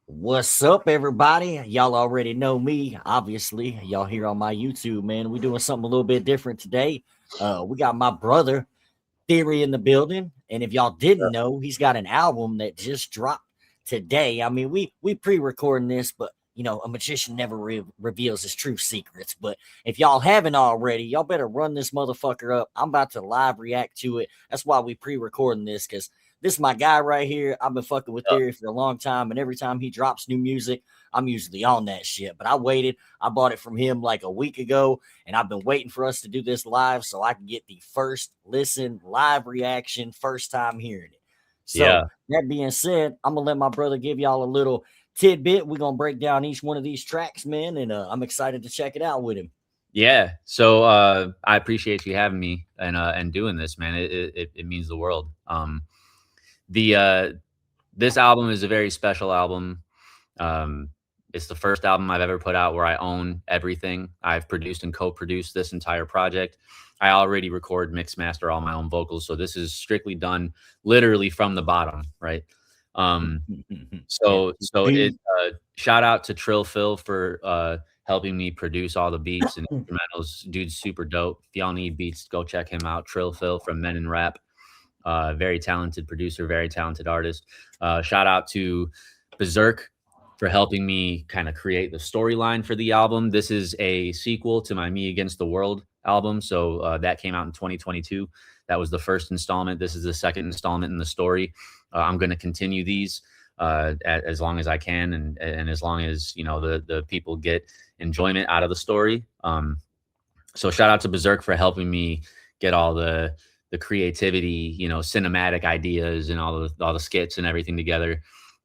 What's up, everybody? Y'all already know me, obviously. Y'all here on my YouTube, man. We're doing something a little bit different today. We got my brother Theory in the building, and if y'all didn't know, he's got an album that just dropped today. I mean, we pre-recording this, but you know, a magician never reveals his true secrets. But if y'all haven't already, y'all better run this motherfucker up. I'm about to live react to it. That's why we pre-recording this, because this is my guy right here. I've been fucking with Theory for a long time, and every time he drops new music, I'm usually on that shit. But I waited. I bought it from him like a week ago, and I've been waiting for us to do this live so I can get the first listen, live reaction, first time hearing it. So that being said, I'm going to let my brother give y'all a little tidbit. We're going to break down each one of these tracks, man, and I'm excited to check it out with him. Yeah, so I appreciate you having me and doing this, man. It means the world. This album is a very special album. It's the first album I've ever put out where I own everything. I've produced and co-produced this entire project. I already record, mix, master all my own vocals, so this is strictly done literally from the bottom, right? So shout out to Trill Phil for helping me produce all the beats and instrumentals. Dude's super dope. If y'all need beats, go check him out. Trill Phil from Men in Rap. Very talented producer, very talented artist. Shout out to Berserk for helping me kind of create the storyline for the album. This is a sequel to my Me Against the World album. So that came out in 2022. That was the first installment. This is the second installment in the story. I'm going to continue these as long as I can, and as long as, you know, the people get enjoyment out of the story. So shout out to Berserk for helping me get all the creativity, you know, cinematic ideas and all the skits and everything together,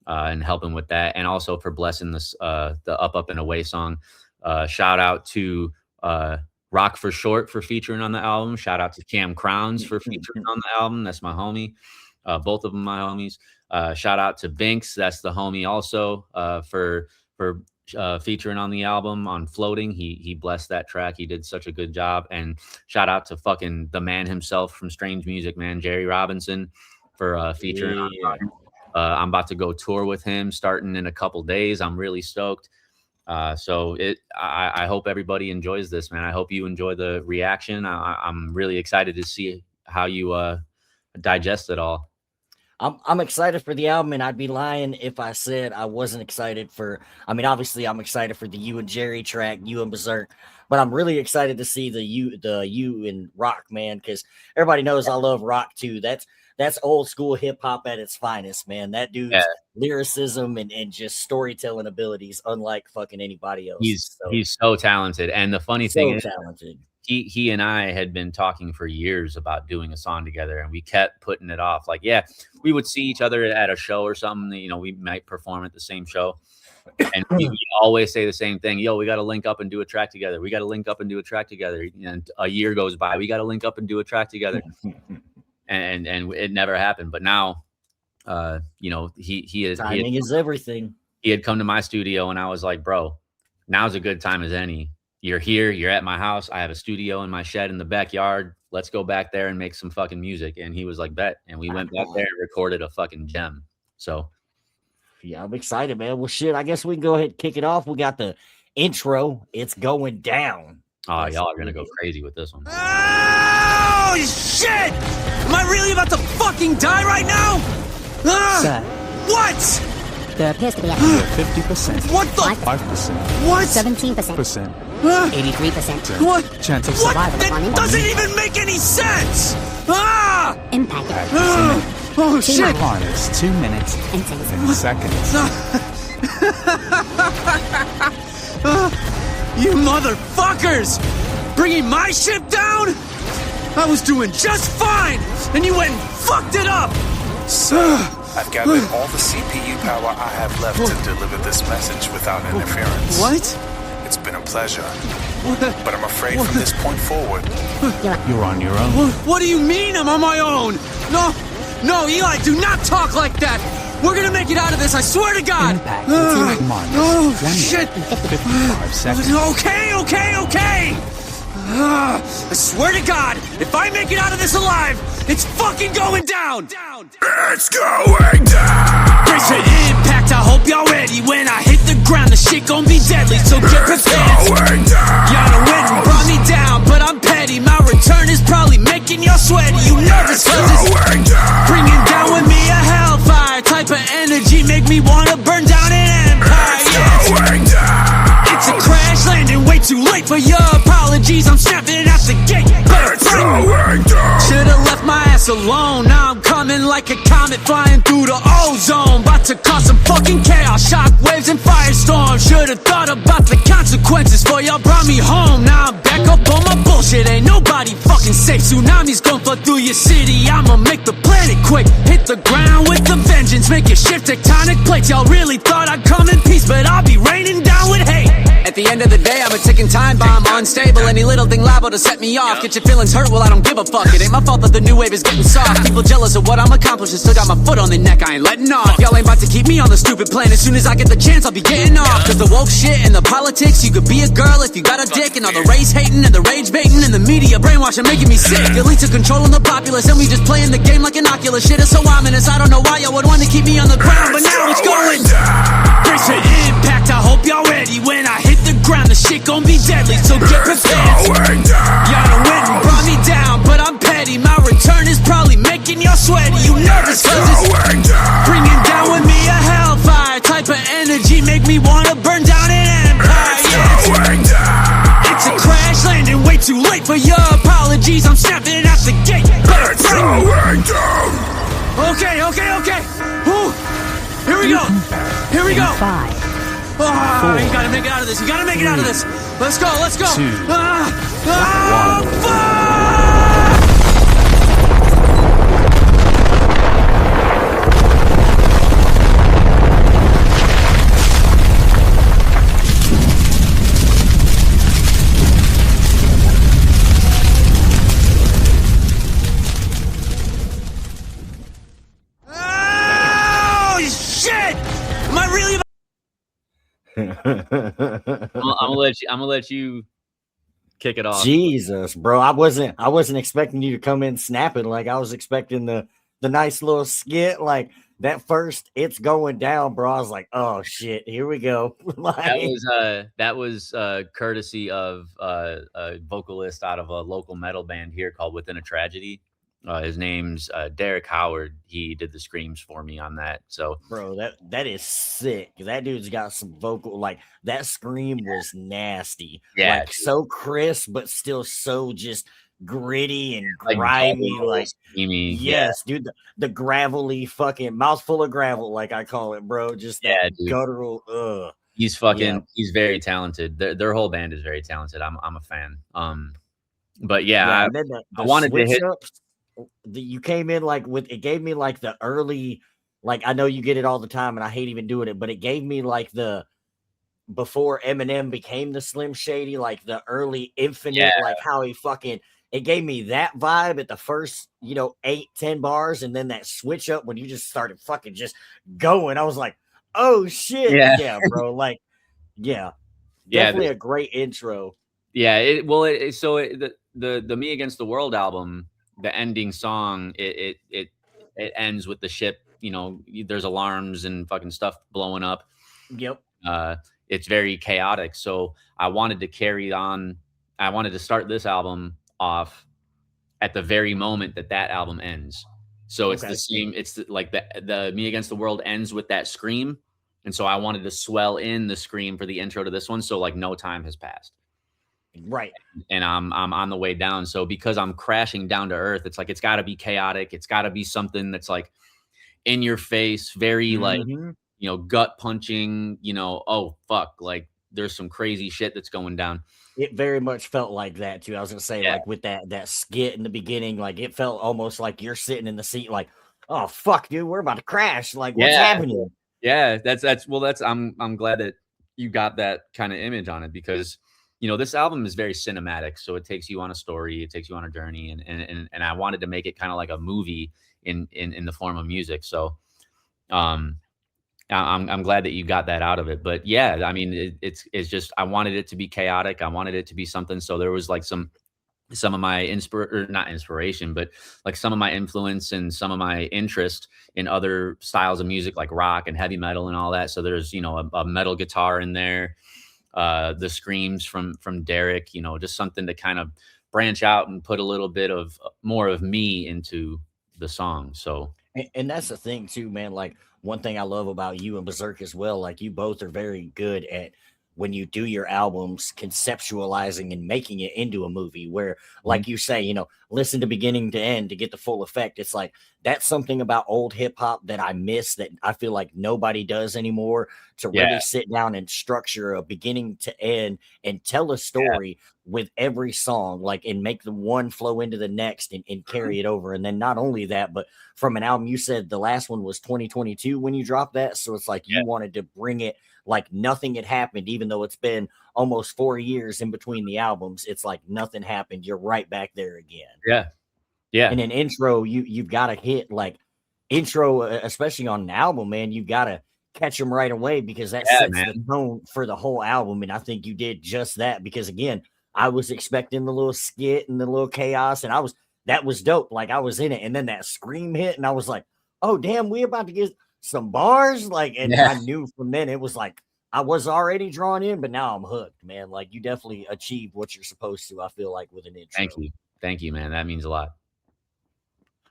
and helping with that, and also for blessing this the Up and Away song. Shout out to Rock for Short for featuring on the album. Shout out to Cam Crowns for featuring on the album. That's my homie. Both of them my homies. Shout out to Binks. That's the homie also, for featuring on the album on Floating. He blessed that track. He did such a good job. And shout out to fucking the man himself from Strange Music, man, Jerry Robinson, for featuring on it. I'm about to go tour with him starting in a couple days. I'm really stoked. So I hope everybody enjoys this, man. I hope you enjoy the reaction. I'm really excited to see how you digest it all. I'm excited for the album, and I'd be lying if I said I wasn't excited for. I mean, obviously, I'm excited for the You and Jerry track, You and Berserk, but I'm really excited to see the You and Rock, man, because everybody knows I love Rock too. That's old school hip hop at its finest, man. That dude's lyricism and just storytelling abilities, unlike fucking anybody else. He's so talented, and the funny thing is, talented. He and I had been talking for years about doing a song together, and we kept putting it off. Like, yeah, we would see each other at a show or something. You know, we might perform at the same show, and we always say the same thing. Yo, we got to link up and do a track together. We got to link up and do a track together. And a year goes by. We got to link up and do a track together. and it never happened. But now, you know, timing is everything. He had come to my studio, and I was like, bro, now's a good time as any. You're here, you're at my house. I have a studio in my shed in the backyard. Let's go back there and make some fucking music. And he was like, bet. And we went back there and recorded a fucking gem. So yeah, I'm excited, man. Well, shit, I guess we can go ahead and kick it off. We got the intro. It's going down. Oh, y'all are gonna go crazy with this one. Oh shit! Am I really about to fucking die right now? Sir. What? There appears to be a 50%. What the? 5%. What? 17%. 83%. What? Chance of What? survival That on impact. doesn't even make any sense! Ah! Impact. Oh shit! Requires 2 minutes and 10 seconds. You motherfuckers! Bringing my ship down? I was doing just fine, and you went and fucked it up! I've gathered all the CPU power I have left to deliver this message without interference. What? It's been a pleasure. But I'm afraid from this point forward, You're on your own. What do you mean I'm on my own? No, Eli, do not talk like that! We're gonna make it out of this, I swear to God! Impact. Minus Oh, 1 shit! minute, 55 seconds. Okay! I swear to God, if I make it out of this alive, it's fucking going down! it's going down! make me wanna burn down an empire. It's a crash landing, way too late for your apologies. I'm snapping out the gate. Should've left my ass alone. Now I'm coming like a comet flying through the ozone. About to cause some fucking chaos, shockwaves and firestorms. Should've thought about the consequences for y'all brought me home. Now I'm back up on my bullshit. Ain't nobody fucking safe. Tsunamis gon' flood through your city. I'ma make the planet quake. Hit the ground with a vengeance. Make it shift tectonic plates. Y'all really thought I'd come in peace, but I'll be raining down with hate. At the end of the day, I'm a ticking time bomb. Unstable, any little thing liable to set me off. Get your feelings hurt, well I don't give a fuck. It ain't my fault that the new wave is getting soft. People jealous of what I'm accomplishing. Still got my foot on the neck, I ain't letting off. Y'all ain't about to keep me on the stupid plane. As soon as I get the chance, I'll be getting off. Cause the woke shit and the politics. You could be a girl if you got a dick. And all the race hating and the rage baiting and the media brainwashing making me sick. Elites are controlling the populace and we just playing the game like an Oculus. Shit is so ominous, I don't know why y'all would want to keep me on the ground. But now it's going brace for impact, I hope y'all ready. When I hit the ground, the shit gon' be deadly. So get prepared. Y'all done went and brought me down, but I'm petty. My return is probably making y'all sweaty. You nervous cause it's bringing down with me a hellfire type of energy. Make me wanna burn down an empire. Yeah, it's a crash landing, way too late for your apologies. I'm snapping out the gate. Okay. Whew. Here we go. Five. Oh, you gotta make it out of this. Let's go. 2, Fuck! Oh, shit! Am I really... I'm gonna let you kick it off. Jesus, bro. I wasn't expecting you to come in snapping. Like I was expecting the nice little skit. Like that first it's going down, bro. I was like, oh shit, here we go. Like, that was courtesy of a vocalist out of a local metal band here called Within a Tragedy. His name's Derek Howard. He did the screams for me on that. So, bro, that is sick. That dude's got some vocal. Like that scream was nasty. Yeah, like so crisp, but still so just gritty and like grimy. double Like steamy. yes, dude, the gravelly fucking mouthful of gravel, like I call it, bro. Just that dude. guttural. He's he's very talented. Their whole band is very talented. I'm a fan. But yeah, and then I wanted to hit. You came in like with it gave me like the early, like I know you get it all the time and I hate even doing it, but it gave me like the before Eminem became the Slim Shady, like the early Infinite, like how he fucking it gave me that vibe at the first 8-10 bars, and then that switch up when you just started fucking just going. I was like, oh shit, yeah bro, like definitely a great intro. Yeah, the Me Against the World album. The ending song, it ends with the ship. There's alarms and fucking stuff blowing up. Yep. It's very chaotic. So I wanted to carry on. I wanted to start this album off at the very moment that album ends. So it's the same. It's like the Me Against the World ends with that scream, and so I wanted to swell in the scream for the intro to this one. So like no time has passed. Right. And I'm on the way down. So because I'm crashing down to earth, it's like it's got to be chaotic. It's got to be something that's like in your face, very like gut punching. Oh fuck, like there's some crazy shit that's going down. It very much felt like that too. I was gonna say like with that skit in the beginning, like it felt almost like you're sitting in the seat, like, oh fuck, dude, we're about to crash. Like what's happening? Yeah, I'm glad that you got that kind of image on it because. This album is very cinematic, so it takes you on a story, it takes you on a journey, and I wanted to make it kind of like a movie in the form of music. So, I'm glad that you got that out of it. But yeah, I mean, it's just I wanted it to be chaotic. I wanted it to be something. So there was like some of my not inspiration, but like some of my influence and some of my interest in other styles of music, like rock and heavy metal and all that. So there's a metal guitar in there. The screams from Derek, just something to kind of branch out and put a little bit of more of me into the song. So And that's the thing too, man. Like one thing I love about you and Berserk as well, like you both are very good at when you do your albums conceptualizing and making it into a movie where, like you say, listen to beginning to end to get the full effect. It's like that's something about old hip hop that I miss that I feel like nobody does anymore, to really sit down and structure a beginning to end and tell a story with every song, like, and make the one flow into the next and carry it over. And then not only that, but from an album, you said the last one was 2022 when you dropped that. So it's like you wanted to bring it like nothing had happened, even though it's been almost 4 years in between the albums. It's like nothing happened. You're right back there again. Yeah. And an intro, you've got to hit like intro, especially on an album, man. You've got to catch them right away because that sets the tone for the whole album. And I think you did just that because, again, I was expecting the little skit and the little chaos, and that was dope. Like I was in it, and then that scream hit, and I was like, "Oh damn, we about to get some bars!" Like, and I knew from then it was like I was already drawn in, but now I'm hooked, man. Like you definitely achieved what you're supposed to. I feel like with an intro. Thank you, man. That means a lot.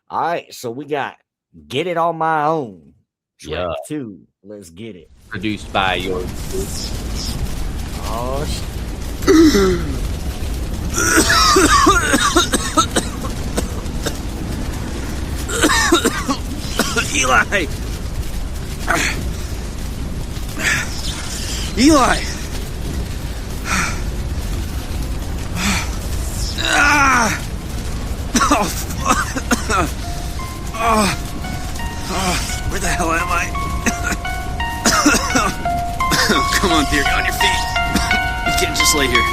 All right, so we got "Get It On My Own" track 2. Let's get it. Produced by yours. Oh shit. Eli! Where the hell am I? Come on, Theory, on your feet. You can't just lay here.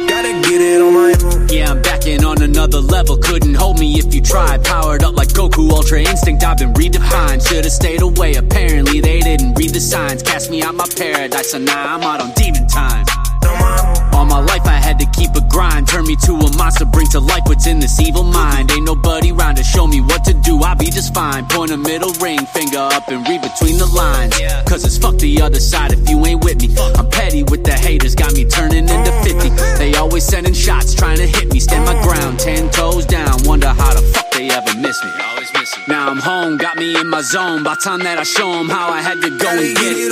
Gotta get it on my own. Yeah, I'm back in on another level. Couldn't hold me if you tried. Powered up like Goku, Ultra Instinct, I've been redefined. Should've stayed away, apparently they didn't read the signs. Cast me out my paradise, so now I'm out on demon time. All my life I had to keep a grind. Turn me to a monster, bring to life what's in this evil mind. Ain't nobody round to show me what to do, I'll be just fine. Point a middle ring finger up and read between the lines. Cause it's fuck the other side if you ain't with me. I'm petty with the haters, got me turning into 50. They always sending shots, trying to hit me. Stand my ground, 10 toes down. Wonder how the fuck they ever miss me. Now I'm home, got me in my zone. By time that I show them how I had to go and get it.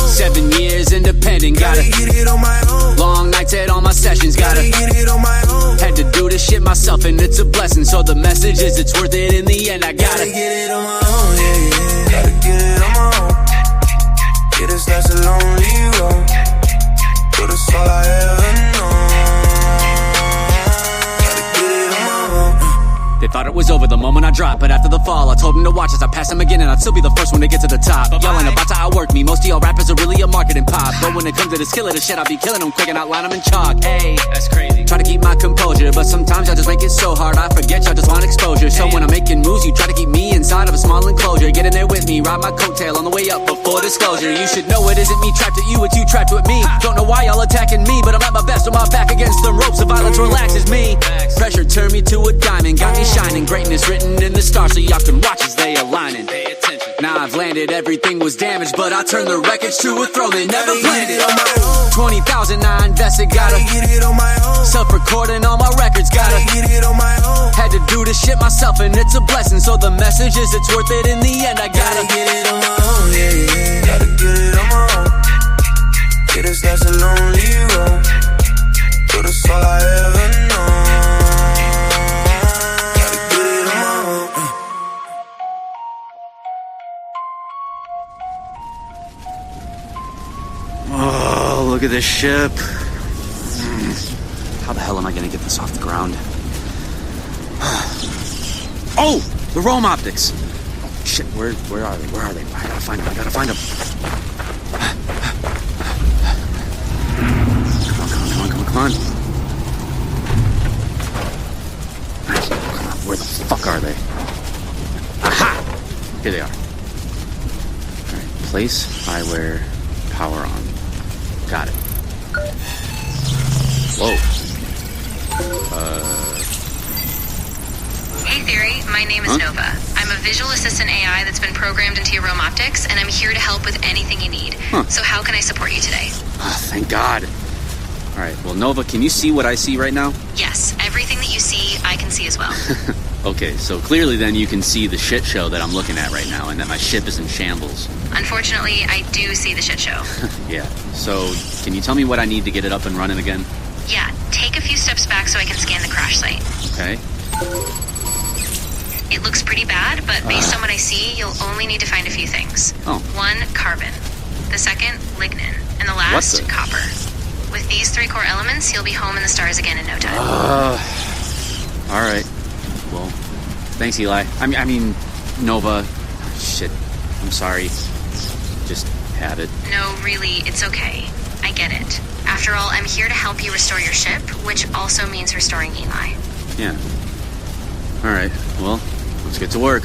7 years independent, gotta get it on my own. Long nights at all my sessions, gotta get it on my own. had to do this shit myself and it's a blessing. So the message is it's worth it in the end. I gotta get it on my own, Gotta get it on my own. Yeah, that's a lonely road, but it's all I ever know. Gotta get it on my own. They thought it was over the moment I dropped, but after the fall, I told them to watch as I pass them again, and I'd still be the first one to get to the top. Y'all ain't about to outwork me, most of y'all rappers are really a marketing pop. But when it comes to this killer, the shit, I'll be killing them quick and outline them in chalk. Hey, that's crazy. Try to keep my composure, but sometimes y'all just make it so hard, I forget y'all just want exposure. So when I'm making moves, you try to keep me inside of a small enclosure. Get in there with me, ride my coattail on the way up before disclosure. You should know it isn't me trapped at you, it's you trapped with me. Don't know why y'all attacking me, but I'm at my best on my back against the ropes. The violence relaxes me. Pressure turned me to a diamond, got me shining. Greatness written in the stars so y'all can watch as they aligning. Pay attention. Now I've landed, everything was damaged, but I turned the wreckage to a throne they never planned it. 20,000 I invested, gotta get it on my own. Self-recording all my records, gotta get it on my own. Had to do this shit myself and it's a blessing. So the message is it's worth it in the end. I gotta get it on my own, Gotta get it on my own. Yeah, that's a lonely road, but it's all I ever know. Oh, look at this ship. How the hell am I gonna get this off the ground? Oh, the Rome optics. Shit, where are they? Where are they? I gotta find them. Come on. Where the fuck are they? Aha! Here they are. Alright, place, eyewear, power on. Got it. Whoa. Hey Theory, my name is Nova. I'm a visual assistant AI that's been programmed into your Rome Optics, and I'm here to help with anything you need. So how can I support you today? Oh, thank God. Alright, well Nova, can you see what I see right now? Yes, everything that you see, I can see as well. Okay, so clearly then you can see the shit show that I'm looking at right now and that my ship is in shambles. Unfortunately, I do see the shit show. Yeah, so can you tell me what I need to get it up and running again? Yeah, take a few steps back so I can scan the crash site. Okay. It looks pretty bad, but based on what I see, you'll only need to find a few things. Oh. 1, carbon. The second, lignin. And the last, copper. With these 3 core elements, you'll be home in the stars again in no time. All right. Well, thanks, Eli. I mean, Nova. Shit. I'm sorry. Just had it. No, really, it's okay. I get it. After all, I'm here to help you restore your ship, which also means restoring Eli. Yeah. All right. Well, let's get to work.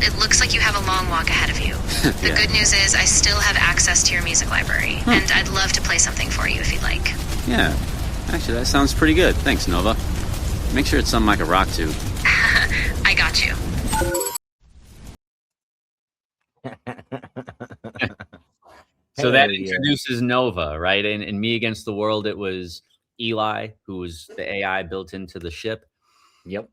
It looks like you have a long walk ahead of you. The good news is I still have access to your music library, and I'd love to play something for you if you'd like. Yeah. Actually, that sounds pretty good. Thanks, Nova. Make sure it's something I can rock to. I got you. So that introduces Nova, right? In Me Against the World, it was Eli, who was the AI built into the ship. Yep.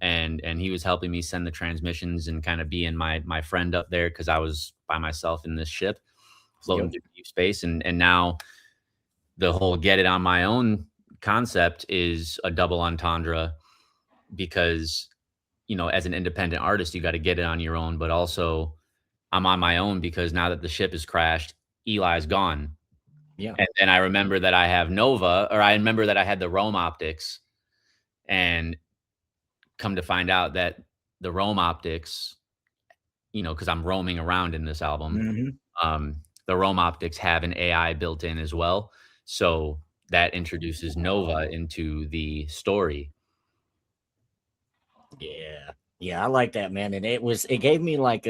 And he was helping me send the transmissions and kind of being my friend up there because I was by myself in this ship floating through deep space. And now the whole get it on my own concept is a double entendre because, you know, as an independent artist, you got to get it on your own, but also I'm on my own because now that the ship has crashed, Eli's gone. Yeah. And I remember that I have Nova, or I remember that I had the Rome optics, and come to find out that the Rome optics, you know, because I'm roaming around in this album, the Rome optics have an AI built in as well. So that introduces Nova into the story. Yeah, I like that, man. And it gave me like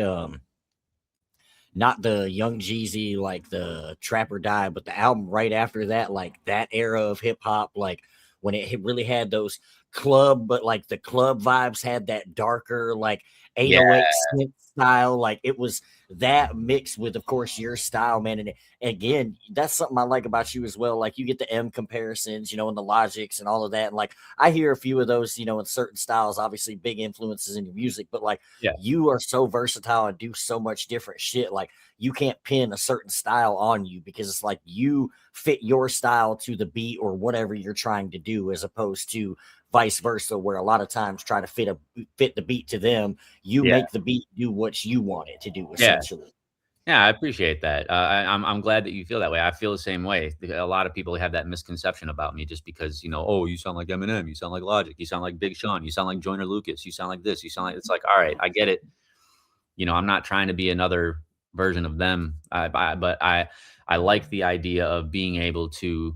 not the Young Jeezy, like the Trap or Die, but the album right after that, like that era of hip hop, like when it really had those club, but like the club vibes had that darker, like 808 synth style. Like it was that mixed with, of course, your style, man. And again, that's something I like about you as well. Like you get the M comparisons, you know, and the Logics and all of that. And like I hear a few of those, you know, in certain styles, obviously big influences in your music, but like you are so versatile and do so much different shit. Like you can't pin a certain style on you because it's like you fit your style to the beat or whatever you're trying to do, as opposed to vice versa, where a lot of times try to fit the beat to them. You make the beat do what you want it to do, essentially. Yeah, I appreciate that. I'm glad that you feel that way. I feel the same way. A lot of people have that misconception about me just because, you know, oh, you sound like Eminem, you sound like Logic, you sound like Big Sean, you sound like Joyner Lucas, you sound like this, you sound like, it's like, all right, I get it. You know, I'm not trying to be another version of them. But I like the idea of being able to,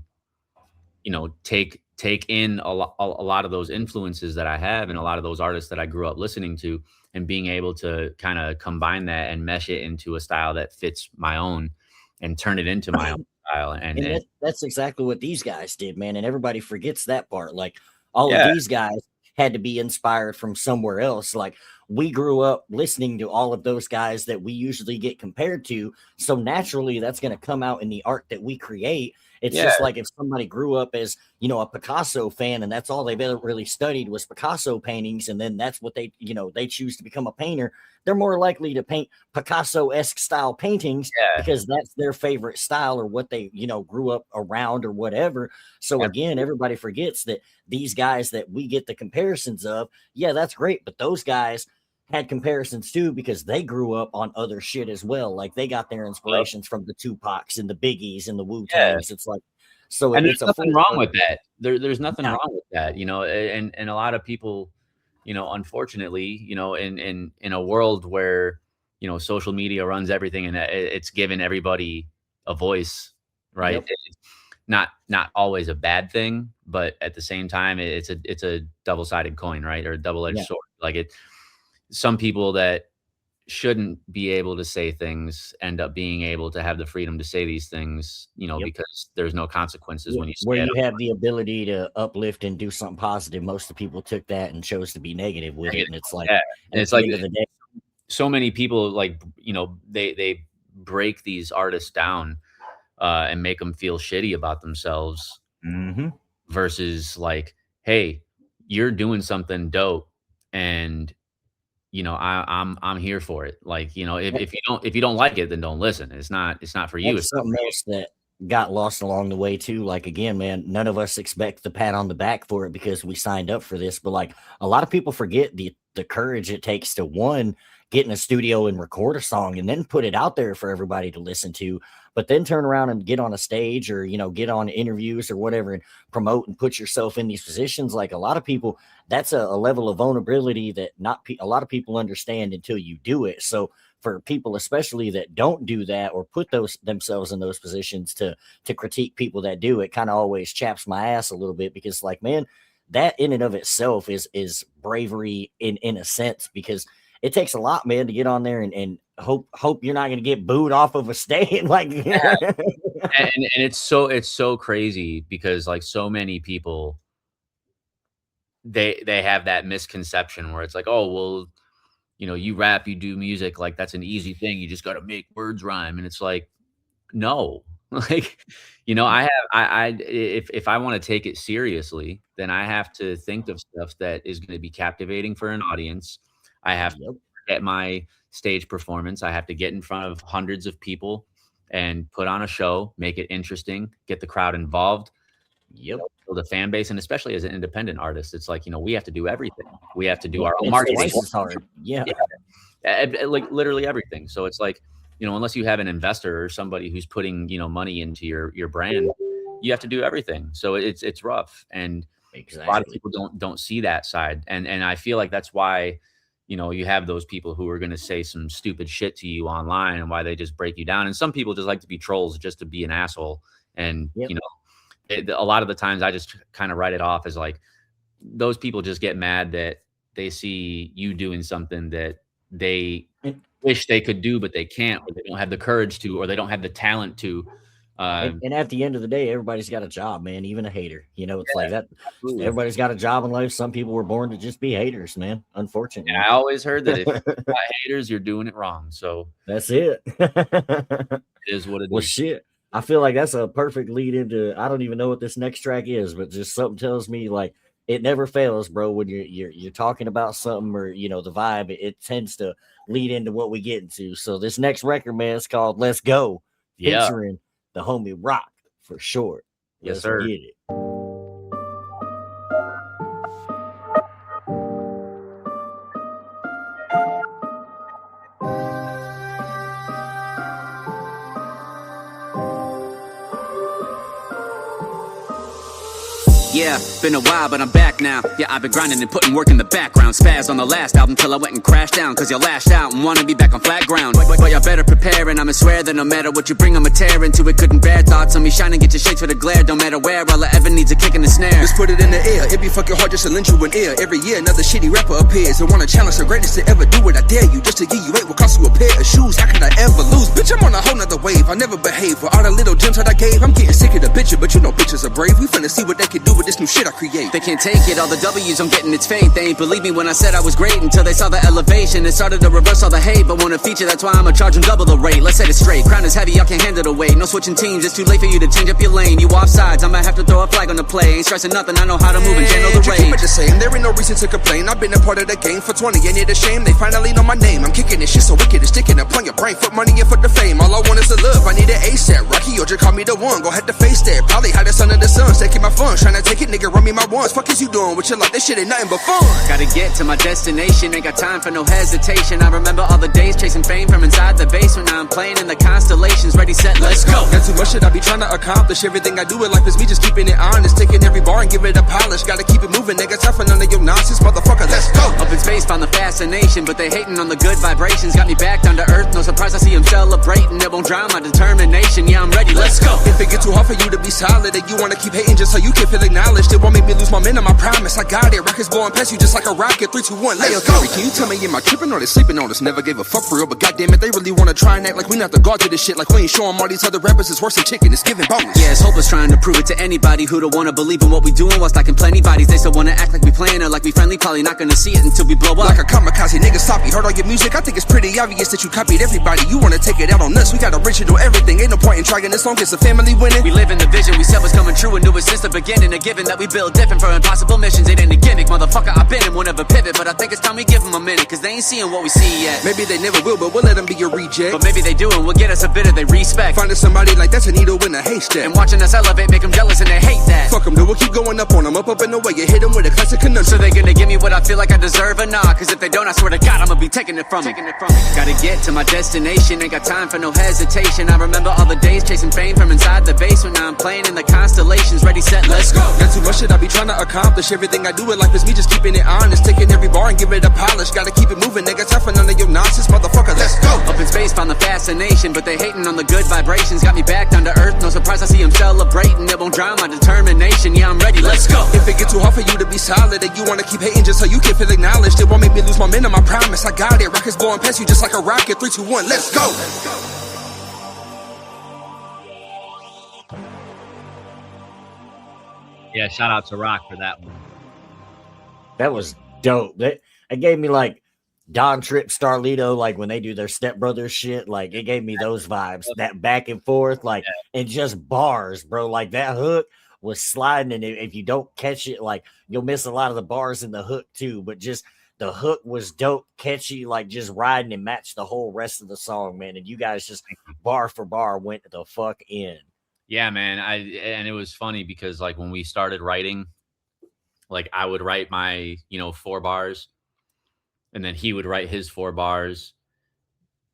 you know, take in a lot of those influences that I have and a lot of those artists that I grew up listening to, and being able to kind of combine that and mesh it into a style that fits my own and turn it into my own style. And that's exactly what these guys did, man. And everybody forgets that part. Like all of these guys had to be inspired from somewhere else. Like we grew up listening to all of those guys that we usually get compared to. So naturally that's going to come out in the art that we create. It's just like if somebody grew up as, you know, a Picasso fan and that's all they've ever really studied was Picasso paintings, and then that's what they, you know, they choose to become a painter, they're more likely to paint Picasso-esque style paintings because that's their favorite style or what they, you know, grew up around or whatever. So again, everybody forgets that these guys that we get the comparisons of, that's great, but those guys had comparisons too because they grew up on other shit as well. Like they got their inspirations from the Tupacs and the Biggies and the Wu-Tangs. It's like, so and there's nothing wrong with that. There's nothing wrong with that, you know, and a lot of people, you know, unfortunately, you know, in a world where, you know, social media runs everything and it's given everybody a voice, right? It's not always a bad thing, but at the same time, it's a double-sided coin, right? Or a double-edged sword. Like some people that shouldn't be able to say things end up being able to have the freedom to say these things, you know, because there's no consequences when you say where you have the ability to uplift and do something positive. Most of the people took that and chose to be negative with it. And it's like, and it's like, end of the day, so many people, like, you know, they break these artists down and make them feel shitty about themselves versus like, hey, you're doing something dope. and I'm here for it. Like, if you don't like it, then don't listen. It's not for you. It's something else that got lost along the way too. Like, again, man, none of us expect the pat on the back for it because we signed up for this. But like, a lot of people forget the courage it takes to, one, get in a studio and record a song and then put it out there for everybody to listen to, but then turn around and get on a stage or, get on interviews or whatever and promote and put yourself in these positions. Like, a lot of people, that's a level of vulnerability that a lot of people understand until you do it. So for people, especially that don't do that or put themselves in those positions to critique people that do, it kind of always chaps my ass a little bit, because like, man, that in and of itself is bravery in a sense, because it takes a lot, man, to get on there and hope you're not going to get booed off of a stage. Like, yeah. and it's so crazy because like so many people, they have that misconception where it's like, oh, well, you rap, you do music, like that's an easy thing. You just got to make words rhyme. And it's like, no, like, if I want to take it seriously, then I have to think of stuff that is going to be captivating for an audience. I have to get my stage performance. I have to get in front of hundreds of people and put on a show, make it interesting, get the crowd involved. Build a fan base. And especially as an independent artist, it's like, we have to do everything. We have to do our own marketing. It's hard. Yeah. Like literally everything. So it's like, unless you have an investor or somebody who's putting, money into your brand, you have to do everything. So it's rough. And exactly. A lot of people don't see that side. And I feel like that's why, you have those people who are going to say some stupid shit to you online and why they just break you down. And some people just like to be trolls just to be an asshole. And, a lot of the times I just kind of write it off as like, those people just get mad that they see you doing something that they wish they could do, but they can't, or they don't have the courage to, or they don't have the talent to. And at the end of the day, everybody's got a job, man, even a hater. It's like that. Absolutely. Everybody's got a job in life. Some people were born to just be haters, man, unfortunately. And I always heard that if you're not haters, you're doing it wrong. So that's it. It is what it is. Well, shit. I feel like that's a perfect lead into, I don't even know what this next track is, but just something tells me like it never fails, bro. When you're talking about something or, the vibe, it tends to lead into what we get into. So this next record, man, it's called Let's Go, featuring the homie Rock for short. Yes, sir. Get it. Yeah, been a while, but I'm back now. Yeah, I've been grinding and putting work in the background. Spazzed on the last album till I went and crashed down. Cause you lashed out and wanna be back on flat ground. But y'all better prepare, and I'ma swear that no matter what you bring, I'ma tear into it. Couldn't bear thoughts on me shining, get your shakes for the glare. Don't matter where, all I ever need's a kick in the snare. Just put it in the air, it be fucking hard just to lend you an ear. Every year another shitty rapper appears and wanna challenge the greatest to ever do it. I dare you, just to give you eight will cost you a pair of shoes. How could I ever lose? Bitch, I'm on a whole nother wave, I never behave. For all the little gems that I gave, I'm getting sick of the picture. But you know bitches are brave, we finna see what they can do with this new shit I create. They can't take it, all the W's, I'm getting its fate. They ain't believe me when I said I was great until they saw the elevation and started to reverse all the hate. But want a feature, that's why I'ma charge them double the rate. Let's set it straight, crown is heavy, y'all can't handle the weight. No switching teams, it's too late for you to change up your lane. You off sides, I'ma have to throw a flag on the play. Ain't stressing nothing, I know how to move and handle the rage. Keep it the same, there ain't no reason to complain. I've been a part of the game for 20, ain't it a shame? They finally know my name, I'm kicking this shit so wicked, it's sticking up on your brain. Foot money and foot the fame, all I want is the love, I need it ASAP. Rocky, yo, just call me the one, go ahead to face that. Probably hottest under the sun, taking my funds. Trying to take it, nigga, run me my ones. Fuck is you doing with your life? This shit ain't nothing but fun. Gotta get to my destination, ain't got time for no hesitation. I remember all the days chasing fame from inside the basement. Now I'm playing in the constellations, ready, set, let's go. Got too much shit I be trying to accomplish. Everything I do in life is me just keeping it honest. Taking every bar and give it a polish. Gotta keep it moving, nigga, tough and none of your nonsense, motherfucker, let's go. Up in space, found the fascination, but they hating on the good vibrations. Got me back down to earth, no surprise I see them celebrating. It won't drown my determination, yeah, I'm ready, let's go. If it get too hard for you to be solid and you wanna keep hating just so you can feel acknowledged, it won't make me lose momentum, I promise. I got it, rockets blowing past you just like a rocket. 3, 2, 1, let's go. Can you tell me, am I tripping or they sleeping on us? Never gave a fuck for real, but goddamn it, they really wanna try and act like we not the guard to this shit. Like we ain't showing all these other rappers it's worse than chicken, it's giving bonus. Yeah, it's hopeless trying to prove it to anybody who don't wanna believe in what we doing. While stacking plenty bodies, they still wanna act like we playing or like we friendly. Probably not gonna see it until we blow up. Like a kamikaze, nigga, stop you. Heard all your music, I think it's pretty obvious that you copied everybody. You wanna take it out on us, we got original everything. Ain't no point in trying as long as the family winning. We live in the vision, we said was coming true and knew it since the beginning. A given that we build different for impossible missions. Ain't any gimmick, motherfucker, I've been in one of a pivot. But I think it's time we give them a minute, cause they ain't seeing what we see yet. Maybe they never will, but we'll let them be a reject. But maybe they do, and we'll get us a bit of they respect. Finding somebody like that's a needle in a haystack. And watching us elevate, make them jealous and they hate that. Fuck them, dude, we'll keep going up on them. Up in the way, you hit them with a classic conundrum. So they gonna give me what I feel like I deserve or not? Cause if they don't, I swear to God, I'ma be taking it from them. Gotta get to my destination, ain't got time for no hesitation. I remember all the days chasing fame from inside the basement. Now I'm playing in the constellations, ready, set, let's go. Not too much shit I be trying to accomplish. Everything I do in life is me just keeping it honest. Taking every bar and give it a polish. Gotta keep it moving, nigga, tough for none of your nonsense, motherfucker, let's go. Up in space, found the fascination, but they hating on the good vibrations. Got me back down to earth, no surprise I see them celebrating. It won't drown my determination, yeah, I'm ready, let's go. If it get too hard for you to be solid, and you wanna keep hating just so you can feel acknowledged, it won't make me lose momentum, I promise, I got it. Rockets blowing past you just like a rocket. 3, 2, 1, let's go. Yeah, shout out to Rock for that one. That was dope. That it gave me like Don Trip, Starlito, like when they do their stepbrothers shit. Like it gave me those vibes, that back and forth, like and just bars, bro. Like that hook was sliding, and if you don't catch it, like you'll miss a lot of the bars in the hook too. But just the hook was dope, catchy, like just riding and matched the whole rest of the song, man. And you guys just bar for bar went the fuck in. Yeah, man. And it was funny because like when we started writing, like I would write my, 4 bars, and then he would write his 4 bars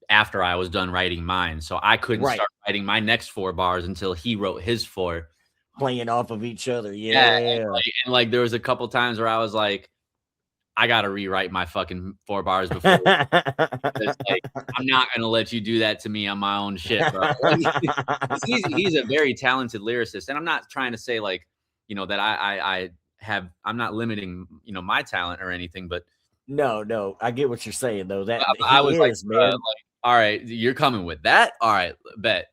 after I was done writing mine. So I couldn't start writing my next 4 bars until he wrote his 4. Playing off of each other. Yeah. Yeah. And there was a couple times where I was like, I got to rewrite my fucking 4 bars before. I'm not going to let you do that to me on my own shit, bro. He's a very talented lyricist. And I'm not trying to say that I'm not limiting, my talent or anything, but no, I get what you're saying though. That I was man. All right, you're coming with that. All right, bet.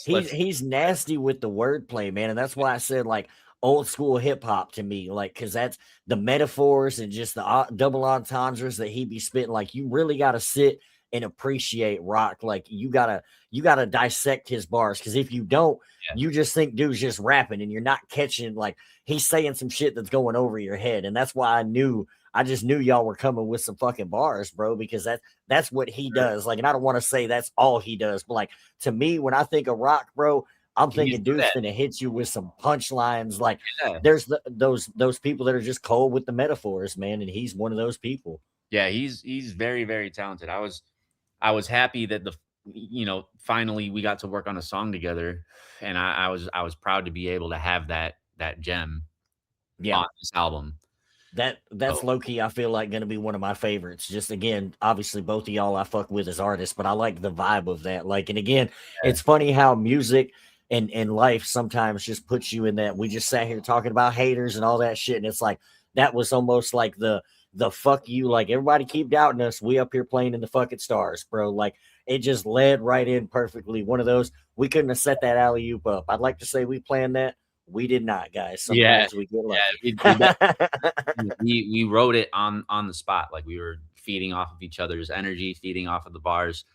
He's nasty with the wordplay, man. And that's why I said like old school hip hop to me, like, cause that's the metaphors and just the double entendres that he be spitting. Like you really got to sit and appreciate Rock. Like you gotta dissect his bars. Cause if you don't, you just think dude's just rapping and you're not catching, like he's saying some shit that's going over your head. And that's why I just knew y'all were coming with some fucking bars, bro, because that's what he does. Like, and I don't want to say that's all he does, but like to me, when I think of Rock, bro, I'm thinking dude's gonna hit you with some punchlines. Like there's those people that are just cold with the metaphors, man, and he's one of those people. Yeah, he's very, very talented. I was happy that finally we got to work on a song together, and I was proud to be able to have that gem on this album. That's low key, I feel like gonna be one of my favorites. Just again, obviously both of y'all I fuck with as artists, but I like the vibe of that. Like, and again, it's funny how music and life sometimes just puts you in that. We just sat here talking about haters and all that shit, and it's like that was almost like the fuck you, like everybody keep doubting us. We up here playing in the fucking stars, bro. Like it just led right in perfectly. One of those, we couldn't have set that alley-oop up. I'd like to say we planned that. We did not, guys. Sometimes we get lucky. We wrote it on the spot. Like we were feeding off of each other's energy, feeding off of the bars.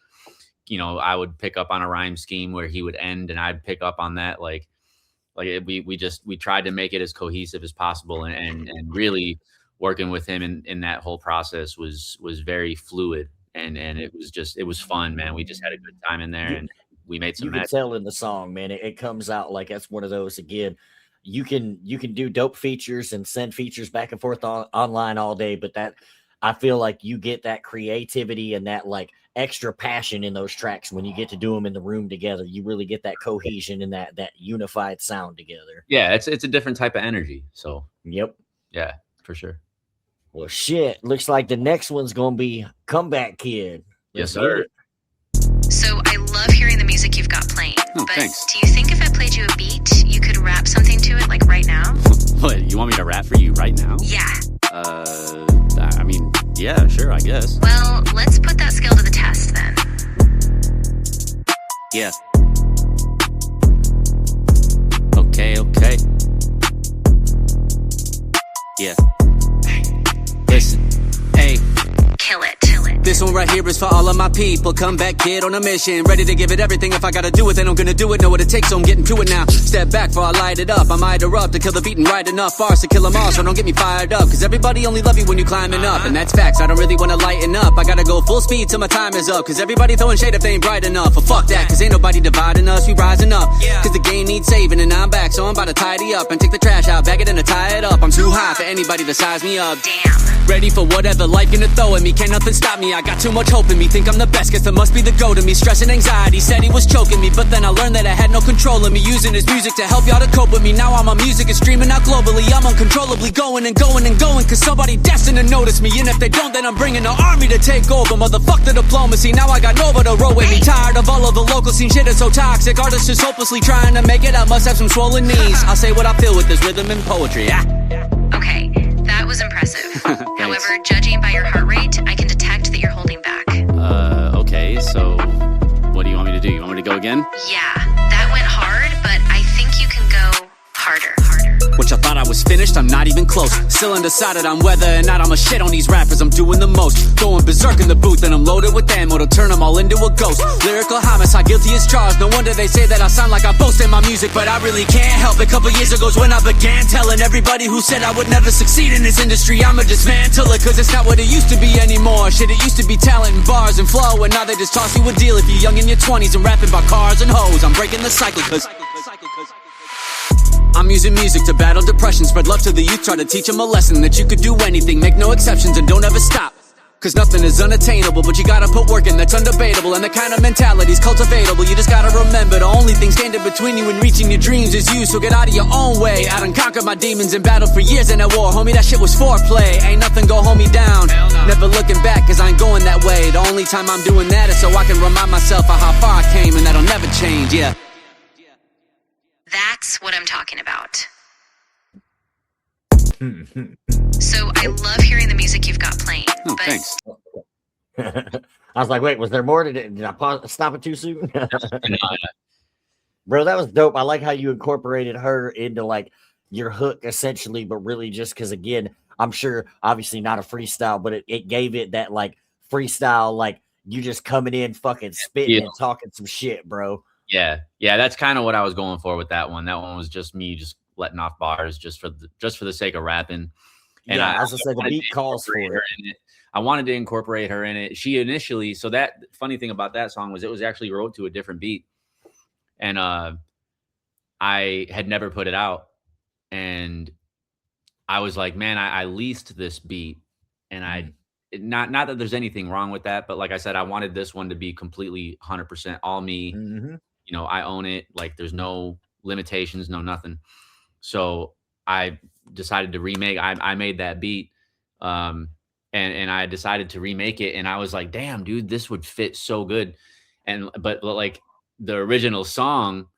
I would pick up on a rhyme scheme where he would end and I'd pick up on that. We tried to make it as cohesive as possible, and really working with him in that whole process was very fluid, and it was fun, man. We just had a good time in there, and we made some. You can tell in the song, man. It comes out like that's one of those. Again, you can do dope features and send features back and forth online all day, but that I feel like you get that creativity and that like extra passion in those tracks when you get to do them in the room together. You really get that cohesion and that unified sound together. Yeah, it's a different type of energy. So yep, yeah, for sure. Well, shit, looks like the next one's gonna be Comeback Kid. Yes, sir. So I love hearing the music you've got playing. Oh, but thanks. do you think if I played you a beat, you could rap something to it, like right now? What, you want me to rap for you right now? Yeah. I mean, yeah, sure, I guess. Well, let's put that skill to the test then. Yeah. Okay. Yeah. Listen, hey. Kill it. This one right here is for all of my people. Come back, kid, on a mission. Ready to give it everything. If I gotta do it, then I'm gonna do it. Know what it takes, so I'm getting to it now. Step back before I light it up. I might erupt to kill the beat and write enough bars to kill them all. So don't get me fired up, cause everybody only love you when you climbing up. And that's facts, I don't really wanna lighten up. I gotta go full speed till my time is up. Cause everybody throwing shade if they ain't bright enough. But fuck that, cause ain't nobody dividing us. We rising up, cause the game needs saving. And I'm back, so I'm about to tidy up and take the trash out, bag it and tie it up. I'm too high for anybody to size me up. Damn. Ready for whatever life gonna throw at me. Can't nothing stop me, I got too much hope in me. Think I'm the best, guess there must be the go to me. Stress and anxiety, said he was choking me. But then I learned that I had no control of me. Using his music to help y'all to cope with me. Now all my music is streaming out globally. I'm uncontrollably going and going and going. Cause somebody destined to notice me. And if they don't, then I'm bringing an army to take over. Motherfuck the diplomacy, now I got Nova to roll with me. Tired of all of the local scene shit is so toxic. Artists just hopelessly trying to make it out. Must have some swollen knees. I'll say what I feel with this rhythm and poetry. Okay, that was impressive. However, judging by your heart rate, I can detect that you're holding back. Okay, so what do you want me to do? You want me to go again? Yeah, that went hard, but I think you can go harder. Which I thought I was finished, I'm not even close. Still undecided on whether or not I'ma shit on these rappers. I'm doing the most, going berserk in the booth, and I'm loaded with ammo to turn them all into a ghost. Lyrical homicide, guilty as charged. No wonder they say that I sound like I boast in my music, but I really can't help it. Couple years ago's when I began telling everybody who said I would never succeed in this industry, I'ma dismantle it, cause it's not what it used to be anymore. Shit, it used to be talent and bars and flow, and now they just toss you a deal if you're young in your 20s and rapping about cars and hoes. I'm breaking the cycle, cause I'm using music to battle depression, spread love to the youth, try to teach them a lesson that you could do anything, make no exceptions, and don't ever stop. Cause nothing is unattainable, but you gotta put work in, that's undebatable. And the kind of mentality's cultivatable. You just gotta remember the only thing standing between you and reaching your dreams is you. So get out of your own way. I done conquered my demons and battled for years in that war. Homie, that shit was foreplay. Ain't nothing gon' hold me down. Never looking back, cause I ain't going that way. The only time I'm doing that is so I can remind myself of how far I came, and that'll never change, yeah. That's what I'm talking about. So I love hearing the music you've got playing. Oh, but thanks. I was like, wait, was there more? Did I stop it too soon? Bro, that was dope. I like how you incorporated her into like your hook essentially, but really just because, again, I'm sure obviously not a freestyle, but it gave it that like freestyle, like you just coming in fucking spitting and talking some shit, bro. Yeah, that's kind of what I was going for with that one. That one was just me just letting off bars just for the sake of rapping. And yeah, as I said, the beat calls for it. I wanted to incorporate her in it. She initially, so that funny thing about that song was it was actually wrote to a different beat, and I had never put it out, and I was like, man, I leased this beat, and I not that there's anything wrong with that, but like I said, I wanted this one to be completely 100% all me. Mm-hmm. You know, I own it. Like there's no limitations, no nothing. So I decided to remake. I made that beat, and I decided to remake it. And I was like, damn, dude, this would fit so good. But like the original song,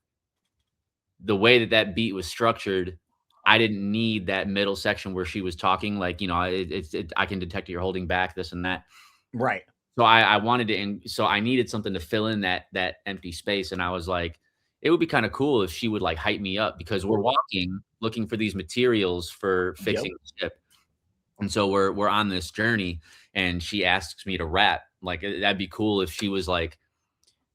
the way that beat was structured, I didn't need that middle section where she was talking. Like, you know, I can detect you're holding back this and that. Right. So I wanted to, so I needed something to fill in that empty space. And I was like, it would be kind of cool if she would like hype me up, because we're walking, looking for these materials for fixing the ship. And so we're on this journey, and she asks me to rap. Like, that'd be cool if she was like,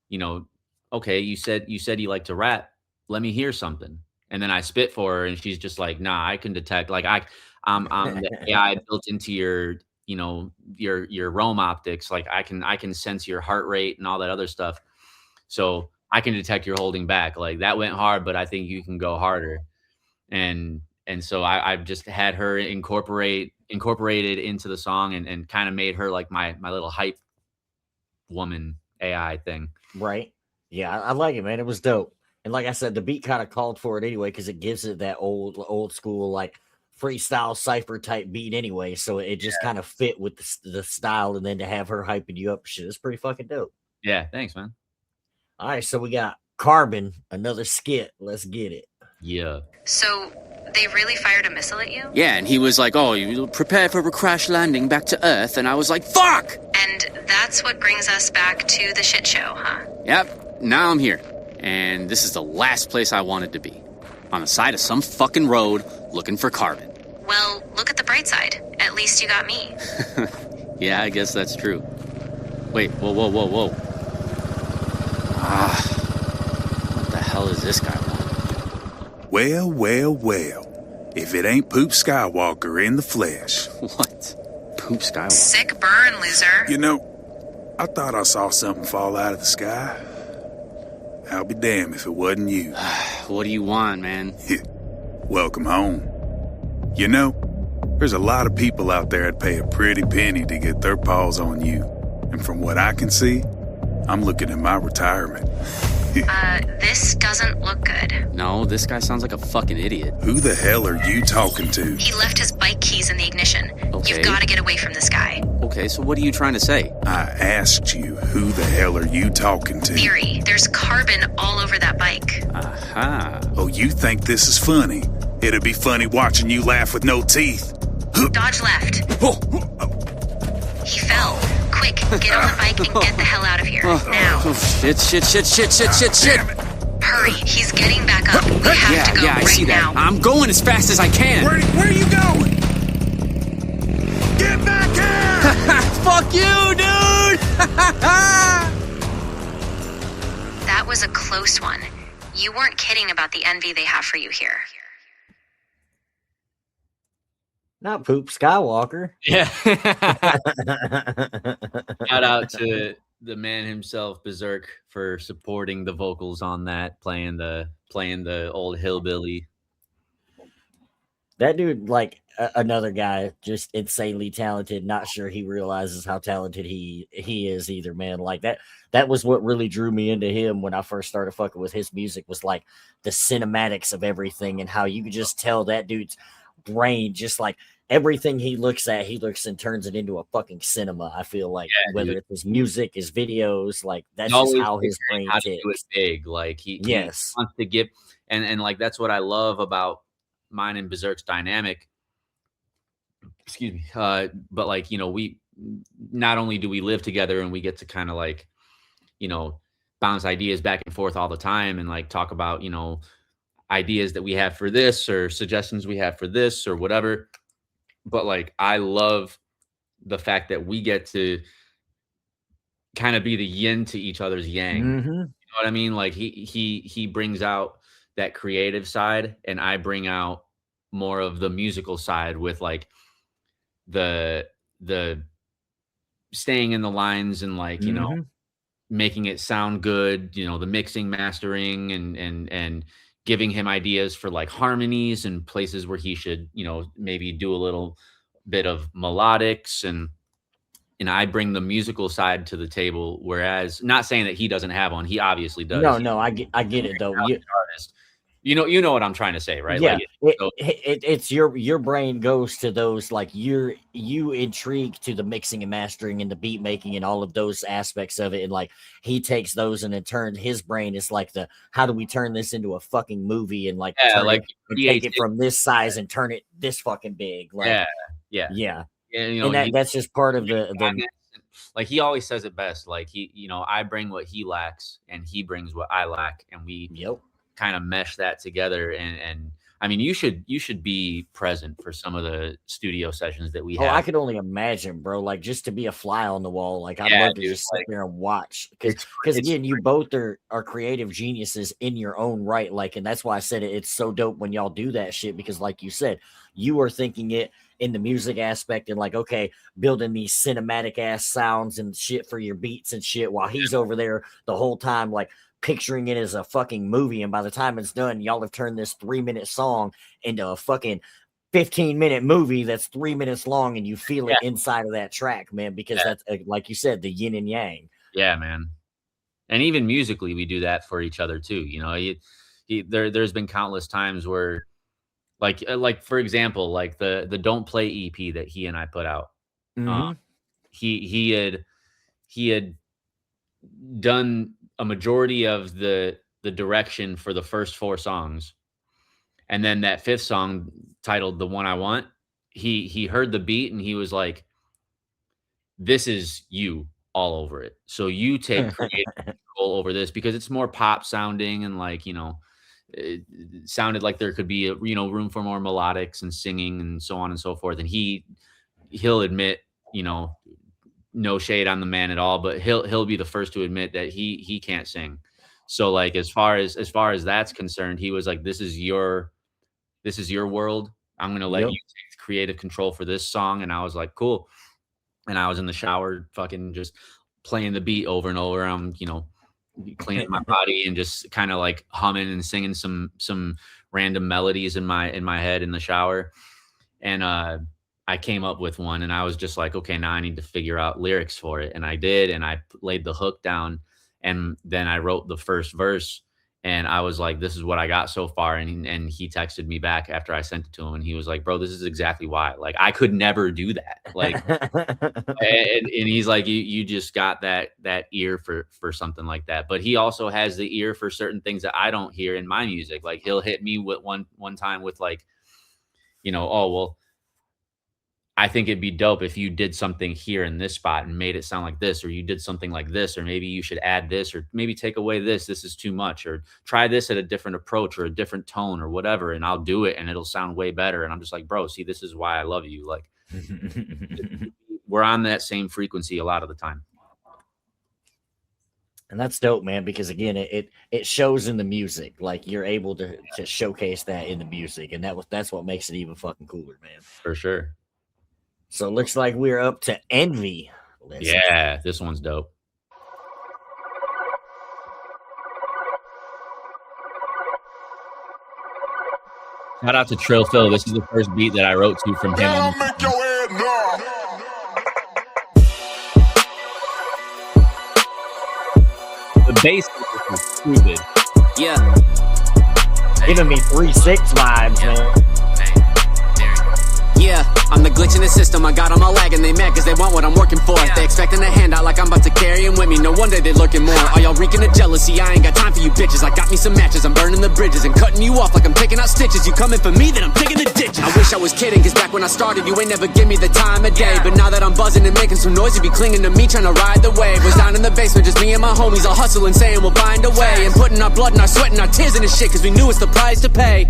you know, okay, you said you like to rap. Let me hear something. And then I spit for her, and she's just like, nah, I can detect, like I'm the AI built into your, you know, your Roam optics. Like I can sense your heart rate and all that other stuff. So I can detect you're holding back. Like that went hard, but I think you can go harder. And so I've just had her incorporated into the song and kind of made her like my little hype woman AI thing. Right. Yeah, I like it, man. It was dope. And like I said, the beat kind of called for it anyway, because it gives it that old school, like freestyle cypher type beat anyway. So it just kind of fit with the style, and then to have her hyping you up, shit, it's pretty fucking dope. Yeah, thanks, man. All right, so we got Carbon, another skit. Let's get it. Yeah. So they really fired a missile at you? Yeah, and he was like, oh, you prepare for a crash landing back to Earth, and I was like, fuck! And that's what brings us back to the shit show, huh? Yep, now I'm here. And this is the last place I wanted to be. On the side of some fucking road, looking for Carbon. Well, look at the bright side. At least you got me. Yeah, I guess that's true. Wait, whoa. What the hell is this guy want? Well. If it ain't Poop Skywalker in the flesh. What? Poop Skywalker? Sick burn, loser. You know, I thought I saw something fall out of the sky. I'll be damned if it wasn't you. What do you want, man? Welcome home. You know, there's a lot of people out there that'd pay a pretty penny to get their paws on you. And from what I can see, I'm looking at my retirement. This doesn't look good. No, this guy sounds like a fucking idiot. Who the hell are you talking to? He left his bike keys in the ignition. Okay. You've got to get away from this guy. Okay, so what are you trying to say? I asked you, who the hell are you talking to? Theory, there's carbon all over that bike. Aha. Oh, you think this is funny? It'd be funny watching you laugh with no teeth. Dodge left. He fell. Quick, get on the bike and get the hell out of here. Now. Oh, shit. Hurry, he's getting back up. We have to go I right see now. that. I'm going as fast as I can. Where are you going? Get back here! Fuck you, dude! That was a close one. You weren't kidding about the envy they have for you here. Not Poop Skywalker. Yeah. Shout out to the man himself, Berserk, for supporting the vocals on that, playing the old hillbilly. That dude, like another guy, just insanely talented. Not sure he realizes how talented he is either, man. Like that was what really drew me into him when I first started fucking with his music, was like the cinematics of everything and how you could just tell that dude's brain, just like everything he looks at, he looks and turns it into a fucking cinema. I feel like whether it's his music, his videos, like that's just how his brain ticks. Do it big. Like he yes wants to get and like that's what I love about mine and Berserk's dynamic. Excuse me. But like, you know, we not only do we live together and we get to kind of like, you know, bounce ideas back and forth all the time and like talk about, you know, ideas that we have for this or suggestions we have for this or whatever. But like, I love the fact that we get to kind of be the yin to each other's yang. Mm-hmm. You know what I mean? Like he brings out that creative side and I bring out more of the musical side with like the staying in the lines and like, you know, making it sound good, you know, the mixing, mastering and giving him ideas for like harmonies and places where he should, you know, maybe do a little bit of melodics and I bring the musical side to the table. Whereas not saying that he doesn't have one. He obviously does. No, I get it though. Artist. You know what I'm trying to say, right? Yeah, like it's your brain goes to those, like you intrigued to the mixing and mastering and the beat making and all of those aspects of it, and like he takes those and in turn his brain is like the how do we turn this into a fucking movie and like take it from this size and turn it this fucking big, like yeah. And, you know, and that's just part of the like he always says it best, like he, you know, I bring what he lacks and he brings what I lack and we kind of mesh that together. And I mean, you should be present for some of the studio sessions that we have. I could only imagine, bro, like just to be a fly on the wall. Like I'd love to just sit there and watch, because again, you both are creative geniuses in your own right. Like, and that's why I said it's so dope when y'all do that shit, because like you said, you are thinking it in the music aspect and like, okay, building these cinematic ass sounds and shit for your beats and shit, while he's over there the whole time like picturing it as a fucking movie. And by the time it's done, y'all have turned this 3-minute song into a fucking 15-minute movie that's 3 minutes long, and you feel it inside of that track, man, because that's like you said, the yin and yang. Yeah, man. And even musically we do that for each other too, you know. There's been countless times where like for example, like the Don't Play EP that he and I put out. He had done a majority of the direction for the first 4 songs, and then that 5th song, titled The One I Want, he heard the beat and he was like, this is you all over it, so you take creative control over this, because it's more pop sounding and like, you know, it sounded like there could be room for more melodics and singing and so on and so forth. And he'll admit, you know, no shade on the man at all, but he'll be the first to admit that he can't sing. So like as far as that's concerned, he was like, this is your world. I'm gonna let you take creative control for this song. And I was like, cool. And I was in the shower, fucking just playing the beat over and over. I'm, cleaning my body and just kind of like humming and singing some random melodies in my head in the shower. And I came up with one, and I was just like, okay, now I need to figure out lyrics for it. And I did, and I laid the hook down, and then I wrote the first verse, and I was like, this is what I got so far. And he texted me back after I sent it to him, and he was like, bro, this is exactly why. Like, I could never do that. Like, and he's like, you just got that ear for something like that. But he also has the ear for certain things that I don't hear in my music. Like, he'll hit me with one time with like, oh, well, I think it'd be dope if you did something here in this spot and made it sound like this, or you did something like this, or maybe you should add this, or maybe take away this. This is too much, or try this at a different approach or a different tone or whatever. And I'll do it and it'll sound way better. And I'm just like, bro, see, this is why I love you. Like, we're on that same frequency a lot of the time. And that's dope, man, because again, it shows in the music. Like, you're able to showcase that in the music. And that's what makes it even fucking cooler, man. For sure. So it looks like we're up to Envy. Yeah, this one's dope. Shout out to Trill Phil. This is the first beat that I wrote to from him. The bass is stupid. Yeah. Giving me 3-6 vibes, man. Yeah, I'm the glitch in the system. I got them all lagging. They mad cause they want what I'm working for. They expecting a handout like I'm about to carry them with me. No wonder they looking more. Are y'all reeking of jealousy? I ain't got time for you bitches. I got me some matches. I'm burning the bridges and cutting you off like I'm taking out stitches. You coming for me, then I'm digging the ditch. I wish I was kidding, cause back when I started, you ain't never give me the time of day. But now that I'm buzzing and making some noise, you be clinging to me, trying to ride the wave. Was down in the basement, just me and my homies all hustling, saying we'll find a way. And putting our blood and our sweat and our tears in this shit, cause we knew it's the price to pay.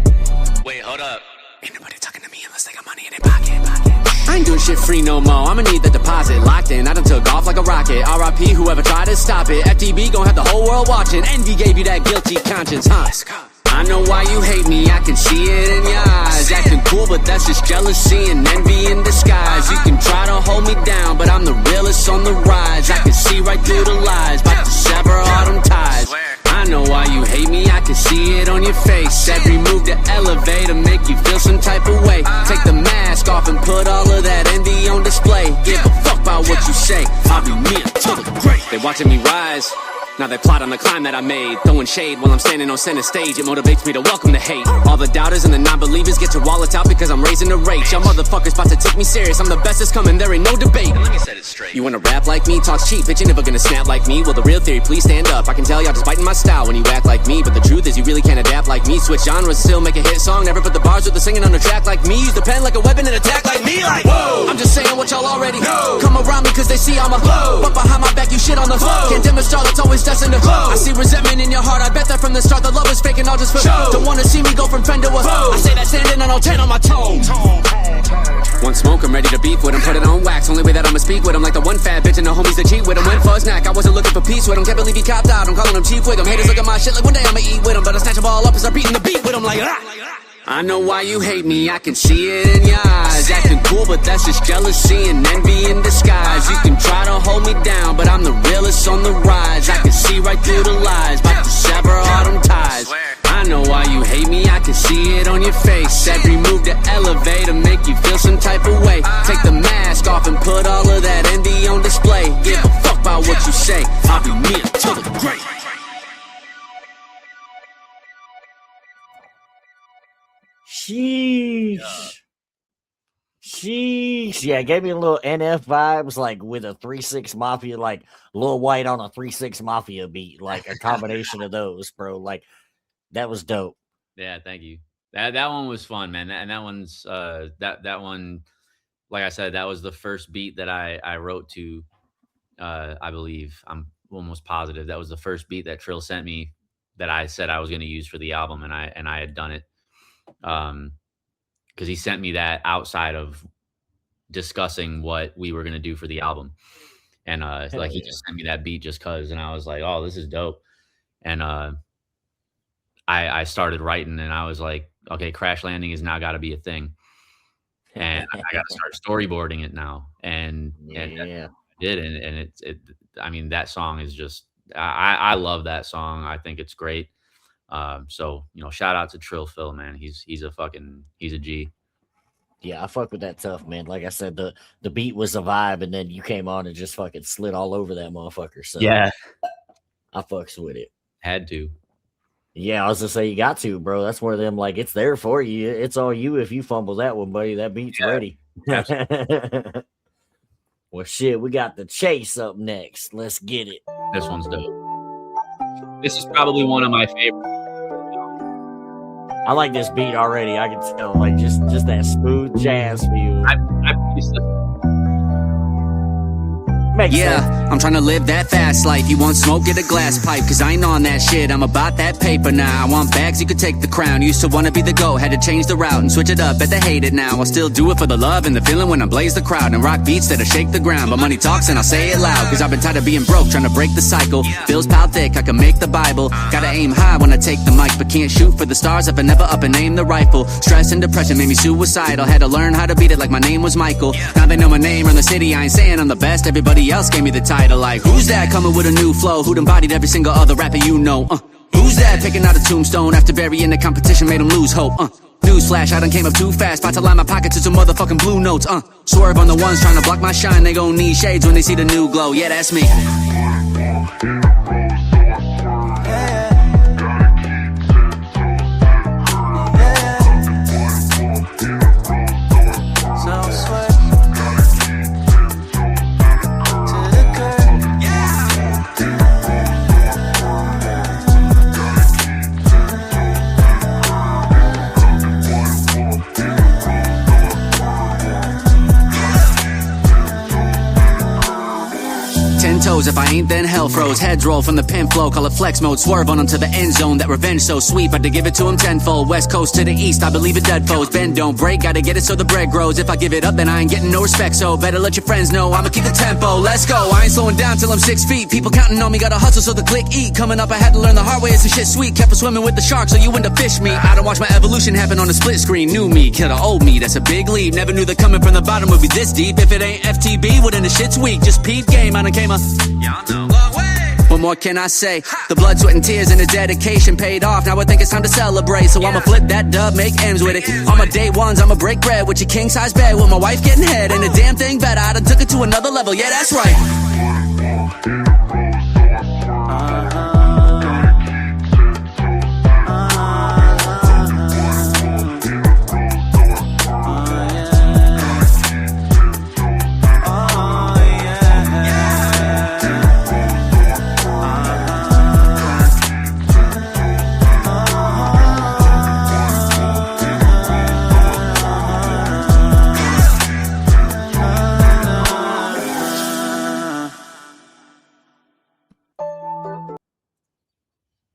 Wait, hold up. Ain't nobody talking to me unless they got money in their pocket. I ain't doing shit free no more. I'ma need the deposit locked in. I done took off like a rocket. R.I.P. whoever tried to stop it. FTB gon' have the whole world watching. Envy gave you that guilty conscience, huh? I know why you hate me, I can see it in your eyes. Acting cool, but that's just jealousy and envy in disguise. You can try to hold me down, but I'm the realest on the rise. I can see right through the lies, about to sever all them ties. I know why you hate me, I can see it on your face. Every move to elevate to make you feel some type of way. Take the mask off and put all of that envy on display. Give a fuck about what you say, I'll be me until the grave. They watching me rise, now they plot on the climb that I made. Throwing shade while I'm standing on center stage. It motivates me to welcome the hate. All the doubters and the non-believers get your wallets out because I'm raising the rate. Y'all motherfuckers about to take me serious. I'm the best that's coming, there ain't no debate. Let me set it straight. You wanna rap like me, talk cheap, bitch, you never gonna snap like me. Well, the real theory, please stand up. I can tell y'all just biting my style when you act like me. But the truth is you really can't adapt like me. Switch genres, still make a hit song. Never put the bars with the singing on the track like me. Use the pen like a weapon and attack like me. Like, whoa, I'm just saying what y'all already know. Come around me cause they see I'm a flow. But behind my back you shit on the flow. Can't dim a star that's always destined to glow. I see resentment in your heart, I bet that from the start the love is fake and all just for show. Don't wanna see me go from friend to a foe. I say that standing on 10 on my tone. One smoke, I'm ready to beef with him, put it on wax. Only way that I'ma speak with him, like the one fat bitch and the homies that cheat with him. Went for a snack, I wasn't looking for peace with him. Can't believe he copped out, I'm calling him chief with him. Haters look at my shit like one day I'ma eat with him. But I snatch them all up and start beating the beat with him like I know why you hate me, I can see it in your eyes. Acting cool, but that's just jealousy and envy in disguise. You can try to hold me down, but I'm the realest on the rise. I can see right through the lies, about to sever all them ties. I know why you hate me, I can see it on your face. Every move to elevate to make you feel some type of way. Take the mask off and put all of that envy on display. Give a fuck about what you say, I'll be me until the grave. Sheesh. Sheesh. Yeah, it gave me a little NF vibes, like with a 3-6 Mafia, like Lil White on a 3-6 Mafia beat, like a combination of those, bro. Like, that was dope. Yeah, thank you. That one was fun, man. And that one's that one, like I said, that was the first beat that I wrote to. I believe, I'm almost positive that was the first beat that Trill sent me that I said I was going to use for the album, and I had done it. Because he sent me that outside of discussing what we were going to do for the album. And like he just sent me that beat just cause, and I was like, oh, this is dope. And I started writing, and I was like, okay, Crash Landing has now got to be a thing, and I got to start storyboarding it now. And I did, and it. I mean, that song is just I love that song. I think it's great. So shout out to Trill Phil, man. He's a G. Yeah, I fuck with that tough, man. Like I said, the beat was a vibe, and then you came on and just fucking slid all over that motherfucker. So yeah, I fucks with it. Had to. Yeah, I was gonna say you got to, bro. That's one of them. Like it's there for you. It's all you if you fumble that one, buddy. That beat's ready. Well, shit, we got the chase up next. Let's get it. This one's dope. This is probably one of my favorites. I like this beat already. I can tell, like just that smooth jazz feel. I produced this. Makes sense. I'm trying to live that fast life. You want smoke, get a glass pipe, cause I ain't on that shit. I'm about that paper now. I want bags, you could take the crown. Used to wanna be the GOAT, had to change the route and switch it up, bet they hate it now. I'll still do it for the love and the feeling when I blaze the crowd and rock beats that'll shake the ground. But money talks and I'll say it loud, cause I've been tired of being broke, trying to break the cycle. Bills piled thick, I can make the Bible. Gotta aim high when I take the mic, but can't shoot for the stars if I never up and aim the rifle. Stress and depression made me suicidal, had to learn how to beat it like my name was Michael. Now they know my name around the city, I ain't saying I'm the best, everybody else gave me the title. Like, who's that coming with a new flow? Who'd embodied every single other rapper you know? Who's that picking out a tombstone after burying the competition made him lose hope? Newsflash, I done came up too fast, about to line my pockets to some motherfucking blue notes. Swerve on the ones trying to block my shine, they gon' need shades when they see the new glow. Yeah, that's me. If I ain't, then hell froze. Heads roll from the pin flow, call it flex mode. Swerve on them to the end zone. That revenge so sweet, but to give it to him tenfold. West coast to the east, I believe in dead foes. Bend don't break, gotta get it so the bread grows. If I give it up, then I ain't getting no respect. So better let your friends know I'ma keep the tempo. Let's go, I ain't slowing down till I'm 6 feet. People counting on me, gotta hustle so the click eat. Coming up, I had to learn the hard way, it's some shit sweet. Kept swimming with the sharks, so you end up fish me. I don't watch my evolution happen on a split screen. New me, kill the old me, that's a big leap. Never knew that coming from the bottom would be this deep. If it ain't FTB, well then the shit's weak. Just peep game, I done came up. Y'all know. What more can I say? The blood, sweat, and tears and the dedication paid off. Now I think it's time to celebrate. So I'ma flip that dub, make M's with it. On my day ones, I'ma break bread with your king-size bed. With my wife getting head and a damn thing better. I done took it to another level, yeah, that's right.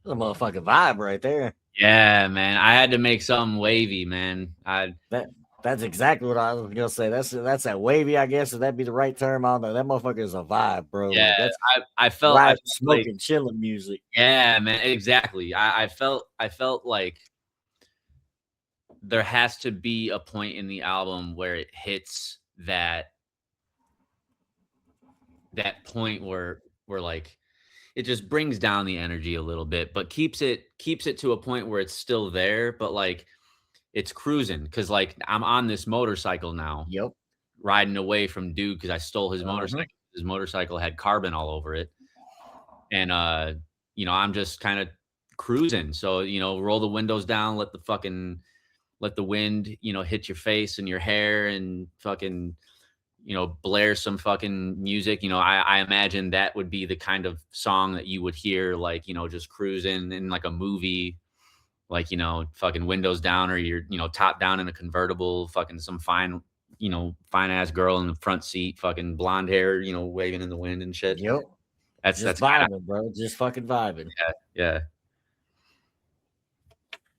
A motherfucking vibe right there. Yeah, man. I had to make something wavy, man. That's exactly what I was gonna say. That's that wavy, I guess. Would that be the right term? I don't know. That motherfucker is a vibe, bro. Yeah, that's I felt smoking, chilling music. Yeah, man. Exactly. I felt like there has to be a point in the album where it hits that point where like it just brings down the energy a little bit, but keeps it to a point where it's still there, but like it's cruising. Cause like I'm on this motorcycle now. Yep. Riding away from dude because I stole his motorcycle. His motorcycle had carbon all over it. And I'm just kind of cruising. So, roll the windows down, let the wind, hit your face and your hair and fucking blare some fucking music. I imagine that would be the kind of song that you would hear, like, just cruising in like a movie, like, fucking windows down, or you're, top down in a convertible, fucking some fine ass girl in the front seat, fucking blonde hair, waving in the wind and shit. Yep. That's vibing, bro. Just fucking vibing. Yeah.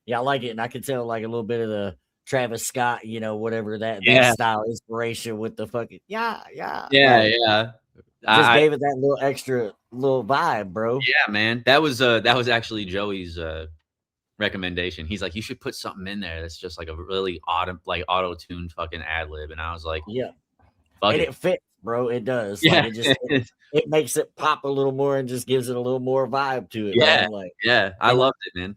Yeah, I like it. And I can tell like a little bit of the Travis Scott, whatever that Yeah. style inspiration with the fucking yeah. Yeah. Just gave it that little extra little vibe, bro. Yeah, man. That was actually Joey's recommendation. He's like, you should put something in there that's just like a really auto-tuned fucking ad lib. And I was like, yeah, fuck and it. it fits, bro. It does. Yeah. Like, it makes it pop a little more and just gives it a little more vibe to it. Yeah, man. Like, yeah, I loved it, man.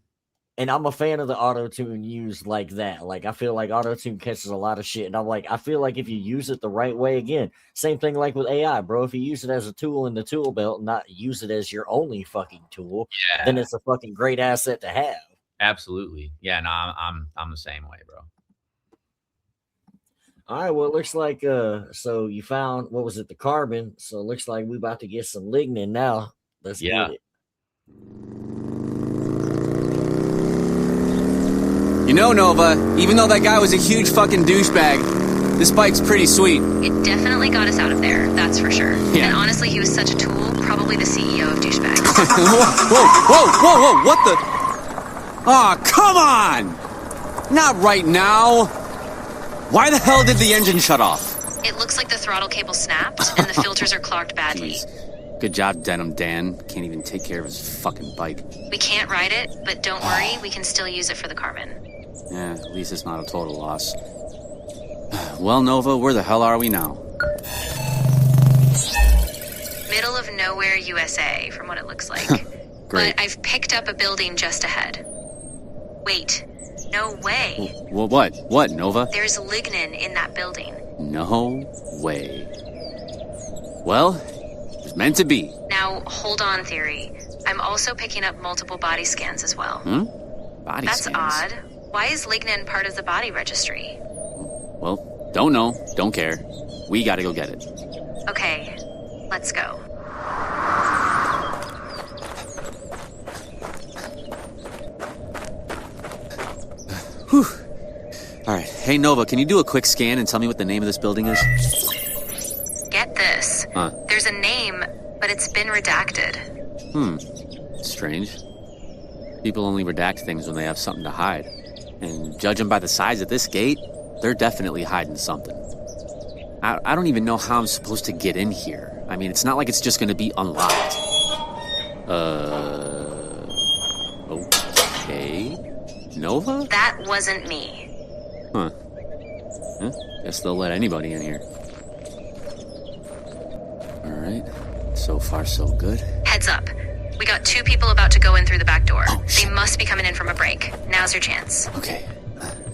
And I'm a fan of the auto tune used like that. Like, I feel like auto tune catches a lot of shit, and I'm like, I feel like if you use it the right way, again, same thing like with AI, bro. If you use it as a tool in the tool belt, and not use it as your only fucking tool, then it's a fucking great asset to have. Absolutely. Yeah, no, I'm the same way, bro. All right, well, it looks like so you found, what was it, the carbon? So it looks like we about to get some lignin now. Let's get it. You know, Nova, even though that guy was a huge fucking douchebag, this bike's pretty sweet. It definitely got us out of there, that's for sure. Yeah. And honestly, he was such a tool, probably the CEO of douchebags. Whoa, what the? Aw, come on! Not right now! Why the hell did the engine shut off? It looks like the throttle cable snapped, and the filters are clogged badly. Jeez. Good job, Denim Dan. Can't even take care of his fucking bike. We can't ride it, but don't worry, we can still use it for the carbon. Yeah, at least it's not a total loss. Well, Nova, where the hell are we now? Middle of nowhere, USA, from what it looks like. Great. But I've picked up a building just ahead. Wait, no way. Well, what, Nova? There's lignin in that building. No way. Well, it's meant to be. Now, hold on, Theory. I'm also picking up multiple body scans as well. Body That's scans? odd. Why is lignin part of the body registry? Well, don't know, don't care. We gotta go get it. Okay, let's go. Whew. All right. Hey, Nova, can you do a quick scan and tell me what the name of this building is? Get this. Huh. There's a name, but it's been redacted. Strange. People only redact things when they have something to hide. And judging by the size of this gate, they're definitely hiding something. I don't even know how I'm supposed to get in here. I mean, it's not like it's just gonna be unlocked. Okay. Nova? That wasn't me. Huh. Guess they'll let anybody in here. Alright. So far, so good. Heads up. We got 2 people about to go in through the back door. Oh, shit. They must be coming in from a break. Now's your chance. Okay.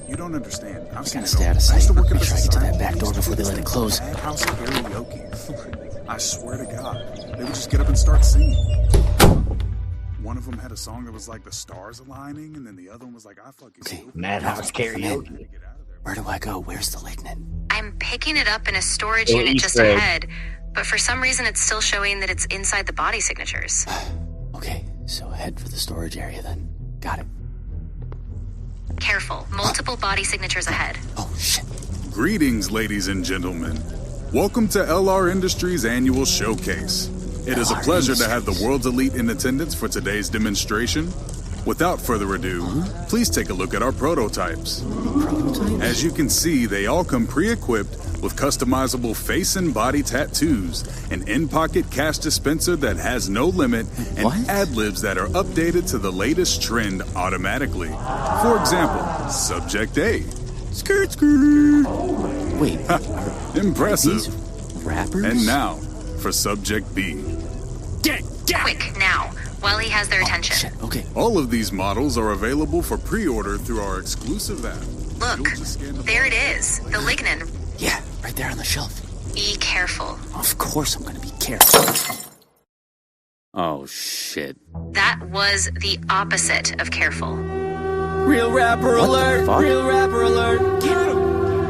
You don't understand. I've Gotta stay out of sight. Try to get to that back door before they let it close. House of karaoke. I swear to God, they would just get up and start singing. One of them had a song that was like the stars aligning, and then the other one was like, I fucking... Okay. Madhouse karaoke. Where do I go? Where's the lignin? I'm picking it up in a storage Oh, unit just Easter egg. ahead, but for some reason it's still showing that it's inside the body signatures. Okay, so head for the storage area then. Got it. Careful. Multiple body signatures ahead. Oh, shit. Greetings, ladies and gentlemen. Welcome to LR Industries' annual showcase. It is a pleasure to have the world's elite in attendance for today's demonstration. Without further ado, please take a look at our prototypes. As you can see, they all come pre-equipped with customizable face and body tattoos, an in-pocket cash dispenser that has no limit, and ad-libs that are updated to the latest trend automatically. For example, Subject A. Skirt, skirt. Wait, Impressive. these rappers? And now, for Subject B. Quick, now, while he has their attention. Shit, okay. All of these models are available for pre-order through our exclusive app. Look, You'll just scan the there it is. The lignin. Yeah, right there on the shelf. Be careful. Of course I'm gonna be careful. Oh, shit. That was the opposite of careful. Real rapper alert! Real rapper alert!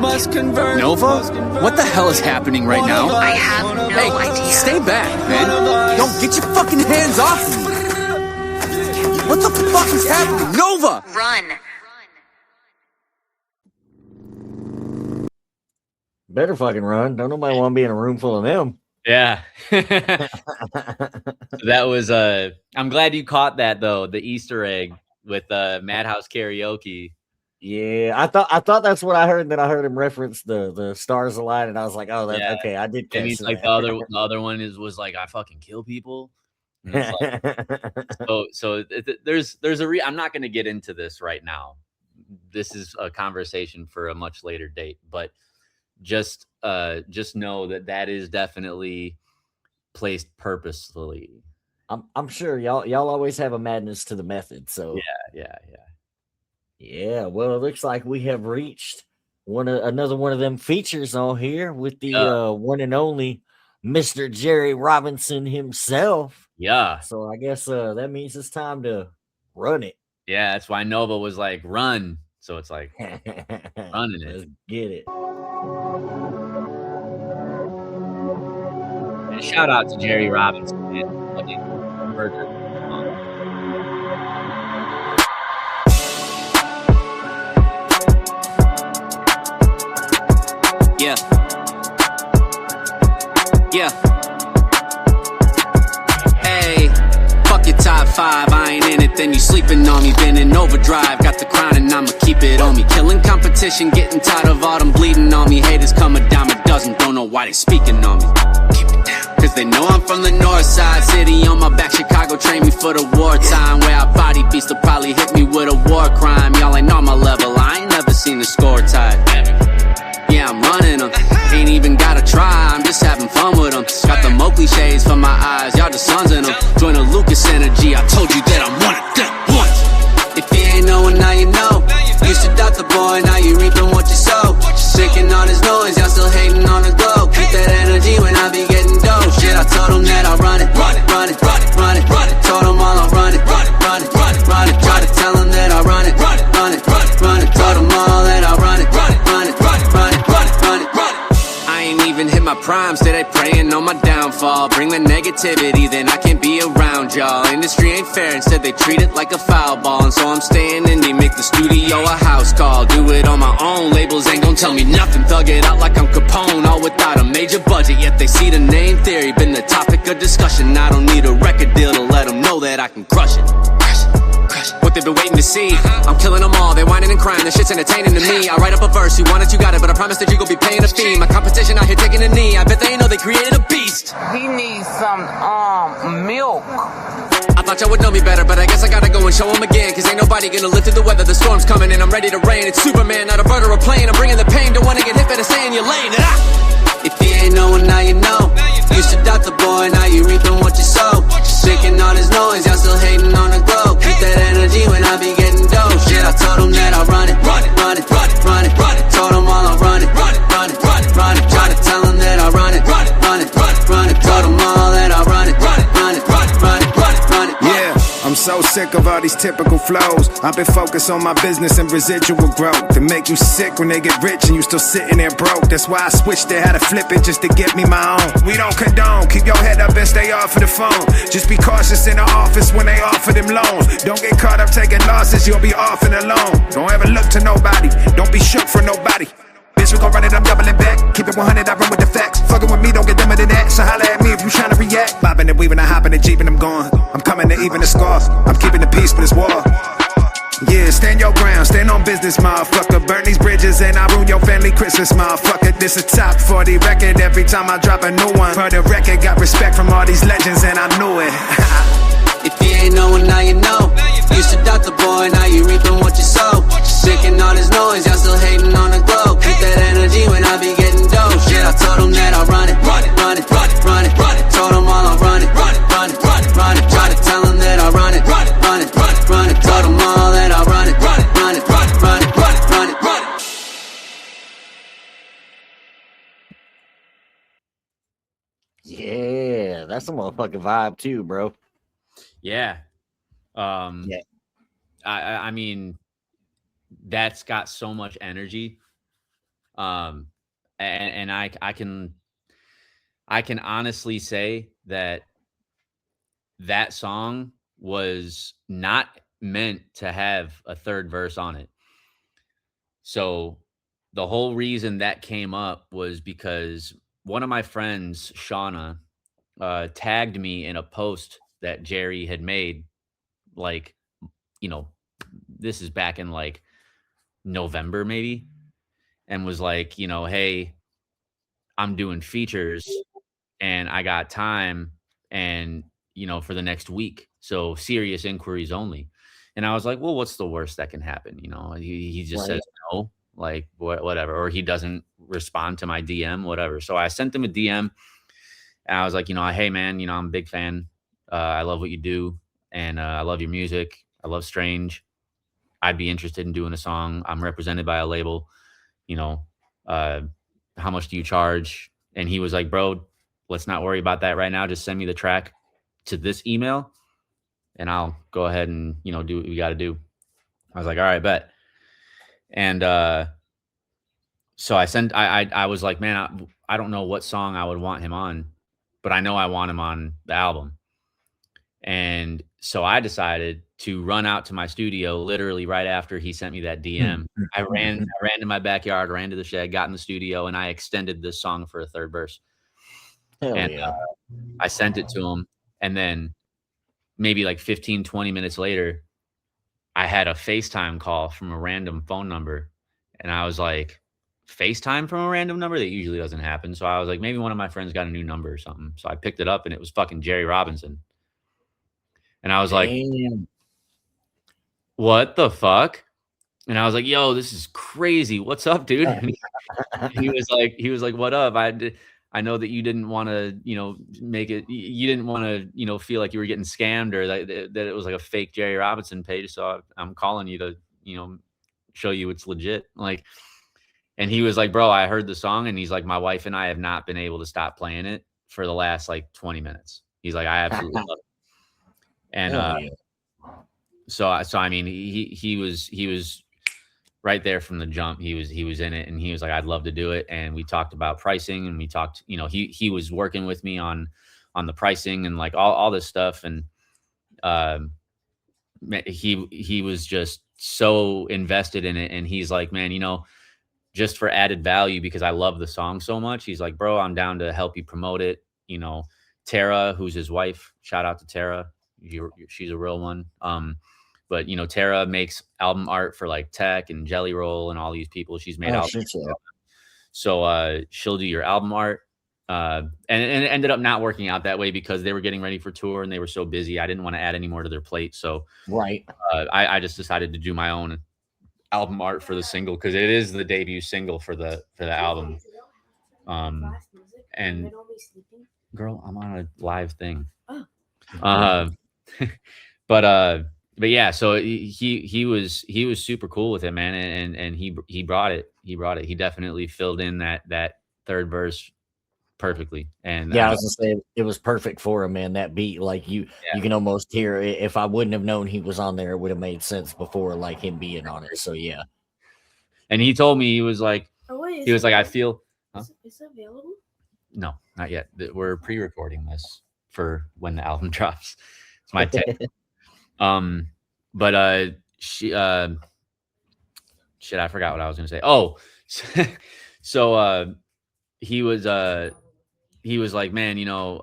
Must convert. Nova? What the hell is happening right now? I have no Hey, idea. stay back, man. Don't get your fucking hands off me. What the fuck is happening? Nova! Run. Better fucking run. Don't nobody want to be in a room full of them. Yeah. That was I'm glad you caught that though, the Easter egg with Madhouse Karaoke. Yeah, I thought that's what I heard. And then I heard him reference the stars align, and I was like, oh, that Yeah. okay. I did It catch means like that. the other one was like I fucking kill people. And it's like, so there's I'm not going to get into this right now. This is a conversation for a much later date, but just know that is definitely placed purposefully. I'm sure y'all always have a madness to the method. So yeah. Well, it looks like we have reached another one of them features on here with the one and only Mr. Jerry Robinson himself. Yeah. So I guess that means it's time to run it. Yeah, that's why Nova was like, run. So it's like running it. Let's get it. And shout out to Jerry Robinson, man. Murder. Yeah. Yeah. Hey, fuck your top 5, I ain't in it, then you sleeping on me. Been in overdrive, got the crown and I'ma keep it on me. Killing competition, getting tired of all them bleeding on me. Haters come a dime a dozen, don't know why they speaking on me. Keep it down. Cause they know I'm from the north side, city on my back, Chicago trained me for the wartime. Where I body beasts will probably hit me with a war crime. Y'all ain't on my level, I ain't never seen the score tied. Yeah, I'm running them. Ain't even gotta try, I'm just having fun with them. Got the Mowgli shades for my eyes, y'all the sons in them. Join the Lucas energy, I told you that I'm one of them once. If you ain't knowing, now you know. Used to doubt the boy, now you reaping what you sow. Shaking all this noise, y'all still hating on the glow. Keep that energy when I be getting dough. Shit, I told them that I'll run it, run it, run it, run it, run it, run it. Told them all I'll run it, run it, run it, run it, run it. Try to tell them that I'll run it, run it, run it, run it, run it. Told them all that I'll run it, run it, run it, run it, run it, run it, run it, run it. I ain't even hit my prime, still they praying on my downfall. Bring the negativity, then I can't be around y'all. Industry ain't fair, instead they treat it like a foul ball. And so I'm staying indie, make the studio a house call. Do it on my own, labels ain't gon' tell me nothing. Thug it out like I'm Capone, all without a major budget. Yet they see the name Theory, been the topic of discussion. I don't need a record deal to let them know that I can crush it. What they've been waiting to see, I'm killing them all, they whining and crying, this shit's entertaining to me. I write up a verse, you want it, you got it, but I promise that you gon' be paying a fee. My competition out here taking a knee, I bet they ain't know they created a beast. He needs some, milk. I thought y'all would know me better, but I guess I gotta go and show them again. Cause ain't nobody gonna live through the weather, the storm's coming and I'm ready to rain. It's Superman, not a bird or a plane, I'm bringing the pain. Don't wanna get hit, better stay in your lane. If you ain't knowing, now you know. Used to doubt the boy, now you reaping what you sow. Shaking all this noise, y'all still hating on the glow. Keep that energy when I be getting dough. Shit, I told them that I'll run it, run it, run it, run it, run it, run it. Told them all I'll run it, run it, run it, run it, run it. Try to tell them that I'll run it, run it, run it, run it, run it. Told them all that I'll run it, run it, run it, run it, run it, run it, run it. Yeah, I'm so sick of all these typical flows. I've been focused on my business and residual growth. They make you sick when they get rich and you still sitting there broke. That's why I switched it, had to flip it just to get me my own. We don't condone, keep your head up and stay off of the phone. Just be cautious in the office when they offer them loans. Don't get caught up taking losses, you'll be off and alone. Don't ever look to nobody, don't be shook for nobody. Bitch, we gon' run it, I'm doubling back. Keep it 100, I run with the facts. Fucking with me, don't get dumber than that. So holla at me if you tryna react. Bobbing and weaving, I hop in the Jeep and I'm gone. I'm coming to even the score. I'm keeping the peace for this war. Yeah, stand your ground, stand on business, motherfucker. Burn these bridges and I ruin your family Christmas, motherfucker. This a top 40 record every time I drop a new one. For the record, got respect from all these legends and I knew it. If you ain't knowing, now you know. Used to doubt the boy, now you reaping what you sow. Shaking all this noise, y'all still hating on the glow. Keep that energy when I be getting dough. Shit, I told them that I'll run it, run it, run it, run it, run it, run it. Told them all I'll run it, run it, run it, run it, run it. Try to tell them that I'll run it, run it, run it, run it, run it. Told them all that I'll run it, run it, run it, run it, run it, run it, run it, run it. Yeah, that's a motherfucking vibe too, bro. Yeah. I mean, that's got so much energy. And I can honestly say that song was not meant to have a third verse on it. So the whole reason that came up was because one of my friends, Shauna, tagged me in a post that Jerry had made, like, you know, this is back in like November maybe, and was like, you know, hey, I'm doing features and I got time and, you know, for the next week. So serious inquiries only. And I was like, well, what's the worst that can happen? You know, he just Right. says no, like whatever, or he doesn't respond to my DM, whatever. So I sent him a DM and I was like, you know, hey man, you know, I'm a big fan. I love what you do and I love your music. I love Strange. I'd be interested in doing a song. I'm represented by a label, you know, uh, how much do you charge? And he was like, bro, let's not worry about that right now. Just send me the track to this email and I'll go ahead and, you know, do what we got to do. I was like, all right, bet. And so I was like, man, I don't know what song I would want him on, but I know I want him on the album. And so I decided to run out to my studio literally right after he sent me that DM. I ran to my backyard, ran to the shed, got in the studio, and I extended this song for a third verse. Hell And yeah. I sent it to him. And then maybe like 15, 20 minutes later, I had a FaceTime call from a random phone number. And I was like, FaceTime from a random number? That usually doesn't happen. So I was like, maybe one of my friends got a new number or something. So I picked it up and it was fucking Jerry Robinson. And I was like, Damn. what the fuck? And I was like, yo, this is crazy. What's up, dude? And he was like, what up? I know that you didn't want to, you know, make it, you didn't want to, you know, feel like you were getting scammed or that it was like a fake Jerry Robinson page. So I'm calling you to, you know, show you it's legit. Like, and he was like, bro, I heard the song. And he's like, my wife and I have not been able to stop playing it for the last like 20 minutes. He's like, I absolutely love it. And so I mean, he was right there from the jump. He was in it, and he was like, I'd love to do it. And we talked about pricing, and we talked, you know, he was working with me on the pricing and like all this stuff. And he was just so invested in it. And he's like, man, you know, just for added value, because I love the song so much, he's like, bro, I'm down to help you promote it. You know, Tara, who's his wife, shout out to Tara. She's a real one. But you know, Tara makes album art for like Tech and Jelly Roll and all these people. She's made albums. So she'll do your album art. And it ended up not working out that way because they were getting ready for tour and they were so busy. I didn't want to add any more to their plate. So right. I just decided to do my own album art for the single because it is the debut single for the album. And girl, I'm on a live thing. But yeah, so he was super cool with it, man, and he brought it. He definitely filled in that third verse perfectly. And yeah, I was gonna say it was perfect for him, man. That beat, like you can almost hear it. If I wouldn't have known he was on there, it would have made sense before, like him being on it. So yeah. And he told me he was like, I feel. Huh? Is it available? No, not yet. We're pre-recording this for when the album drops. It's my take. But shit, I forgot what I was gonna say. Oh, so he was like, man, you know,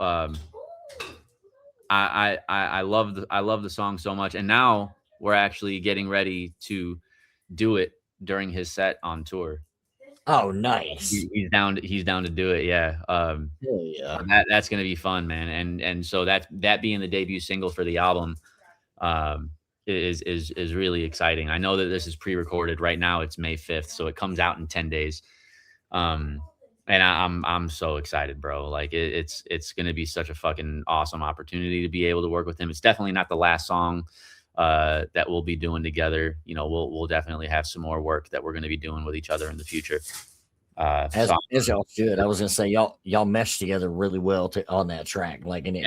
I love the song so much, and now we're actually getting ready to do it during his set on tour. Oh, nice. He's down to do it. Yeah. Yeah. That's gonna be fun, man. And so that being the debut single for the album, is really exciting. I know that this is pre-recorded right now. It's May 5th, so it comes out in 10 days. And I'm so excited, bro. Like it's gonna be such a fucking awesome opportunity to be able to work with him. It's definitely not the last song that we'll be doing together. You know, we'll definitely have some more work that we're going to be doing with each other in the future. As y'all should. I was gonna say y'all meshed together really well on that track. Like, and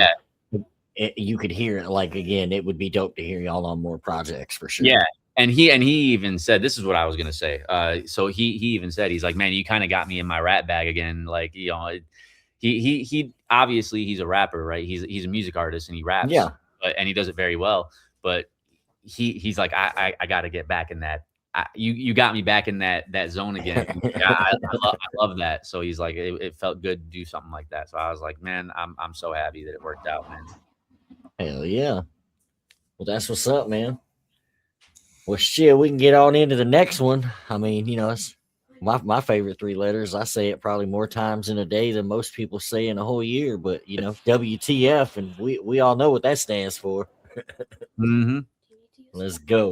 you could hear it. Like again, it would be dope to hear y'all on more projects for sure. Yeah, and he even said, this is what I was gonna say. So he even said, he's like, man, you kind of got me in my rap bag again. Like, you know, he obviously he's a rapper, right? He's a music artist and he raps. Yeah, and he does it very well. But he's like, I got to get back in that. You got me back in that zone again. I love that. So he's like, it felt good to do something like that. So I was like, man, I'm so happy that it worked out, man. Hell yeah. Well, that's what's up, man. Well, shit, we can get on into the next one. I mean, it's my favorite 3 letters. I say it probably more times in a day than most people say in a whole year. But WTF, and we all know what that stands for. Mm-hmm. Let's go.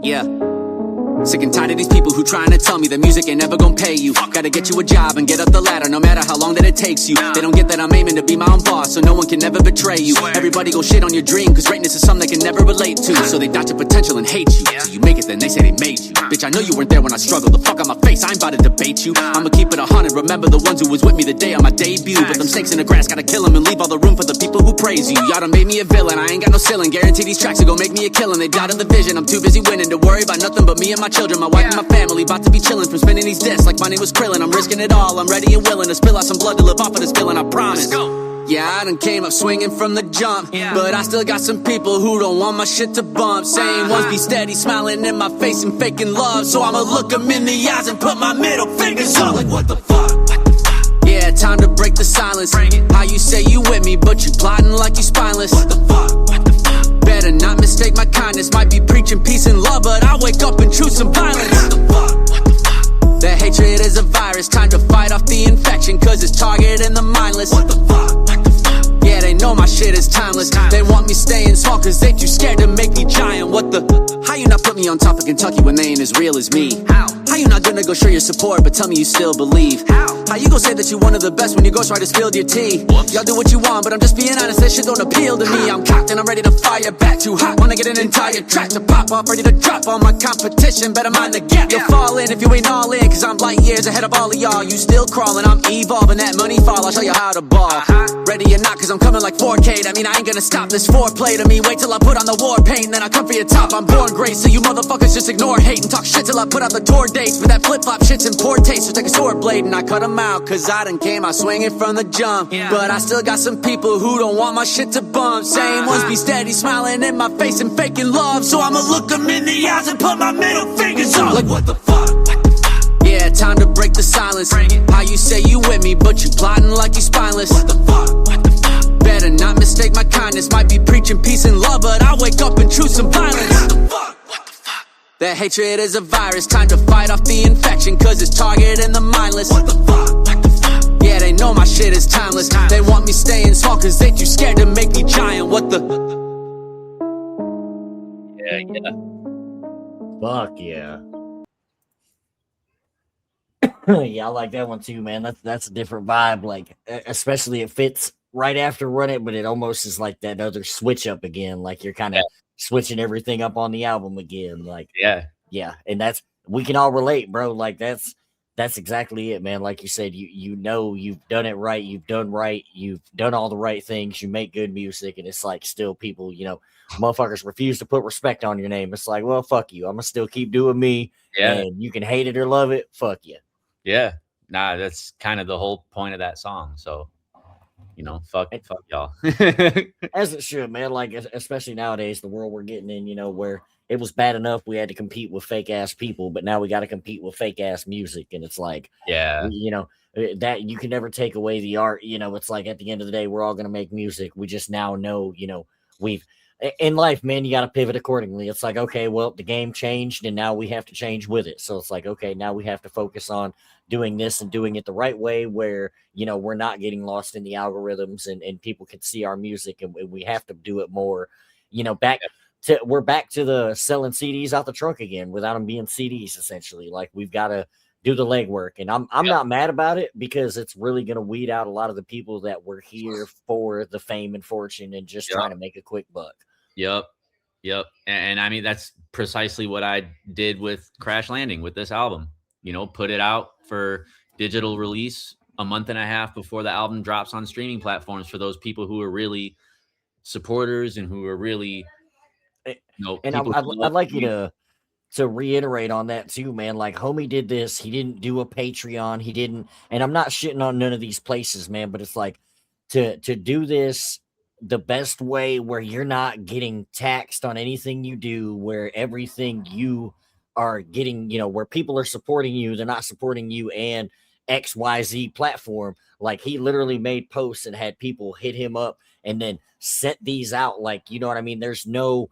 Yeah. Sick and tired of these people who trying to tell me that music ain't never gonna pay you. Gotta get you a job and get up the ladder no matter how long that it takes you. They don't get that I'm aiming to be my own boss, so no one can never betray you. Everybody gon' shit on your dream, cause greatness is something they can never relate to. So they doubt your potential and hate you. Till you make it, then they say they made you. Bitch, I know you weren't there when I struggled. The fuck on my face, I ain't about to debate you. I'ma keep it 100, remember the ones who was with me the day of my debut. But them snakes in the grass, gotta kill them and leave all the room for the people who praise you. Y'all done made me a villain, I ain't got no ceiling. Guarantee these tracks are gon' make me a killin'. They doubted the vision, I'm too busy winning to worry about nothing but me and my children, my wife and my family. About to be chillin' from spinning these discs like my name was Krillin. I'm risking it all, I'm ready and willing to spill out some blood to live off of this feeling, I promise. Yeah, I done came up swinging from the jump, but I still got some people who don't want my shit to bump. Same ones be steady smiling in my face and faking love, so I'ma look them in the eyes and put my middle fingers up. Like what the fuck? Yeah, time to break the silence. How you say you with me, but you plotting like you spineless. What the fuck? What the fuck? Better not mistake my kindness. Might be preaching peace and love, but I wake up and choose some violence. What the fuck? What the fuck? That hatred is a virus. Time to fight off the infection, cause it's targeting the mindless. What the fuck? What the fuck? Yeah, they know my shit is timeless. They want me staying small, cause they too scared to make me giant. What the? How you not put me on top of Kentucky when they ain't as real as me? How you not gonna go show your support, but tell me you still believe? How you gon' say that you one of the best when you ghost try to spill your tea? Y'all do what you want, but I'm just being honest, that shit don't appeal to me. I'm cocked and I'm ready to fire back, too hot. Wanna get an entire track to pop off, ready to drop on my competition. Better mind the gap, you'll fall in if you ain't all in, cause I'm light years ahead of all of y'all. You still crawling, I'm evolving, that money fall, I'll show you how to ball. Ready or not, cause I'm coming like 4K. That mean I ain't gonna stop this foreplay to me. Wait till I put on the war paint, then I come for your top. I'm born great, so you motherfuckers just ignore hate and talk shit till I put out the tour dates. But that flip-flop shit's in poor taste, so take a sword blade and I cut them out, cause I done came out swinging from the jump. But I still got some people who don't want my shit to bump. Same ones be steady smiling in my face and faking love, so I'ma look them in the eyes and put my middle fingers up. Like what the fuck? Yeah, time to break the silence. How you say you with me, but you plotting like you spineless. What the fuck? What the fuck? Better not mistake my kindness. Might be preaching peace and love, but I wake up and choose some violence. What the fuck? What the fuck? That hatred is a virus. Time to fight off the infection, cause it's targeting the mindless. What the fuck? What the fuck? Yeah, they know my shit is timeless. They want me staying small, cause they too scared to make me giant. What the? Yeah. Fuck yeah. Yeah, I like that one too, man. That's a different vibe. Like, especially it fits right after Run It, but it almost is like that other switch up again. Like you're kind of switching everything up on the album again. Like, yeah, and we can all relate, bro. Like that's exactly it, man. Like you said, you know you've done it right, you've done all the right things, you make good music, and it's like still people, motherfuckers refuse to put respect on your name. It's like, well, fuck you. I'm gonna still keep doing me. Yeah, and you can hate it or love it. Fuck you. Yeah, nah, that's kind of the whole point of that song. So, fuck y'all. As it should, man. Like, especially nowadays, the world we're getting in, where it was bad enough we had to compete with fake ass people, but now we got to compete with fake ass music. And it's like, yeah, that you can never take away the art. It's like at the end of the day, we're all going to make music. We just now know, we've in life, man, you got to pivot accordingly. It's like, okay, well, the game changed and now we have to change with it. So it's like, okay, now we have to focus on doing this and doing it the right way where, we're not getting lost in the algorithms and people can see our music, and we have to do it more, we're back to the selling CDs out the trunk again without them being CDs, essentially. Like we've got to do the legwork, and I'm not mad about it because it's really going to weed out a lot of the people that were here for the fame and fortune and just trying to make a quick buck. Yep. And I mean, that's precisely what I did with Crash Landing with this album. Put it out for digital release a month and a half before the album drops on streaming platforms for those people who are really supporters and who are really, and I'd like you to reiterate on that too, man. Like homie did this. He didn't do a Patreon. He didn't, and I'm not shitting on none of these places, man, but it's like to do this the best way where you're not getting taxed on anything you do, where everything you are getting, where people are supporting you, they're not supporting you, and XYZ platform. Like he literally made posts and had people hit him up and then set these out. Like, you know what I mean? There's no,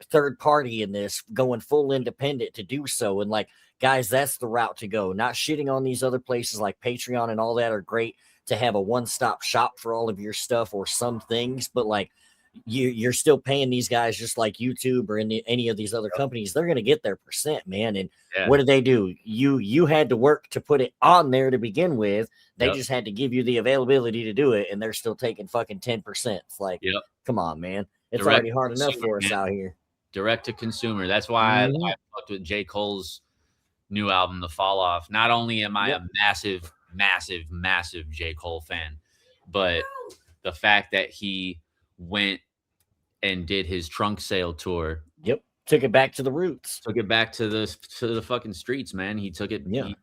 third party in this, going full independent to do so. And like, guys, that's the route to go. Not shitting on these other places like Patreon and all that are great to have a one-stop shop for all of your stuff or some things, but like you're still paying these guys just like YouTube or any of these other companies. They're going to get their percent, man. And what did they do? You had to work to put it on there to begin with. They just had to give you the availability to do it, and they're still taking fucking 10%. It's like, come on, man. It's already hard enough for us out here. Direct to consumer. That's why I fucked with J. Cole's new album, The Fall Off. Not only am I a massive J. Cole fan, but the fact that he went and did his trunk sale tour. Yep. Took it back to the roots. Took it back to the fucking streets, man. He took it. He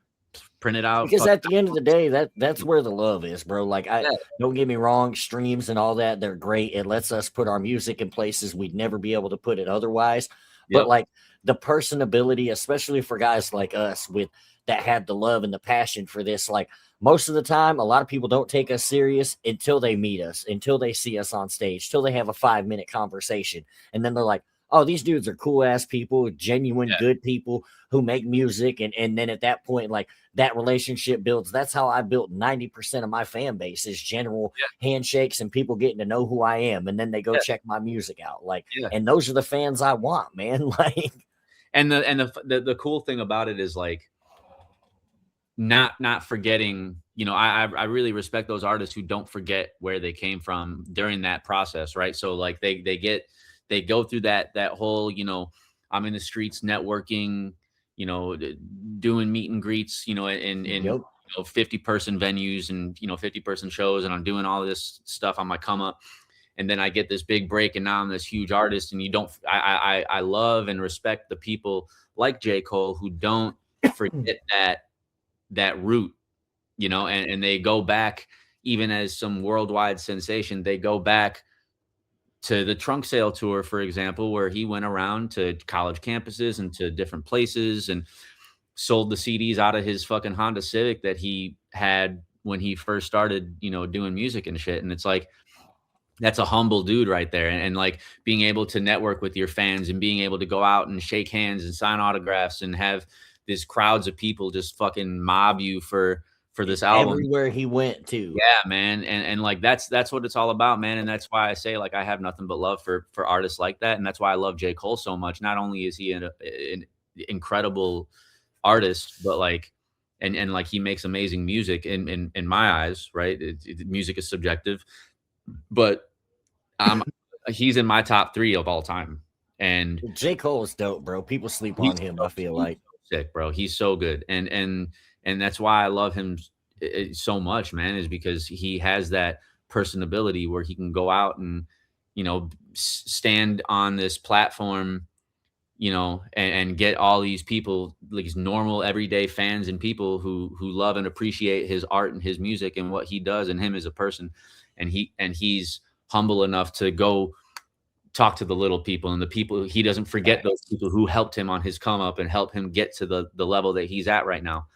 printed out. Because at the end of the day, that's where the love is, bro. Like, don't get me wrong, streams and all that, they're great. It lets us put our music in places we'd never be able to put it otherwise. But like the personability, especially for guys like us that have the love and the passion for this, like most of the time, a lot of people don't take us serious until they meet us, until they see us on stage, till they have a 5-minute conversation. And then they're like, oh, these dudes are cool ass people, genuine, good people who make music. And then at that point, like that relationship builds. That's how I built 90% of my fan base is general handshakes and people getting to know who I am. And then they go check my music out. Like, and those are the fans I want, man. Like, and the cool thing about it is like, not forgetting, I really respect those artists who don't forget where they came from during that process. Right. So like they go through that whole, I'm in the streets networking, doing meet and greets, in 50-person venues and, 50-person shows. And I'm doing all this stuff on my come up. And then I get this big break and now I'm this huge artist. And I love and respect the people like J. Cole who don't forget that root, and they go back, even as some worldwide sensation, they go back to the trunk sale tour, for example, where he went around to college campuses and to different places and sold the CDs out of his fucking Honda Civic that he had when he first started, doing music and shit. And it's like, that's a humble dude right there. And like being able to network with your fans and being able to go out and shake hands and sign autographs and have these crowds of people just fucking mob you for this album everywhere he went to. Yeah, man. And like, that's what it's all about, man. And that's why I say, like, I have nothing but love for artists like that. And that's why I love J. Cole so much. Not only is he an incredible artist, but like, and like he makes amazing music in my eyes, right? Music is subjective, but he's in my top 3 of all time. And J. Cole is dope, bro. People sleep on him, I feel like. Sick, bro. He's so good. And that's why I love him so much, man, is because he has that personability where he can go out and, stand on this platform, and get all these people, like these normal everyday fans and people who love and appreciate his art and his music and what he does and him as a person. And he's humble enough to go talk to the little people and the people. He doesn't forget those people who helped him on his come up and help him get to the level that he's at right now.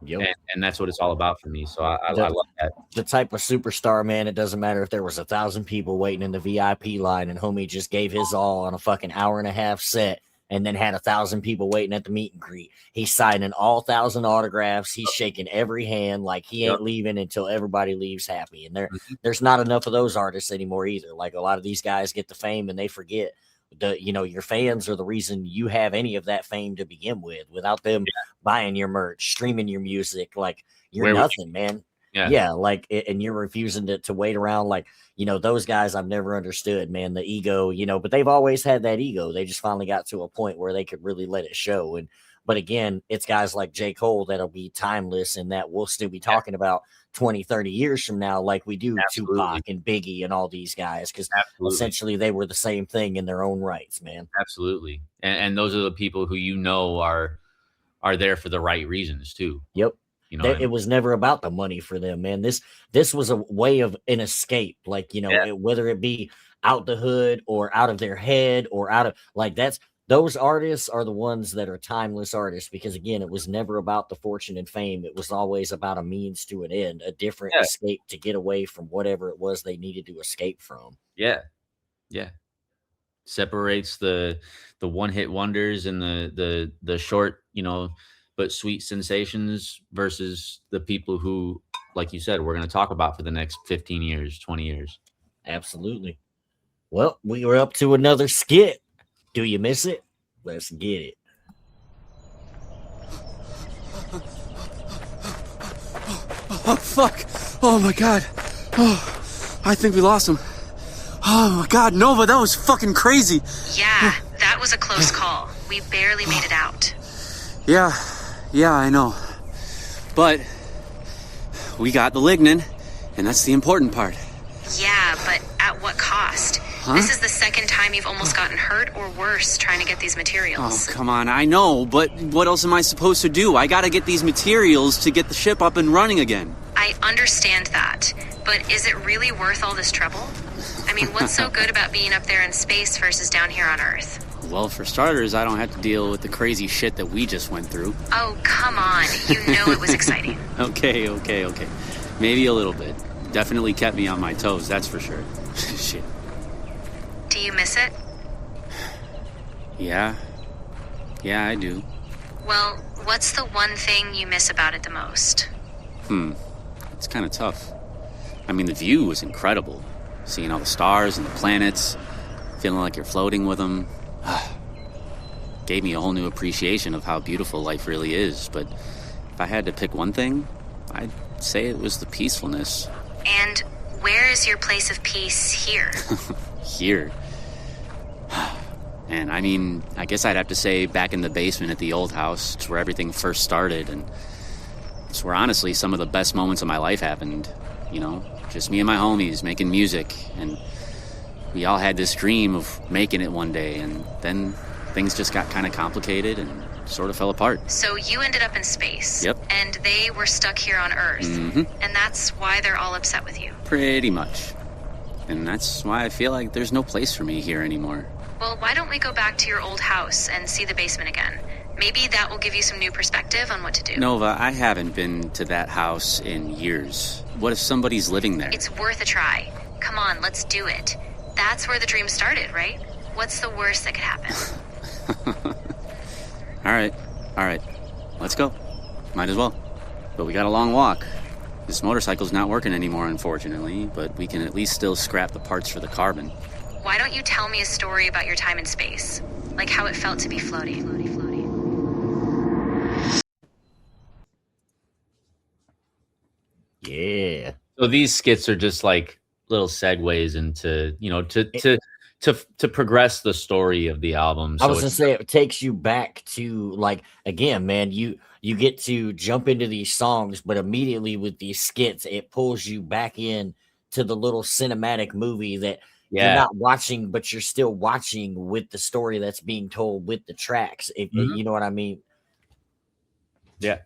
Yep. And that's what it's all about for me. So I love that. The type of superstar, man, it doesn't matter if there was 1,000 people waiting in the VIP line and homie just gave his all on a fucking hour-and-a-half set and then had 1,000 people waiting at the meet and greet. He's signing all 1,000 autographs. He's shaking every hand like he ain't leaving until everybody leaves happy. And there's not enough of those artists anymore either. Like a lot of these guys get the fame and they forget your fans are the reason you have any of that fame to begin with. Without them buying your merch, streaming your music, like you're nothing, man. Yeah. Like, and you're refusing to wait around. Like, those guys I've never understood, man, the ego, but they've always had that ego. They just finally got to a point where they could really let it show. But again, it's guys like J. Cole that'll be timeless and that we'll still be talking about 20, 30 years from now, like we do Tupac and Biggie and all these guys, because essentially they were the same thing in their own rights, man. Absolutely. And those are the people who are there for the right reasons too. Yep. It was never about the money for them, man. This was a way of an escape, like, whether it be out the hood or out of their head or out of, like, those artists are the ones that are timeless artists because, again, it was never about the fortune and fame. It was always about a means to an end, a different escape to get away from whatever it was they needed to escape from. Yeah. Separates the one-hit wonders and the short, but sweet sensations versus the people who, like you said, we're going to talk about for the next 15 years, 20 years. Absolutely. Well, we were up to another skit. Do you miss it? Let's get it. Oh, fuck. Oh, my God. Oh, I think we lost him. Oh, my God, Nova, that was fucking crazy. Yeah, that was a close call. We barely made it out. Yeah, I know. But we got the lignin, and that's the important part. Yeah, but at what cost? Huh? This is the second time you've almost gotten hurt or worse trying to get these materials. Oh, come on, I know, but what else am I supposed to do? I gotta get these materials to get the ship up and running again. I understand that, but is it really worth all this trouble? I mean, what's so good about being up there in space versus down here on Earth? Well, for starters, I don't have to deal with the crazy shit that we just went through. Oh, come on. You know it was exciting. Okay. Maybe a little bit. Definitely kept me on my toes, that's for sure. Shit. Do you miss it? Yeah, I do. Well, what's the one thing you miss about it the most? It's kind of tough. I mean, the view was incredible. Seeing all the stars and the planets, feeling like you're floating with them. Gave me a whole new appreciation of how beautiful life really is. But if I had to pick one thing, I'd say it was the peacefulness. And where is your place of peace here? Here? And I mean, I guess I'd have to say back in the basement at the old house. It's where everything first started, and it's where honestly some of the best moments of my life happened. Just me and my homies making music, and we all had this dream of making it one day, and then things just got kind of complicated and sort of fell apart. So you ended up in space. Yep. And they were stuck here on Earth. Mm-hmm. And that's why they're all upset with you. Pretty much. And that's why I feel like there's no place for me here anymore. Well, why don't we go back to your old house and see the basement again? Maybe that will give you some new perspective on what to do. Nova, I haven't been to that house in years. What if somebody's living there? It's worth a try. Come on, let's do it. That's where the dream started, right? What's the worst that could happen? All right. Let's go. Might as well. But we got a long walk. This motorcycle's not working anymore, unfortunately, but we can at least still scrap the parts for the carbon. Why don't you tell me a story about your time in space? Like how it felt to be floating. Yeah. So these skits are just like little segues into, to progress the story of the album. So I was gonna say it takes you back to, like, again, man, you get to jump into these songs, but immediately with these skits, it pulls you back in to the little cinematic movie that you're not watching, but you're still watching with the story that's being told with the tracks. You know what I mean? Yeah.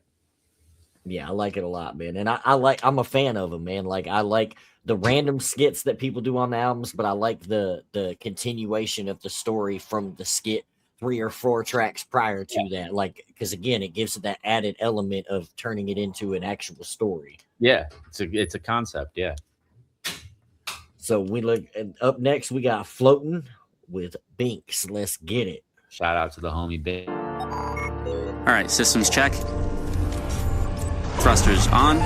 Yeah, I like it a lot, man. And I'm a fan of them, man. Like, I like the random skits that people do on the albums, but I like the continuation of the story from the skit 3 or 4 tracks prior to that. Like, because again, it gives it that added element of turning it into an actual story. Yeah, it's a concept. Yeah. So we look up next. We got Floating with Binks. Let's get it. Shout out to the homie Binks. All right, systems check. Thrusters on.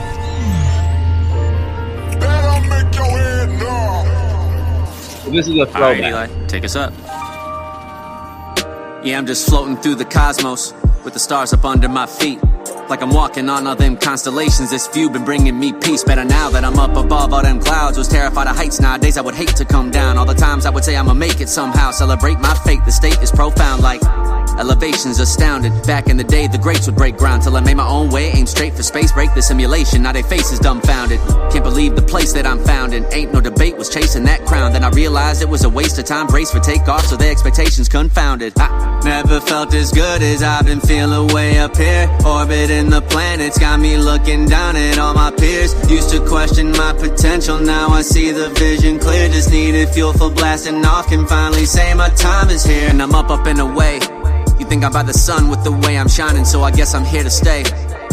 This is a throwback. All right, Eli, take us up. Yeah, I'm just floating through the cosmos with the stars up under my feet. Like I'm walking on all them constellations. This view been bringing me peace. Better now that I'm up above all them clouds. Was terrified of heights. Nowadays I would hate to come down. All the times I would say I'ma make it somehow. Celebrate my fate. The state is profound. Like elevations astounded. Back in the day the greats would break ground. Till I made my own way. Aim straight for space. Break the simulation. Now they faces dumbfounded. Can't believe the place that I'm found in. Ain't no debate, was chasing that crown. Then I realized it was a waste of time. Brace for takeoff, so the expectations confounded. I never felt as good as I've been feeling way up here. Orbiting the planets, got me looking down at all my peers. Used to question my potential, now I see the vision clear. Just needed fuel for blasting off, can finally say my time is here. And I'm up and away. You think I'm by the sun with the way I'm shining, so I guess I'm here to stay.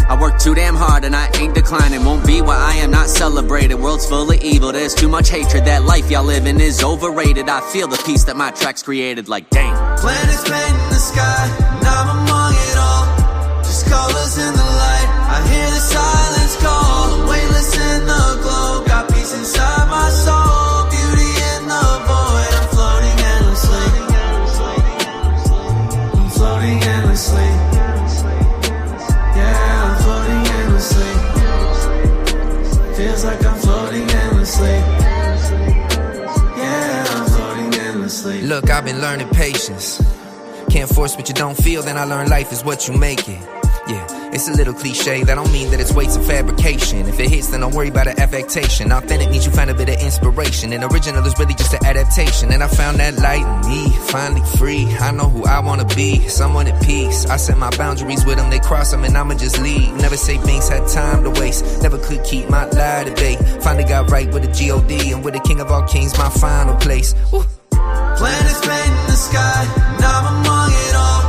I work too damn hard and I ain't declining. Won't be where I am, not celebrated. World's full of evil, there's too much hatred. That life y'all living is overrated. I feel the peace that my tracks created, like dang. Planets painting the sky, and I'm among it all. Just colors in the light, I hear the silence call. Weightless in the glow, got peace inside my soul. Beauty in the void, I'm floating endlessly. I'm floating endlessly. Yeah, I'm floating endlessly. Feels like I'm floating endlessly. Yeah, I'm floating endlessly. Look, I've been learning patience. Can't force what you don't feel, then I learn life is what you make it. Yeah, it's a little cliche, that don't mean that it's weights of fabrication. If it hits, then don't worry about the affectation. Authentic means you find a bit of inspiration, and original is really just an adaptation. And I found that light in me, finally free. I know who I wanna be, someone at peace. I set my boundaries with them, they cross them, and I'ma just leave. Never say Banks had time to waste, never could keep my lie to bay. Finally got right with the G.O.D. and with the king of all kings, my final place. Woo. Planets painting the sky, and I'm among it all.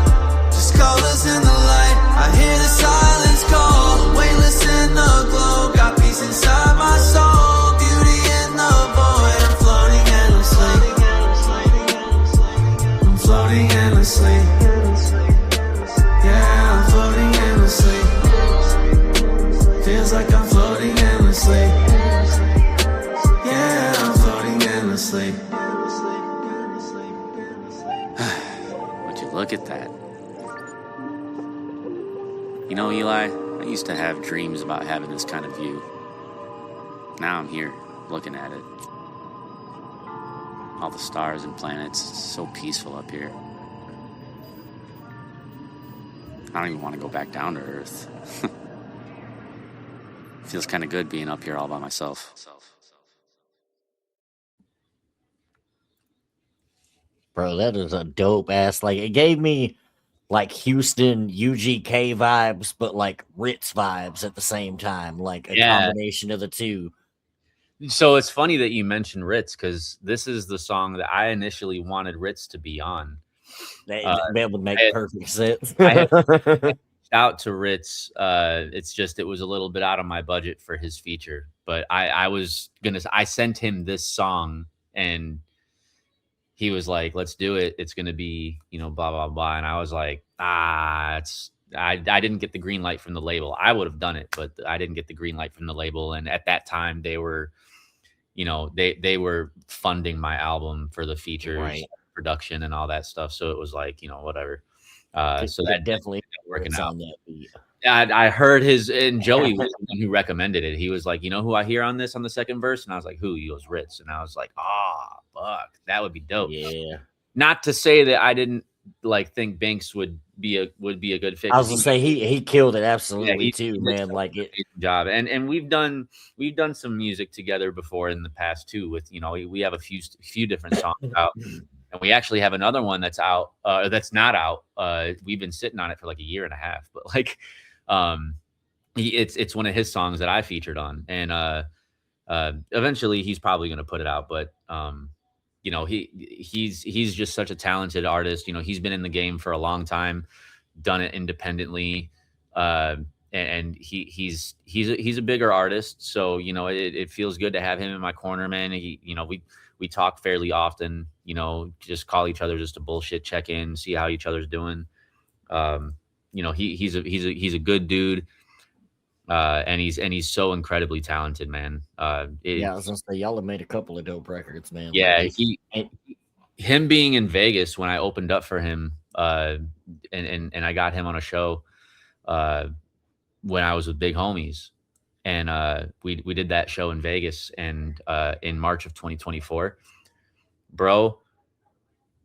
Just colors in the light, I hear the silence call. Weightless in the glow, got peace inside my soul. Beauty in the void, I'm floating endlessly. I'm floating endlessly. Yeah, I'm floating endlessly. Feels like I'm floating endlessly. Yeah, I'm floating endlessly. Would you look at that? You know, Eli, I used to have dreams about having this kind of view. Now I'm here, looking at it. All the stars and planets, it's so peaceful up here. I don't even want to go back down to Earth. Feels kind of good being up here all by myself. Bro, that is a dope ass. Like, it gave me like Houston UGK vibes, but like Ritz vibes at the same time. Like a combination of the two. So it's funny that you mentioned Ritz, because this is the song that I initially wanted Ritz to be on. That would make perfect sense. I had reached out to Ritz. It's just it was a little bit out of my budget for his feature, but I sent him this song and he was like, let's do it. It's going to be, blah, blah, blah. And I was like, I didn't get the green light from the label. I would have done it, but I didn't get the green light from the label. And at that time they were, they were funding my album for the features, right, production and all that stuff. So it was like, whatever. So that definitely working out. I heard and Joey was the one who recommended it. He was like, you know who I hear on this on the second verse? And I was like, who? He goes, Ritz. And I was like, fuck, that would be dope. Yeah. Not to say that I didn't think Banks would be a good fit. I was gonna say he killed it absolutely too, man. Like it job. And we've done some music together before in the past too. With we have a few different songs out. And we actually have another one that's out, that's not out. We've been sitting on it for like a year and a half, but like, it's one of his songs that I featured on, and eventually he's probably going to put it out. But he's just such a talented artist. He's been in the game for a long time, done it independently, and he's a bigger artist. So it feels good to have him in my corner, man. We talk fairly often, just call each other just to bullshit check in, see how each other's doing. He's a good dude. And he's so incredibly talented, man. I was gonna say y'all have made a couple of dope records, man. Yeah, him being in Vegas when I opened up for him, and I got him on a show when I was with Big Homies. And we did that show in Vegas, and in March of 2024, bro,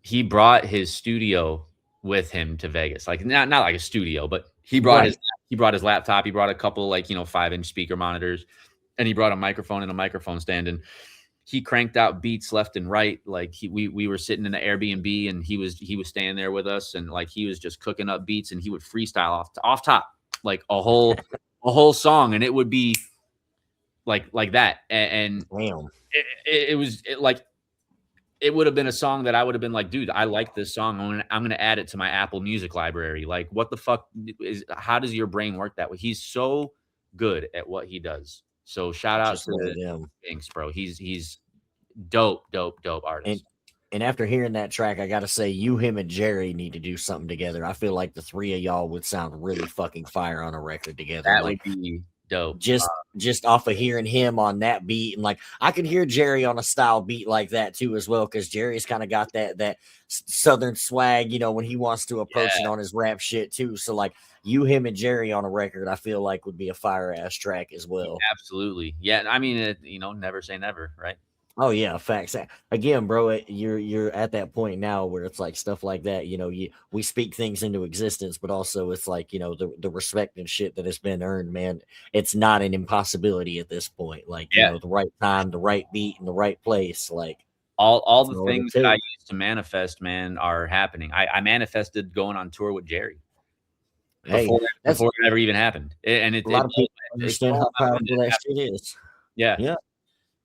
he brought his studio with him to Vegas. Like not like a studio, but he brought his laptop. He brought a couple 5-inch speaker monitors, and he brought a microphone and a microphone stand, and he cranked out beats left and right. Like we were sitting in the Airbnb, and he was standing there with us, and like he was just cooking up beats, and he would freestyle off top like a whole song, and it would be like that. And damn, it was like it would have been a song that I would have been like, dude, I like this song. I'm gonna add it to my Apple Music library. Like, what the fuck how does your brain work that way? He's so good at what he does. So shout out to Binks, bro. He's dope artist. And after hearing that track, I gotta say, him, and Jerry need to do something together. I feel like the three of y'all would sound really fucking fire on a record together. That like, would be dope. Just off of hearing him on that beat, and like I could hear Jerry on a style beat like that too as well, because Jerry's kind of got that southern swag, you know, when he wants to approach it on his rap shit too. So like him, and Jerry on a record, I feel like would be a fire ass track as well. Absolutely, yeah. I mean, never say never, right? Oh yeah, facts. Again, bro, you're at that point now where it's like stuff like that. You know, we speak things into existence, but also it's like, you know, the respect and shit that has been earned, man. It's not an impossibility at this point. Like, you know, the right time, the right beat, in the right place. Like all the things that I used to manifest, man, are happening. I manifested going on tour with Jerry before it ever even happened, and a lot of people understand how powerful that shit is. Yeah.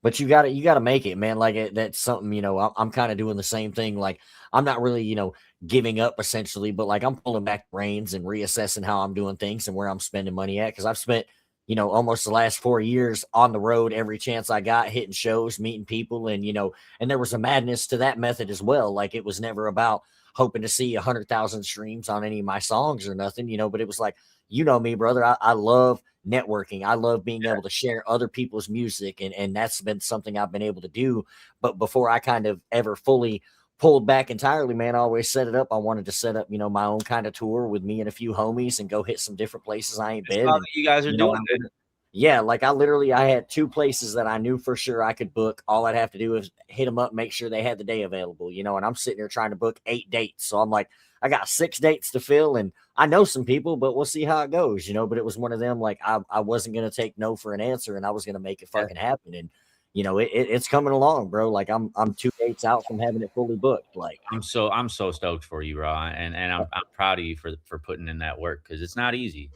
But you gotta make it, man. Like that's something, you know, I'm kind of doing the same thing. Like I'm not really, you know, giving up essentially, but like I'm pulling back reins and reassessing how I'm doing things and where I'm spending money at. Cause I've spent, you know, almost the last 4 years on the road every chance I got, hitting shows, meeting people. And, you know, and there was a madness to that method as well. Like it was never about hoping to see 100,000 streams on any of my songs or nothing, you know, but it was like, you know me, brother, I love networking. I love being able to share other people's music. And that's been something I've been able to do. But before I kind of ever fully pulled back entirely, man, I always set it up. I wanted to set up, you know, my own kind of tour with me and a few homies and go hit some different places I ain't been. And, you guys are doing it. Yeah, like I had 2 places that I knew for sure I could book. All I'd have to do is hit them up, make sure they had the day available, you know, and I'm sitting there trying to book 8 dates. So I'm like, I got 6 dates to fill, and I know some people, but we'll see how it goes, you know. But it was one of them, like I wasn't going to take no for an answer, and I was going to make it fucking happen. And, you know, it's coming along, bro. Like I'm 2 dates out from having it fully booked. Like I'm so stoked for you, bro. And I'm proud of you for putting in that work, because it's not easy.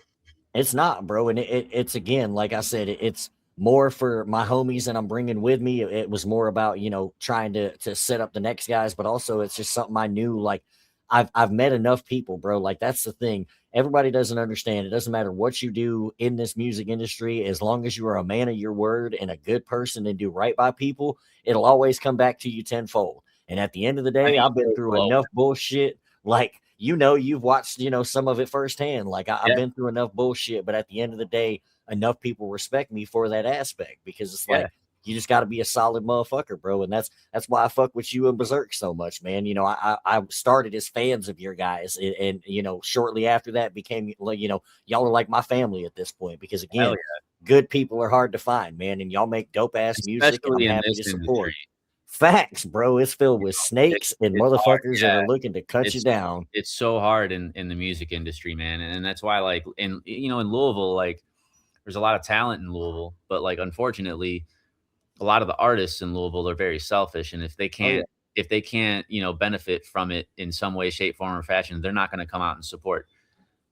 It's not, bro. And it's again, like I said, it's more for my homies that I'm bringing with me. It was more about, you know, trying to set up the next guys, but also it's just something I knew, like I've met enough people, bro. Like that's the thing. Everybody doesn't understand. It doesn't matter what you do in this music industry. As long as you are a man of your word and a good person and do right by people, it'll always come back to you tenfold. And at the end of the day, I've been through enough bullshit. Like, you know, you've watched, you know, some of it firsthand. Like I've been through enough bullshit, but at the end of the day, enough people respect me for that aspect, because it's like, you just got to be a solid motherfucker, bro. And that's why I fuck with you and Berserk so much, man. You know, I started as fans of your guys, and you know, shortly after that became, you know, y'all are like my family at this point, because again, good people are hard to find, man. And y'all make dope ass music, and I'm happy to support. Facts, bro. It's filled with snakes and motherfuckers that are looking to cut you down. It's so hard in the music industry, man. And that's why, like, in Louisville, like, there's a lot of talent in Louisville, but like, unfortunately, a lot of the artists in Louisville are very selfish, and if they can't, you know, benefit from it in some way, shape, form, or fashion, they're not going to come out and support.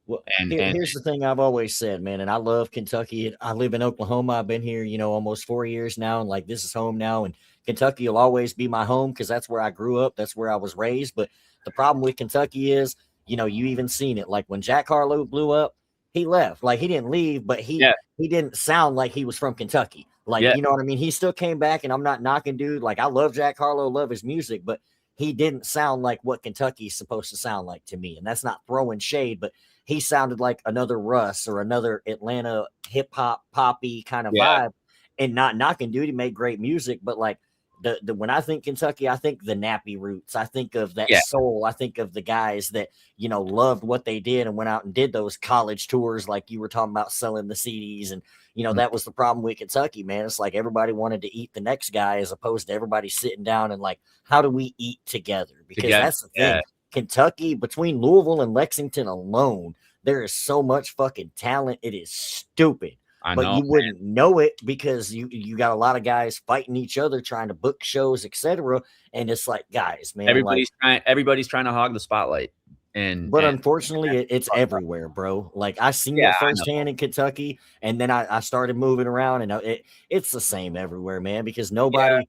Well, here's the thing I've always said, man, and I love Kentucky. I live in Oklahoma. I've been here, you know, almost 4 years now, and like this is home now. And Kentucky will always be my home because that's where I grew up. That's where I was raised. But the problem with Kentucky is, you know, you even seen it. Like when Jack Harlow blew up, he left. Like he didn't leave, but he didn't sound like he was from Kentucky. Like, you know what I mean? He still came back, and I'm not knocking dude. Like, I love Jack Harlow, love his music, but he didn't sound like what Kentucky's supposed to sound like to me. And that's not throwing shade, but he sounded like another Russ or another Atlanta hip hop poppy kind of vibe. And not knocking dude, he made great music, but like the when I think Kentucky, I think the Nappy Roots. I think of that soul. I think of the guys that, you know, loved what they did and went out and did those college tours, like you were talking about, selling the CDs. And, you know, that was the problem with Kentucky, man. It's like everybody wanted to eat the next guy as opposed to everybody sitting down and like, how do we eat together? Because that's the thing. Kentucky, between Louisville and Lexington alone, there is so much fucking talent. It is stupid. But you wouldn't know it because you got a lot of guys fighting each other, trying to book shows, etc. And it's like, guys, man, everybody's trying to hog the spotlight. But unfortunately, it's everywhere, bro. Like I seen it firsthand in Kentucky, and then I started moving around, and it's the same everywhere, man. Because nobody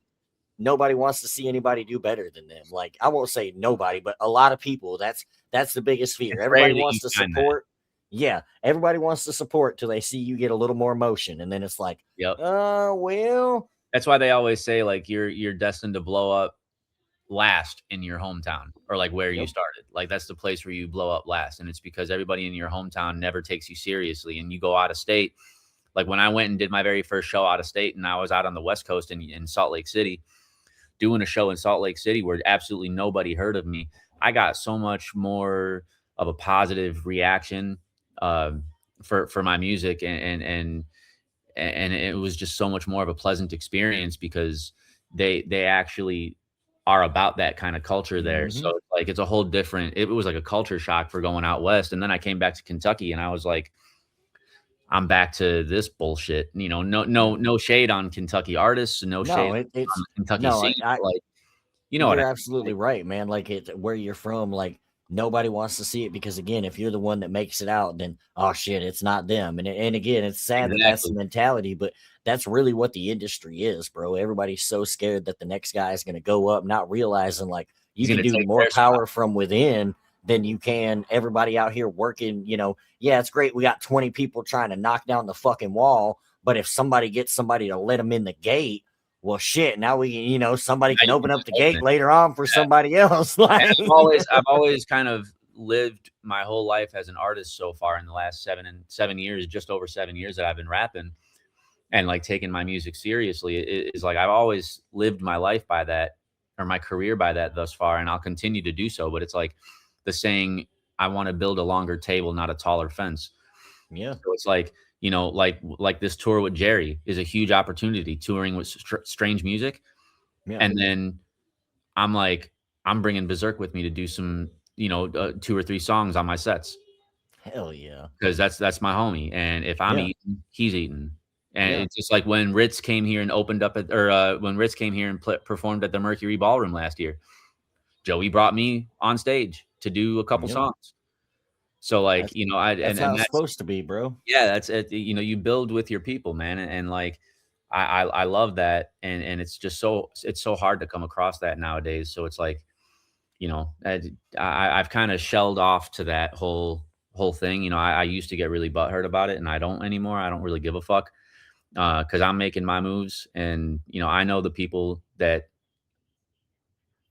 wants to see anybody do better than them. Like I won't say nobody, but a lot of people. That's the biggest fear. Everybody wants to support. Yeah, everybody wants to support till they see you get a little more motion, and then it's like, well, that's why they always say like you're destined to blow up last in your hometown, or like where you started. Like that's the place where you blow up last, and it's because everybody in your hometown never takes you seriously. And you go out of state, like when I went and did my very first show out of state, and I was out on the West Coast in Salt Lake City doing a show in Salt Lake City where absolutely nobody heard of me. I got so much more of a positive reaction for my music, and it was just so much more of a pleasant experience because they actually are about that kind of culture there. Mm-hmm. So like it's a whole different, it was like a culture shock for going out west. And then I came back to Kentucky and I was like, I'm back to this bullshit. You know, no shade on Kentucky artists, no shade on the Kentucky scene. Like, you know, you're absolutely right, man. Like where you're from, like nobody wants to see it because again, if you're the one that makes it out, then oh shit, it's not them. And again, it's sad that that's the mentality, but that's really what the industry is, bro. Everybody's so scared that the next guy is going to go up, not realizing like you can do more power from within than you can everybody out here working. You know, yeah, it's great. We got 20 people trying to knock down the fucking wall, but if somebody gets somebody to let them in the gate, well, shit. Now somebody can open up the gate later on for somebody else. Like I've always kind of lived my whole life as an artist so far in the last 7 years, just over 7 years that I've been rapping and like taking my music seriously. Is like I've always lived my life by that, or my career by that thus far, and I'll continue to do so. But it's like the saying, I want to build a longer table, not a taller fence. Yeah. So it's like, you know, like this tour with Jerry is a huge opportunity, touring with Strange Music. Yeah. And then I'm like, I'm bringing Berserk with me to do some, 2 or 3 songs on my sets. Hell yeah. Because that's my homie. And if I'm eating, he's eating. And it's just like when Ritz came here and when Ritz came here and performed at the Mercury Ballroom last year, Joey brought me on stage to do a couple songs. So like, that's how it's supposed to be, bro. Yeah, that's it. You build with your people, man. And like, I love that. And it's just it's so hard to come across that nowadays. So it's like, I've kind of shelled off to that whole thing. I used to get really butthurt about it and I don't anymore. I don't really give a fuck. Cause I'm making my moves and, I know the people that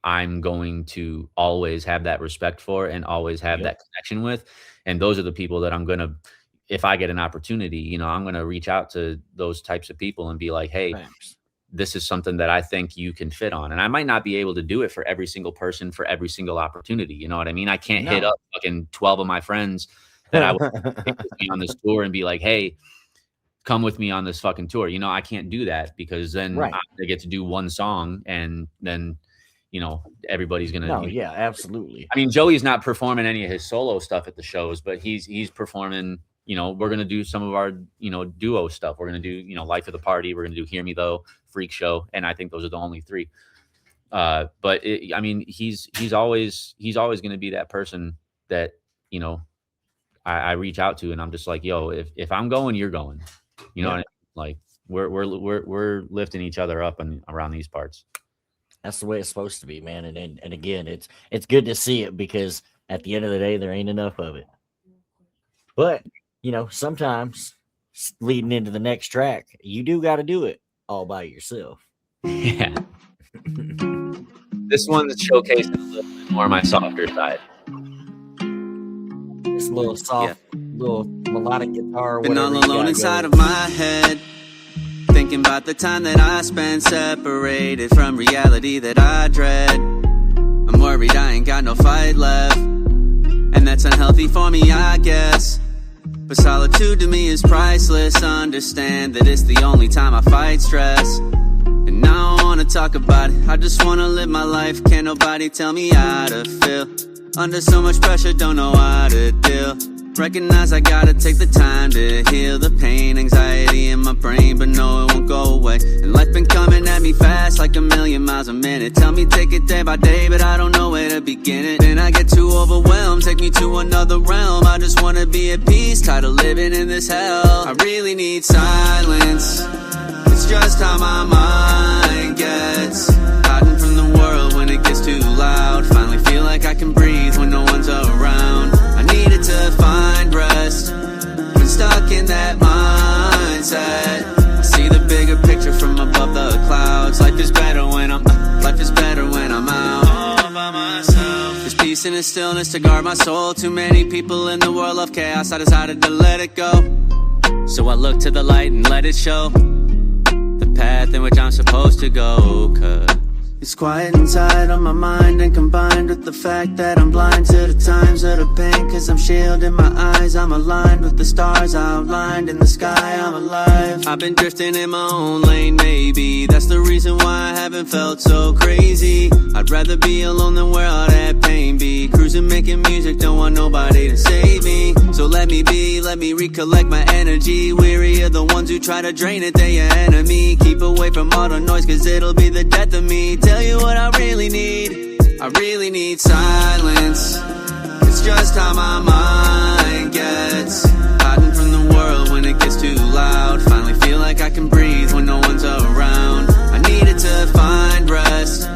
I'm going to always have that respect for and always have that connection with. And those are the people that I'm going to, if I get an opportunity, I'm going to reach out to those types of people and be like, hey, this is something that I think you can fit on. And I might not be able to do it for every single person for every single opportunity. You know what I mean? I can't hit up fucking 12 of my friends that I would take with me on this tour and be like, hey, come with me on this fucking tour. I can't do that because then I get to do one song and then, everybody's going to. No, yeah, absolutely. I mean, Joey's not performing any of his solo stuff at the shows, but he's performing, we're going to do some of our, duo stuff. We're going to do, Life of the Party. We're going to do Hear Me Though, Freak Show. And I think those are the only 3. But he's always going to be that person that, I reach out to and I'm just like, yo, if I'm going, you're going, what I mean? Like we're lifting each other up and around these parts. That's the way it's supposed to be, man. And again, it's good to see it because at the end of the day, there ain't enough of it. But, sometimes leading into the next track, you do got to do it all by yourself. Yeah. This one that's showcasing a little bit more my softer side. It's a little soft, little melodic guitar. Been all alone inside of my head. Thinking about the time that I spent separated from reality that I dread. I'm worried I ain't got no fight left, and that's unhealthy for me, I guess. But solitude to me is priceless. Understand that it's the only time I fight stress. And I don't wanna talk about it, I just wanna live my life. Can't nobody tell me how to feel. Under so much pressure, don't know how to deal. Recognize I gotta take the time to heal the pain, anxiety in my brain, but no, it won't go away. And life been coming at me fast like 1,000,000 miles a minute. Tell me take it day by day, but I don't know where to begin it. Then I get too overwhelmed, take me to another realm. I just wanna be at peace, tired of living in this hell. I really need silence, it's just how my mind gets. Hiding from the world when it gets too loud. Finally feel like I can breathe when no one's around. I needed to find rest, been stuck in that mindset. I see the bigger picture from above the clouds. Life is better when I'm out all by myself. There's peace in the stillness to guard my soul. Too many people in the world of chaos, I decided to let it go. So I look to the light and let it show the path in which I'm supposed to go. 'Cause it's quiet inside on my mind, and combined with the fact that I'm blind to the times of the pain. 'Cause I'm shielding my eyes, I'm aligned with the stars outlined in the sky, I'm alive. I've been drifting in my own lane, maybe that's the reason why I haven't felt so crazy. I'd rather be alone than where all that pain be. Cruising, making music, don't want nobody to save me. So let me be, let me recollect my energy. Weary of the ones who try to drain it, they your enemy. Keep away from all the noise, 'cause it'll be the death of me. Tell you what I really need silence. It's just how my mind gets. Hiding from the world when it gets too loud. Finally feel like I can breathe when no one's around. I needed to find rest,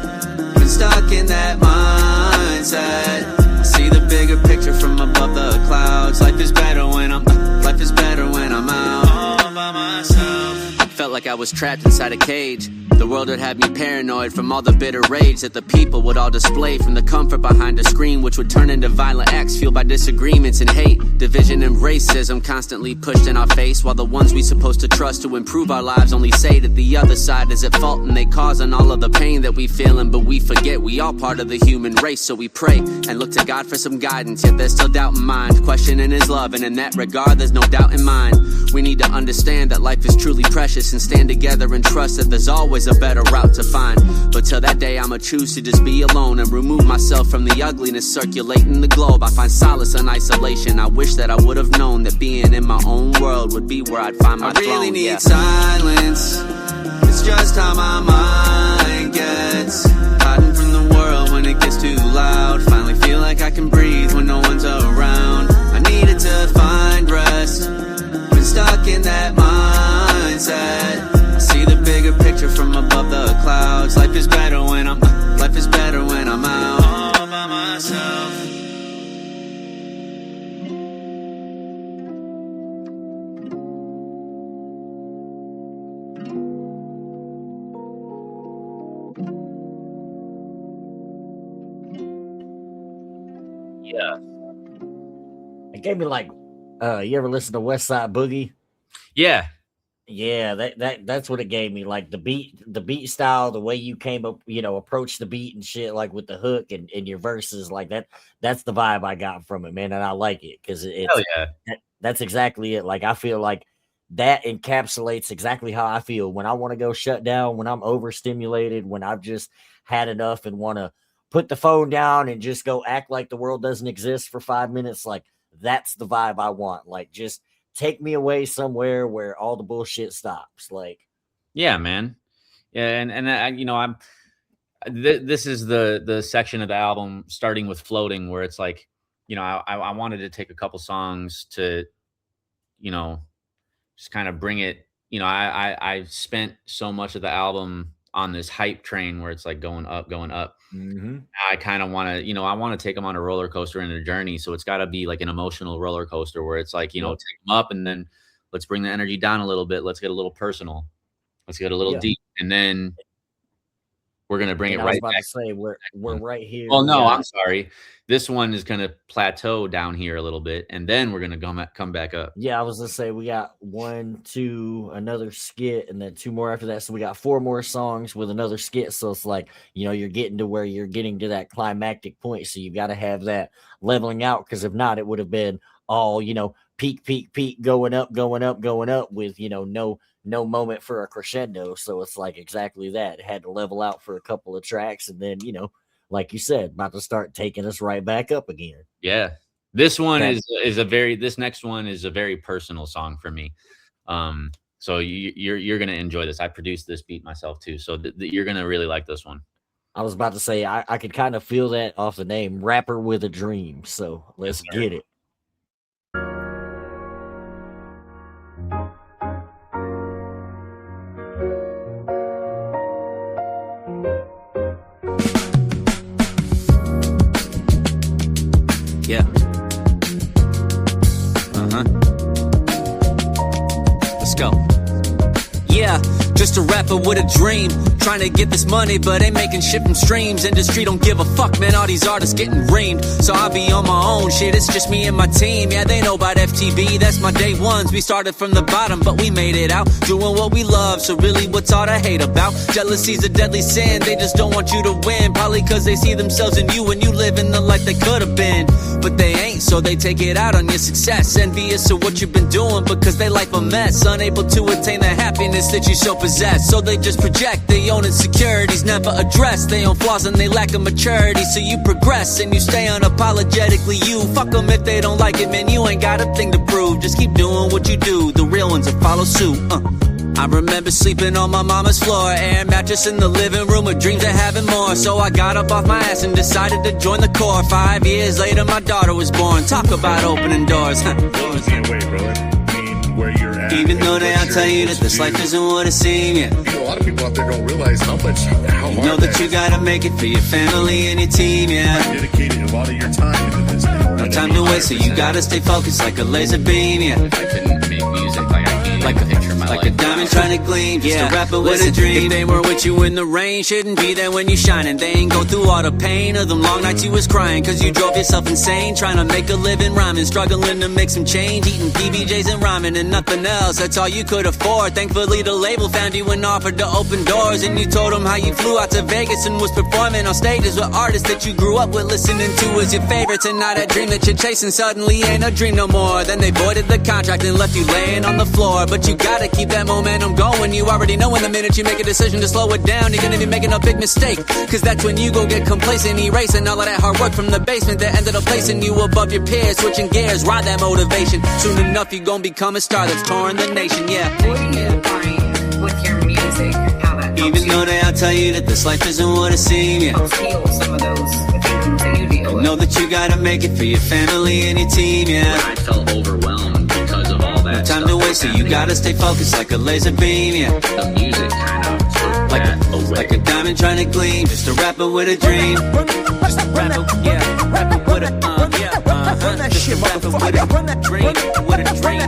been stuck in that mindset. I see the bigger picture from above the clouds. Life is better when I'm out all by myself. Felt like I was trapped inside a cage. The world would have me paranoid from all the bitter rage that the people would all display from the comfort behind a screen, which would turn into violent acts fueled by disagreements and hate. Division and racism constantly pushed in our face, while the ones we supposed to trust to improve our lives only say that the other side is at fault and they causing all of the pain that we feeling. But we forget we all part of the human race, so we pray and look to God for some guidance. Yet there's still doubt in mind, questioning his love, and in that regard there's no doubt in mine. We need to understand that life is truly precious and stand together and trust that there's always a better route to find. But till that day I'ma choose to just be alone and remove myself from the ugliness circulating the globe. I find solace in isolation. I wish that I would have known that being in my own world would be where I'd find my throne. I really need silence, it's just how my mind gets. Hiding from the world when it gets too loud. Finally feel like I can breathe when no one's around. I needed to find rest, been stuck in that mindset. I see the bigger picture from above the clouds. Life is better when I'm out all by myself. Yeah. It gave me like you ever listen to West Side Boogie? Yeah. Yeah, that's what it gave me. Like the beat style, the way you came up, approach the beat and shit, like with the hook and your verses, like that. That's the vibe I got from it, man, and I like it because that's exactly it. Like I feel like that encapsulates exactly how I feel when I want to go shut down, when I'm overstimulated, when I've just had enough and want to put the phone down and just go act like the world doesn't exist for 5 minutes. Like that's the vibe I want. Like just take me away somewhere where all the bullshit stops. Like, yeah, man. Yeah. And this is the section of the album starting with Floating, where it's like, I wanted to take a couple songs to, just kind of bring it, I spent so much of the album on this hype train where it's like going up. Mm-hmm. I kind of want to, I want to take them on a roller coaster in a journey. So it's got to be like an emotional roller coaster where it's like, take them up and then let's bring the energy down a little bit. Let's get a little personal. Let's get a little deep. And then we're going to bring it right back. To say we're right here. Oh, no, I'm sorry. This one is going to plateau down here a little bit, and then we're going to come back up. Yeah, I was going to say we got 1, 2, another skit, and then 2 more after that. So we got 4 more songs with another skit. So it's like, you're getting to where you're getting to that climactic point. So you got to have that leveling out, because if not, it would have been all, peak, going up with, no moment for a crescendo. So it's like exactly that. It had to level out for a couple of tracks, and then, like you said, about to start taking us right back up again. Yeah. This one is a very, this next one is a very personal song for me. So you're gonna enjoy this. I produced this beat myself too, so you're gonna really like this one. I was about to say I could kind of feel that off the name, Rapper with a Dream. So let's get it. Yeah. Let's go. Yeah, just a rapper with a dream. Trying to get this money, but ain't making shit from streams. Industry don't give a fuck, man. All these artists getting reamed. So I be on my own shit. It's just me and my team. Yeah, they know about FTB. That's my day ones. We started from the bottom, but we made it out. Doing what we love. So really, what's all the hate about? Jealousy's a deadly sin. They just don't want you to win. Probably cause they see themselves in you and you live in the life they could have been. But they ain't, so they take it out on your success. Envious of what you've been doing because they life a mess. Unable to attain the happiness that you so possess. So they just project their own insecurities, never address their own flaws and they lack of maturity. So you progress and you stay unapologetically you. Fuck them if they don't like it, man, you ain't got a thing to prove. Just keep doing what you do, the real ones will follow suit. I remember sleeping on my mama's floor, air mattress in the living room with dreams of having more. So I got up off my ass and decided to join the Corps. 5 years later my daughter was born. Talk about opening doors. Even though they all tell you that this life isn't what it seems, yeah. A lot of people out there don't realize how hard know that you gotta make it for your family and your team, yeah. Dedicated a lot of your time into this. No time to waste, so you gotta stay focused like a laser beam, yeah. I can make music like I can't picture my life. Like a diamond trying to gleam, yeah. Just a rapper with a dream. If they were with you in the rain, shouldn't be there when you shining. They ain't go through all the pain of them long nights you was crying. Cause you drove yourself insane, trying to make a living rhyming. Struggling to make some change, eating PBJs and rhyming and nothing else. That's all you could afford. Thankfully the label found you and offered to open doors. And you told them how you flew out to Vegas and was performing on stages with artists that you grew up with, listening to as your favorites. And now that dream that you're chasing suddenly ain't a dream no more. Then they voided the contract and left you laying on the floor. But you gotta keep that momentum going. You already know in the minute you make a decision to slow it down, you're gonna be making a big mistake. Cause that's when you go get complacent, erasing all of that hard work from the basement that ended up placing you above your peers. Switching gears, ride that motivation. Soon enough you gon' become a star that's touring the nation, yeah. What do you find with your music, how that helps Even though they all tell you that this life isn't what it seems, yeah. helps heal some of those things that you deal with? Know that you gotta make it for your family and your team, yeah. When I felt overwhelmed because of all that no time to waste, so you gotta stay focused like a laser beam, yeah. The music kind of took that away. Like a diamond trying to gleam, just a rapper with a dream. Just a rapper, yeah, rapper with a yeah, just a rapper with a dream, with a dream,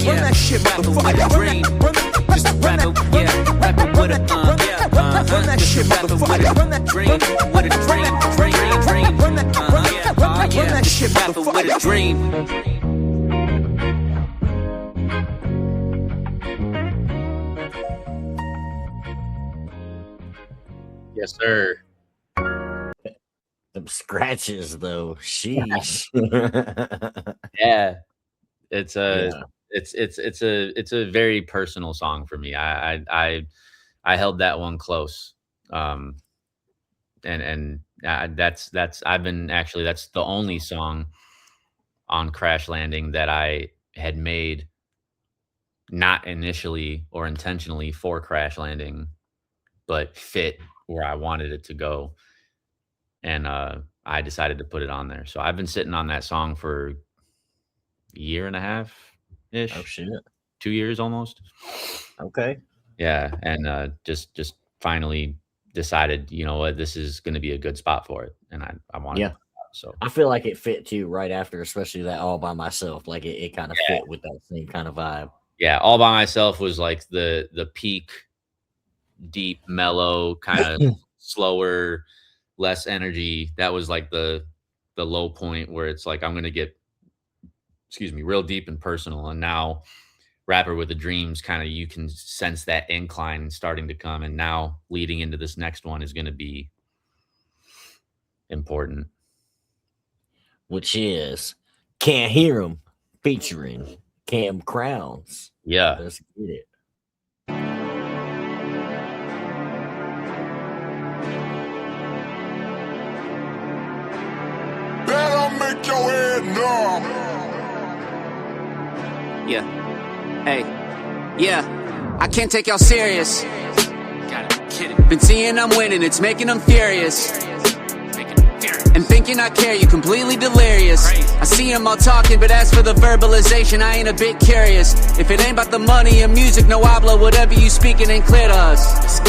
yeah, shit, rapper with a dream. Just a rapper, yeah, rapper with a yeah, just a rapper with a dream, with a dream, yeah, shit, rapper with a dream. Yes, sir. Them scratches though, sheesh. Yeah, it's a very personal song for me. I held that one close, and that's the only song on Crash Landing that I had made, not initially or intentionally for Crash Landing, but fit where I wanted it to go. And I decided to put it on there. So I've been sitting on that song for a year and a half ish. Oh shit. 2 years almost. Okay. Yeah. And just finally decided, you know what, this is gonna be a good spot for it. And I wanted to put it out, so I feel like it fit too right after, especially that All By Myself. Like it kind of fit with that same kind of vibe. Yeah, All By Myself was like the peak, deep, mellow, kind of slower, less energy. That was like the low point where it's like I'm gonna get, real deep and personal. And now Rapper with the Dreams, kind of you can sense that incline starting to come. And now leading into this next one is gonna be important, which is Can't Hear 'Em featuring Cam Crowns. Yeah, let's get it. fuck your head now. Yeah. Hey. Yeah. I can't take y'all serious. Been seeing I'm winning, it's making them furious. And thinking I care, you completely delirious. I see them all talking, but as for the verbalization, I ain't a bit curious. If it ain't about the money and music, no habla, whatever you speaking ain't clear to us.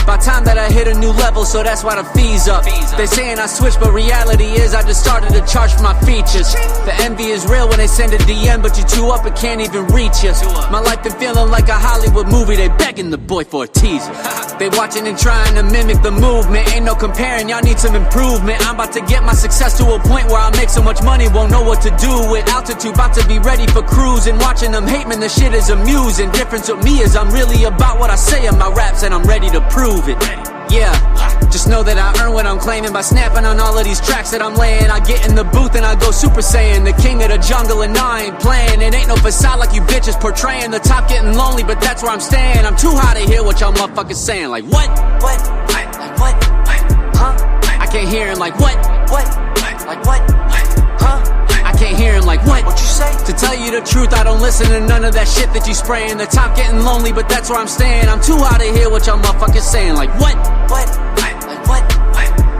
About time that I hit a new level, so that's why the fees up. They saying I switched, but reality is I just started to charge for my features. The envy is real when they send a DM, but you too up and can't even reach us. My life been feeling like a Hollywood movie, they begging the boy for a teaser. They watching and trying to mimic the movement, ain't no comparing, y'all need some improvement. I'm about to get my success to a point where I'll make so much money, won't know what to do with altitude. About to be ready for cruising, watching them hate, man, the shit is amusing. Difference with me is I'm really about what I say in my raps, and I'm ready to prove it. Yeah, just know that I earn what I'm claiming by snapping on all of these tracks that I'm laying. I get in the booth and I go Super Saiyan, the king of the jungle, and I ain't playing. It ain't no facade like you bitches portraying. The top getting lonely, but that's where I'm staying. I'm too high to hear what y'all motherfuckers saying. Like what? What? Like what? Huh? I can't hear him. Like what? What? Like what? Huh? I can't hear him. Like what? What you say? To tell you the truth, I don't listen to none of that shit that you spraying. The top getting lonely, but that's where I'm staying. I'm too high to hear what y'all motherfuckers saying. Like what? What? Like what?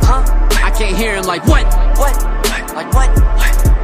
Huh? I can't hear him. Like what? What? Like what?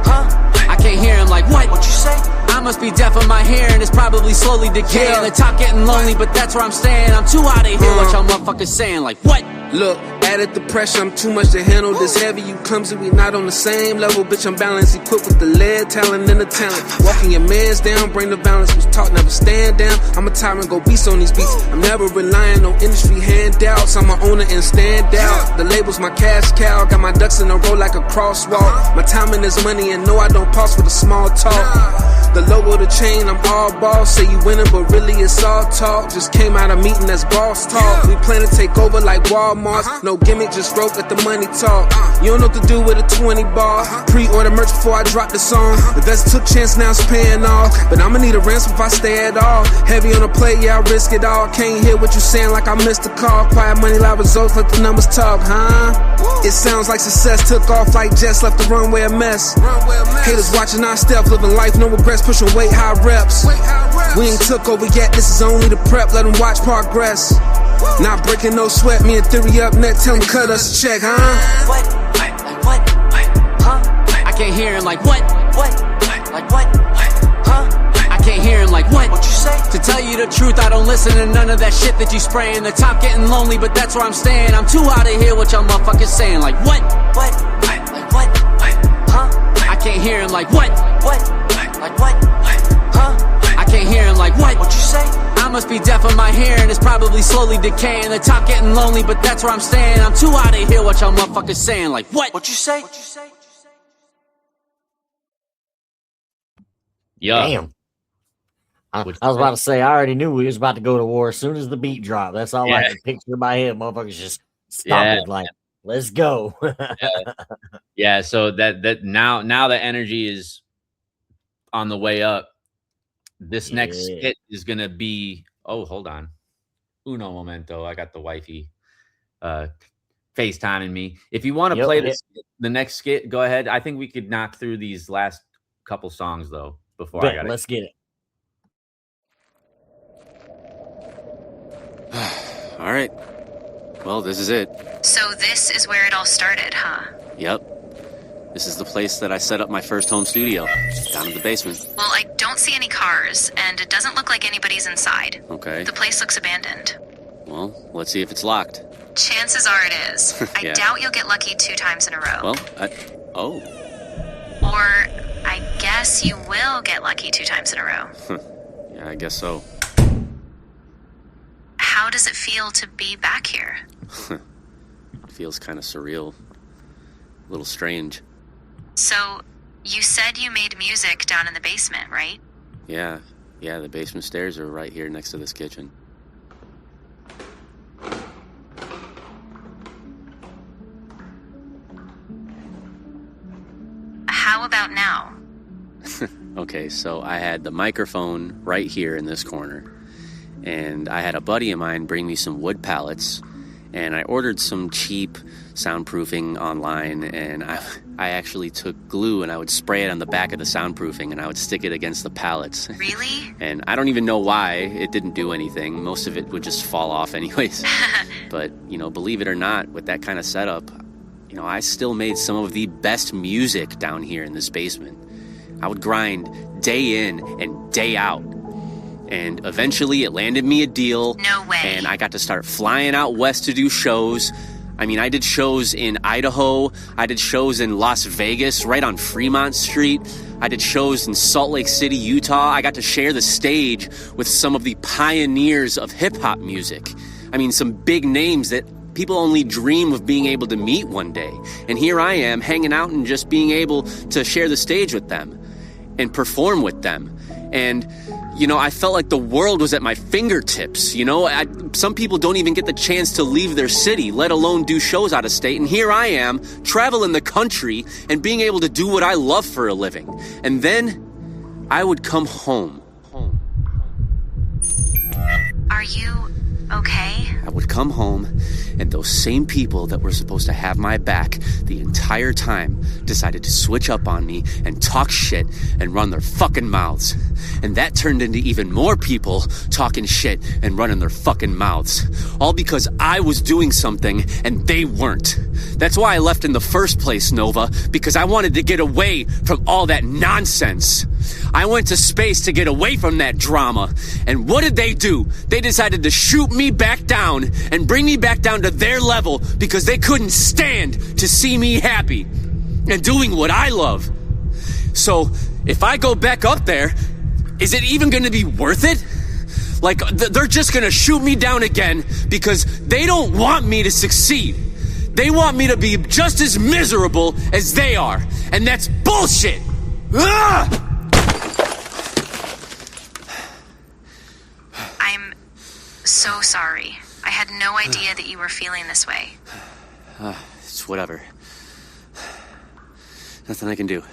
Huh? I can't hear him. Like what? What you say? I must be deaf in my hearing, it's probably slowly decaying. The top getting lonely, but that's where I'm staying. I'm too high to hear what y'all motherfuckers saying. Like what? Look, added the pressure, I'm too much to handle. This heavy, you clumsy, we not on the same level. Bitch, I'm balanced, equipped with the lead, talent, and the talent. Walking your mans down, bring the balance. Was taught never stand down. I'm a tyrant, go beast on these beats. I'm never relying on industry handouts. I'm a owner and stand out. The label's my cash cow. Got my ducks in a row like a crosswalk. My timing is money, and no, I don't pause for the small talk. The logo, the chain, I'm all boss. Say you winning, but really it's all talk. Just came out of meeting, that's boss talk. We plan to take over like Walmart. No gimmick, just broke, let the money talk. You don't know what to do with a 20 bar. Pre-order merch before I drop the song. The vest took chance, now it's paying off. But I'ma need a ransom if I stay at all. Heavy on the plate, yeah, I risk it all. Can't hear what you saying like I missed the call. Quiet money, live results, let the numbers talk, huh? It sounds like success took off like jets, left the runway a mess. Haters watching our step, living life, no regrets, pushing weight, high reps. We ain't took over yet, this is only the prep, let them watch progress. Not breaking no sweat, me and Theory up next, tell them cut us a check, huh? What? Like what? Huh? I can't hear him. Like what? What? Like what? Huh? I can't hear him. Like what? What you say? To tell you the truth, I don't listen to none of that shit that you spraying. The top getting lonely, but that's where I'm staying. I'm too high to hear what y'all motherfuckers saying. Like what? What? Like what? Huh? I can't hear him. Like what? What? Like what? Huh? I can't hear him. Like what? What you say? I must be deaf in my hearing, it's probably slowly decaying. The top getting lonely, but that's where I'm staying. I'm too high to hear what y'all motherfuckers saying. Like what? What you say? Yeah. Damn. I was about to say, I already knew we was about to go to war as soon as the beat dropped. That's all I could picture in my head. Motherfuckers just stop it, like, let's go. Yeah. So that now the energy is on the way up. This next skit is gonna be. Oh, hold on. Uno momento. I got the wifey FaceTiming me. If you want to play the next skit, go ahead. I think we could knock through these last couple songs though before I got it. Let's get it. All right. Well, this is it. So this is where it all started, huh? Yep. This is the place that I set up my first home studio, down in the basement. Well, I don't see any cars, and it doesn't look like anybody's inside. Okay. The place looks abandoned. Well, let's see if it's locked. Chances are it is. I doubt you'll get lucky 2 times in a row. Well, Or I guess you will get lucky 2 times in a row. Yeah, I guess so. How does it feel to be back here? It feels kind of surreal. A little strange. So, you said you made music down in the basement, right? Yeah, the basement stairs are right here next to this kitchen. How about now? Okay, so I had the microphone right here in this corner, and I had a buddy of mine bring me some wood pallets, And I ordered some cheap soundproofing online, and I actually took glue and I would spray it on the back of the soundproofing and I would stick it against the pallets. Really? And I don't even know why it didn't do anything. Most of it would just fall off anyways. But, you know, believe it or not, with that kind of setup, you know, I still made some of the best music down here in this basement. I would grind day in and day out. And eventually it landed me a deal. No way. And I got to start flying out west to do shows. I mean, I did shows in Idaho. I did shows in Las Vegas, right on Fremont Street. I did shows in Salt Lake City, Utah. I got to share the stage with some of the pioneers of hip-hop music. I mean, some big names that people only dream of being able to meet one day. And here I am hanging out and just being able to share the stage with them and perform with them. And, you know, I felt like the world was at my fingertips. You know, some people don't even get the chance to leave their city, let alone do shows out of state. And here I am, traveling the country and being able to do what I love for a living. And then I would come home. Are you okay? I would come home, and those same people that were supposed to have my back the entire time decided to switch up on me and talk shit and run their fucking mouths. And that turned into even more people talking shit and running their fucking mouths. All because I was doing something and they weren't. That's why I left in the first place, Nova, because I wanted to get away from all that nonsense. I went to space to get away from that drama. And what did they do? They decided to shoot me back down and bring me back down to their level because they couldn't stand to see me happy and doing what I love. So if I go back up there, is it even going to be worth it? Like, they're just going to shoot me down again because they don't want me to succeed. They want me to be just as miserable as they are. And that's bullshit. Ugh! I'm so sorry. I had no idea that you were feeling this way. It's whatever. Nothing I can do.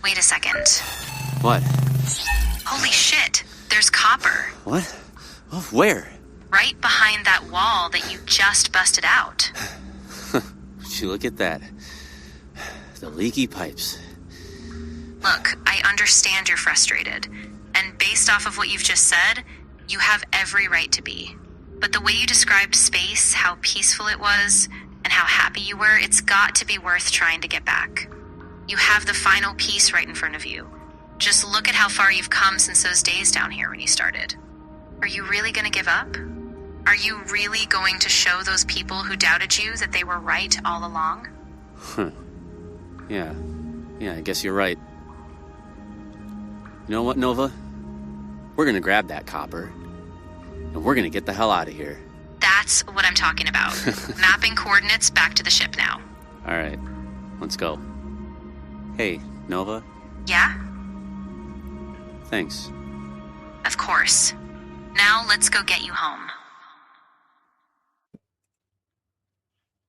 Wait a second. What? Holy shit, there's copper. What? Oh, where? Right behind that wall that you just busted out. Would you look at that? The leaky pipes. Look, I understand you're frustrated. And based off of what you've just said, you have every right to be. But the way you described space, how peaceful it was, and how happy you were, it's got to be worth trying to get back. You have the final piece right in front of you. Just look at how far you've come since those days down here when you started. Are you really going to give up? Are you really going to show those people who doubted you that they were right all along? Yeah, I guess you're right. You know what, Nova? We're gonna grab that copper, and we're gonna get the hell out of here. That's what I'm talking about. Mapping coordinates back to the ship now. All right, let's go. Hey, Nova. Yeah? Thanks. Of course. Now let's go get you home.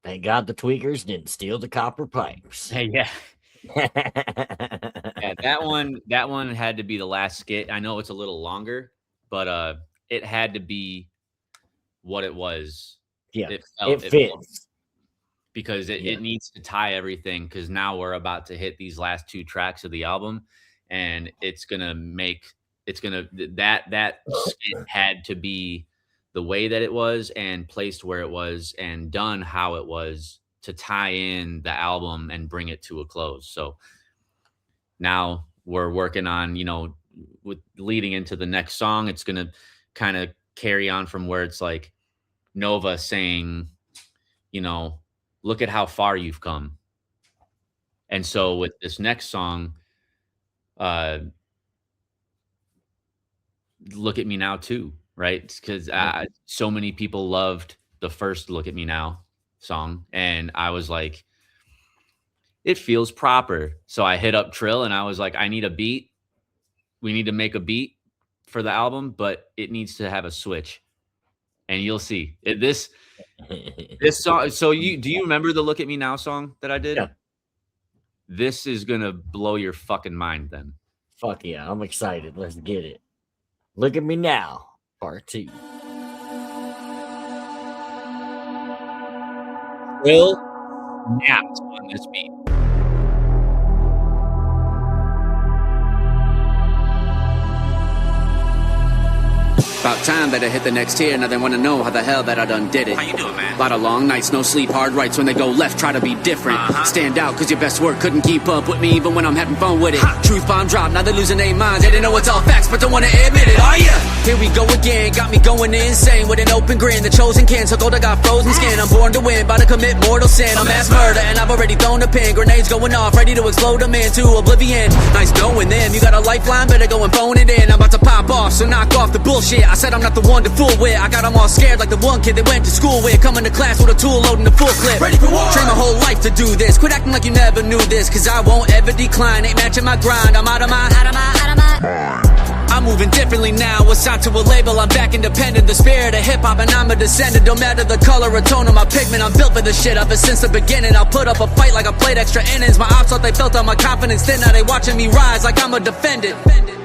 Thank God the tweakers didn't steal the copper pipes. Hey, yeah. Yeah, that one had to be the last skit. I know it's a little longer, but it had to be what it was. Yeah, it fits. Because it needs to tie everything, because now we're about to hit these last two tracks of the album, and that skit had to be the way that it was and placed where it was and done how it was to tie in the album and bring it to a close. So now we're working on, with leading into the next song, it's going to kind of carry on from where it's like Nova saying, look at how far you've come. And so with this next song, Look at Me Now too, right? Because so many people loved the first Look at Me Now song, and I was like, it feels proper. So I hit up Trill and I was like, I need a beat. We need to make a beat for the album, but it needs to have a switch. And you'll see this song. So do you remember the Look at Me Now song that I did? Yeah. This is gonna blow your fucking mind then. Fuck yeah, I'm excited. Let's get it. Look at Me Now, part 2. Trill snapped on this beat. About time that I hit the next tier. Now they wanna know how the hell that I done did it. How you doing, man? Lot of long nights, no sleep, hard rights when they go left, try to be different. Stand out cause your best work couldn't keep up with me even when I'm having fun with it. Truth bomb drop, now they're losing their minds. They didn't know it's all facts, but don't wanna admit it. Oh yeah! Here we go again, got me going insane with an open grin. The chosen kin, so gold I got frozen skin. I'm born to win, about to commit mortal sin. I'm mass murder and I've already thrown a pin. Grenades going off, ready to explode them into oblivion. Nice knowing them, you got a lifeline, better go and phone it in. I'm about to pop off, so knock off the bullshit. I said I'm not the one to fool with. I got them all scared like the one kid they went to school with. Coming to class with a tool loading the full clip. Ready for war. Train my whole life to do this. Quit acting like you never knew this, cause I won't ever decline. Ain't matching my grind. I'm out of my I'm moving differently now, assigned to a label, I'm back independent. The spirit of hip-hop and I'm a descendant. Don't matter the color or tone of my pigment, I'm built for this shit ever since the beginning. I'll put up a fight like I played extra innings. My ops thought they felt on my confidence, then now they watching me rise like I'm a defendant.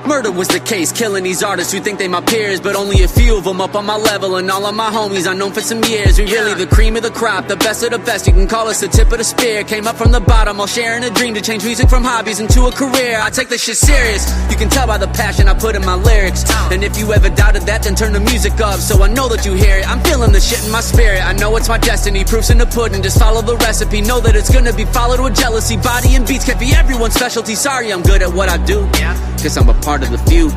Murder was the case, killing these artists who think they my peers, but only a few of them up on my level. And all of my homies I known for some years. We really the cream of the crop, the best of the best. You can call us the tip of the spear. Came up from the bottom, all sharing a dream to change music from hobbies into a career. I take this shit serious, you can tell by the passion I put in my lyrics. And if you ever doubted that, then turn the music up so I know that you hear it. I'm feeling the shit in my spirit, I know it's my destiny. Proofs in the pudding, just follow the recipe. Know that it's gonna be followed with jealousy. Body and beats can't be everyone's specialty. Sorry, I'm good at what I do, cause I'm a part of the few.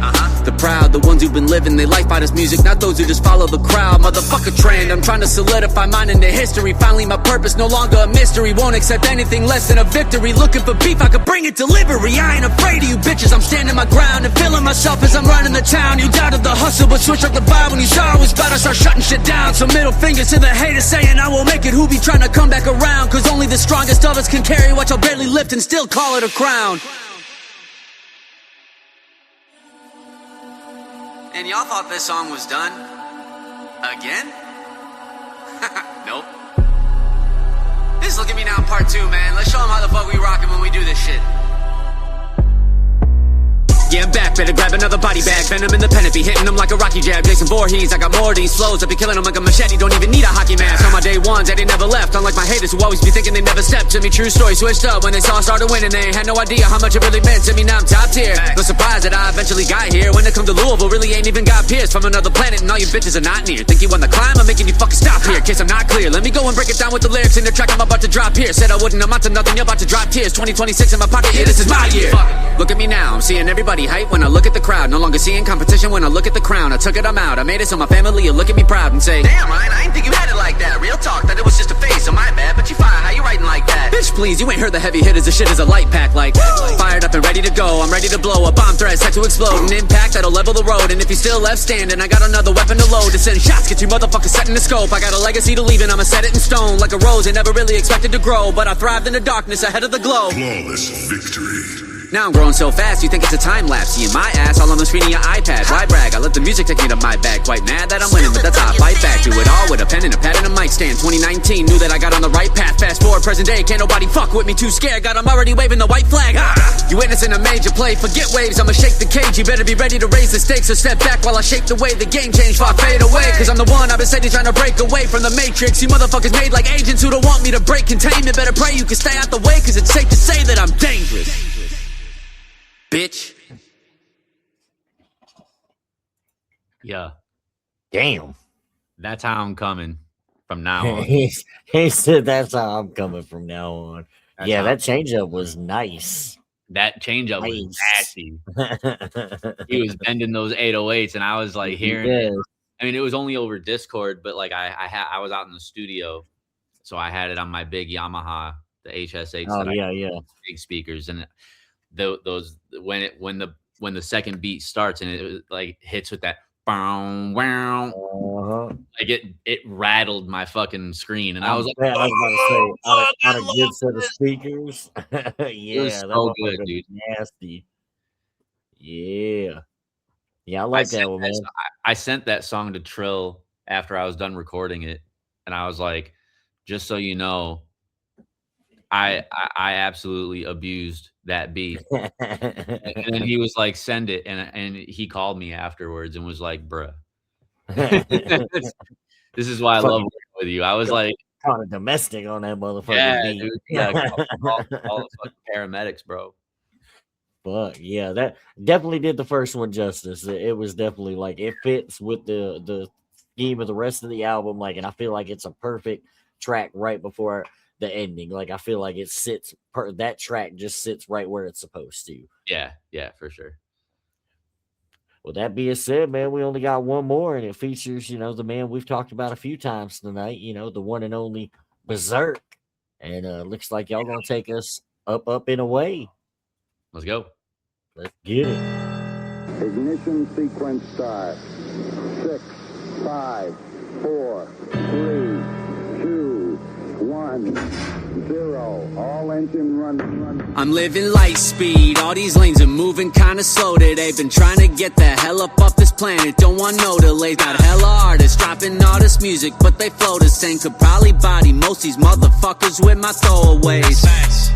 The proud, the ones who've been living their life by this music, not those who just follow the crowd. Motherfucker trend, I'm trying to solidify mine into history. Finally my purpose, no longer a mystery. Won't accept anything less than a victory. Looking for beef, I could bring it delivery. I ain't afraid of you bitches, I'm standing my ground and feeling myself as I'm running the town. You doubted the hustle, but switch up the vibe when you saw it was about to start shutting shit down. So middle fingers to the haters saying I won't make it. Who be trying to come back around? Cause only the strongest of us can carry what you'll barely lift and still call it a crown. And y'all thought this song was done? Again? Nope. Just look at me now, part 2, man. Let's show them how the fuck we rockin' when we do this shit. Yeah, I'm back, better grab another body bag. Venom in the pen, be hitting them like a Rocky jab. Jason Voorhees, I got more of these flows. I be killing them like a machete, don't even need a hockey mask. On my day ones, they never left. Unlike my haters who always be thinking they never stepped to me. True story, switched up when they saw I started winning. They had no idea how much it really meant to me. Now I'm top tier. No surprise that I eventually got here. When it come to Louisville, really ain't even got peers from another planet, and all you bitches are not near. Think you won the climb? I'm making you fucking stop here. Case I'm not clear, let me go and break it down with the lyrics in the track I'm about to drop here. Said I wouldn't amount to nothing, you're about to drop tears. 2026 in my pocket, yeah, this is my year. Look at me now, I'm seeing everybody hype when I look at the crowd. No longer seeing competition when I look at the crown. I took it, I'm out. I made it so my family will look at me proud and say, damn, Ryan, I didn't think you had it like that. Real talk, that it was just a phase, so my bad. But you fine, how you writing like that? Bitch, please, you ain't heard the heavy hitters. The shit is a light pack, like fired up and ready to go. I'm ready to blow a bomb threat, set to explode. An impact that'll level the road. And if you still left standing, I got another weapon to load. To send shots, get you motherfuckers set in the scope. I got a legacy to leave and I'ma set it in stone. Like a rose, I never really expected to grow. But I thrived in the darkness ahead of the glow. Flawless victory. Now I'm growing so fast, you think it's a time lapse. Seeing my ass all on the screen of your iPad. Why brag? I let the music take me to my bag. Quite mad that I'm winning, but that's how I fight back. Do it all with a pen and a pad and a mic stand. 2019, knew that I got on the right path. Fast forward, present day, can't nobody fuck with me. Too scared, got I'm already waving the white flag. You witnessing a major play, forget waves, I'ma shake the cage. You better be ready to raise the stakes or step back while I shake the way the game changed before I fade away. Cause I'm the one I've been steady trying to break away from the matrix. You motherfuckers made like agents who don't want me to break containment. Better pray you can stay out the way, cause it's safe to say that I'm dangerous. Bitch. Yeah. Damn. That's how I'm coming from now on. he said that's how I'm coming from now on. That's yeah, how- that changeup was nice. That changeup was nasty. He was bending those 808s, and I was like hearing it. I mean, it was only over Discord, but like I was out in the studio, so I had it on my big Yamaha, the HS8s. Oh, that yeah. Big speakers, and those when the second beat starts and it like hits with that like it rattled my fucking screen, and I was like, I was about to say, on a good set of speakers. it was Yeah, so good, dude. Nasty. Yeah. Yeah, I like that one, man. I sent that song to Trill after I was done recording it, and I was like, just so you know, I absolutely abused that beat. And then he was like, send it, and he called me afterwards and was like, bruh. This is why I love working with you. I was like, caught a domestic on that motherfucker. Yeah, beat. dude. Yeah, all the fucking paramedics, bro. But yeah, that definitely did the first one justice. It was definitely like it fits with the scheme of the rest of the album. Like, and I feel like it's a perfect track right before the ending. Like, I feel like it sits that track just sits right where it's supposed to. Yeah, for sure. Well, that being said, man, we only got one more, and it features, the man we've talked about a few times tonight, the one and only Berserk. And looks like y'all gonna take us up and away. Let's go. Let's get it. Ignition sequence start. 6, 5, 4, 3, 2, 1, 0. All engine running. I'm living light speed, all these lanes are moving kinda slow today. Been trying to get the hell up off this planet, don't want no delays. Got hella artists dropping all this music, but they flow the same. Could probably body most these motherfuckers with my throwaways.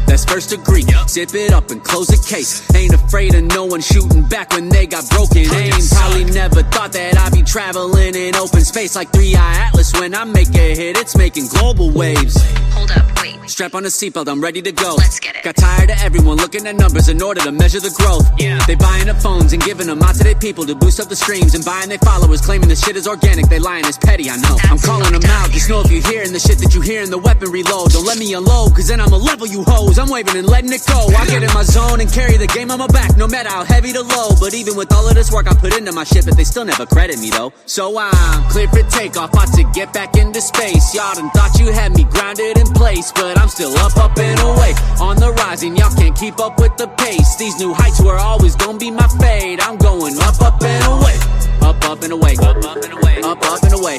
That's first degree, zip it up and close the case. Ain't afraid of no one shooting back when they got broken aim. Probably never thought that I'd be traveling in open space like 3-Eye Atlas. When I make a hit, it's making global waves. Hold up, wait. Strap on the seatbelt, I'm ready to go. Let's get it. Got tired of everyone looking at numbers in order to measure the growth. They buying up phones and giving them out to their people to boost up the streams, and buying their followers, claiming the shit is organic. They lying, it's petty, I know. I'm calling them out, just know if you're hearing the shit that you hear in the weapon reload, don't let me unload, cause then I'ma level you hoes. I'm waving and letting it go. I get in my zone and carry the game on my back, no matter how heavy the load. But even with all of this work I put into my shit, but they still never credit me though. So I'm clear for takeoff, about to get back into space. Y'all done thought you had me grounded in place, but I'm still up and away, on the rise, and y'all can't keep up with the pace. These new heights were always gonna be my fate. I'm going up and away, up and away, up and away, up and away.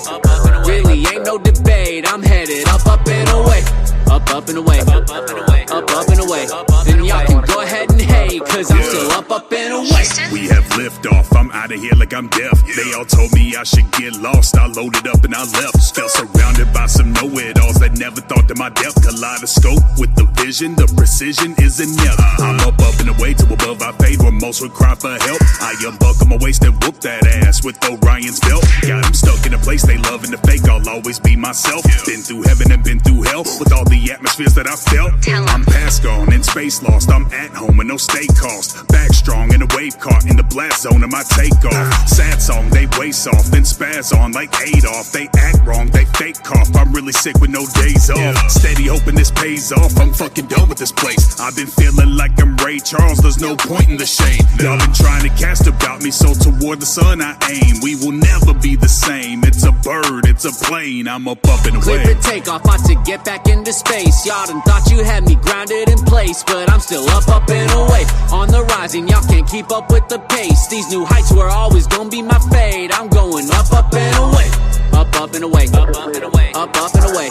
Really ain't no debate. I'm headed up and away, up and away, up and away, up and away. Then y'all can go ahead and hate, cause I'm still up and away. We have liftoff, I'm out of here like I'm deaf. They all told me I should get lost, I loaded up and I left. Felt surrounded by some know-it-alls that never thought to my depth. Kaleidoscope with the vision, the precision is enough. I'm up and away to above I fade where most would cry for help. I unbuckle my waist and whoop that ass with Orion's belt. Got them stuck in a place they love and the fake, I'll always be myself. Been through heaven and been through hell with all the atmospheres that I felt. I'm past gone and space lost, I'm at home with no state cost. Back strong in a wave caught in the blast zone of my takeoff. Sad song, they waste off, then spaz on like Adolf. They act wrong, they fake cough, I'm really sick with no days off. Steady hoping this pays off, I'm fucking done with this place. I've been feeling like I'm Ray Charles, there's no point in the shade. Y'all been trying to cast about me, so toward the sun I aim. We will never be the same, it's a bird, it's a plane. I'm up and away. Clear for takeoff, about to get back into space. Y'all done thought you had me grounded in place, but I'm still up and away, on the rise, and y'all can't keep up with the pace. These new heights were always gonna be my fate. I'm going up and away, up and away, up and away, up and away.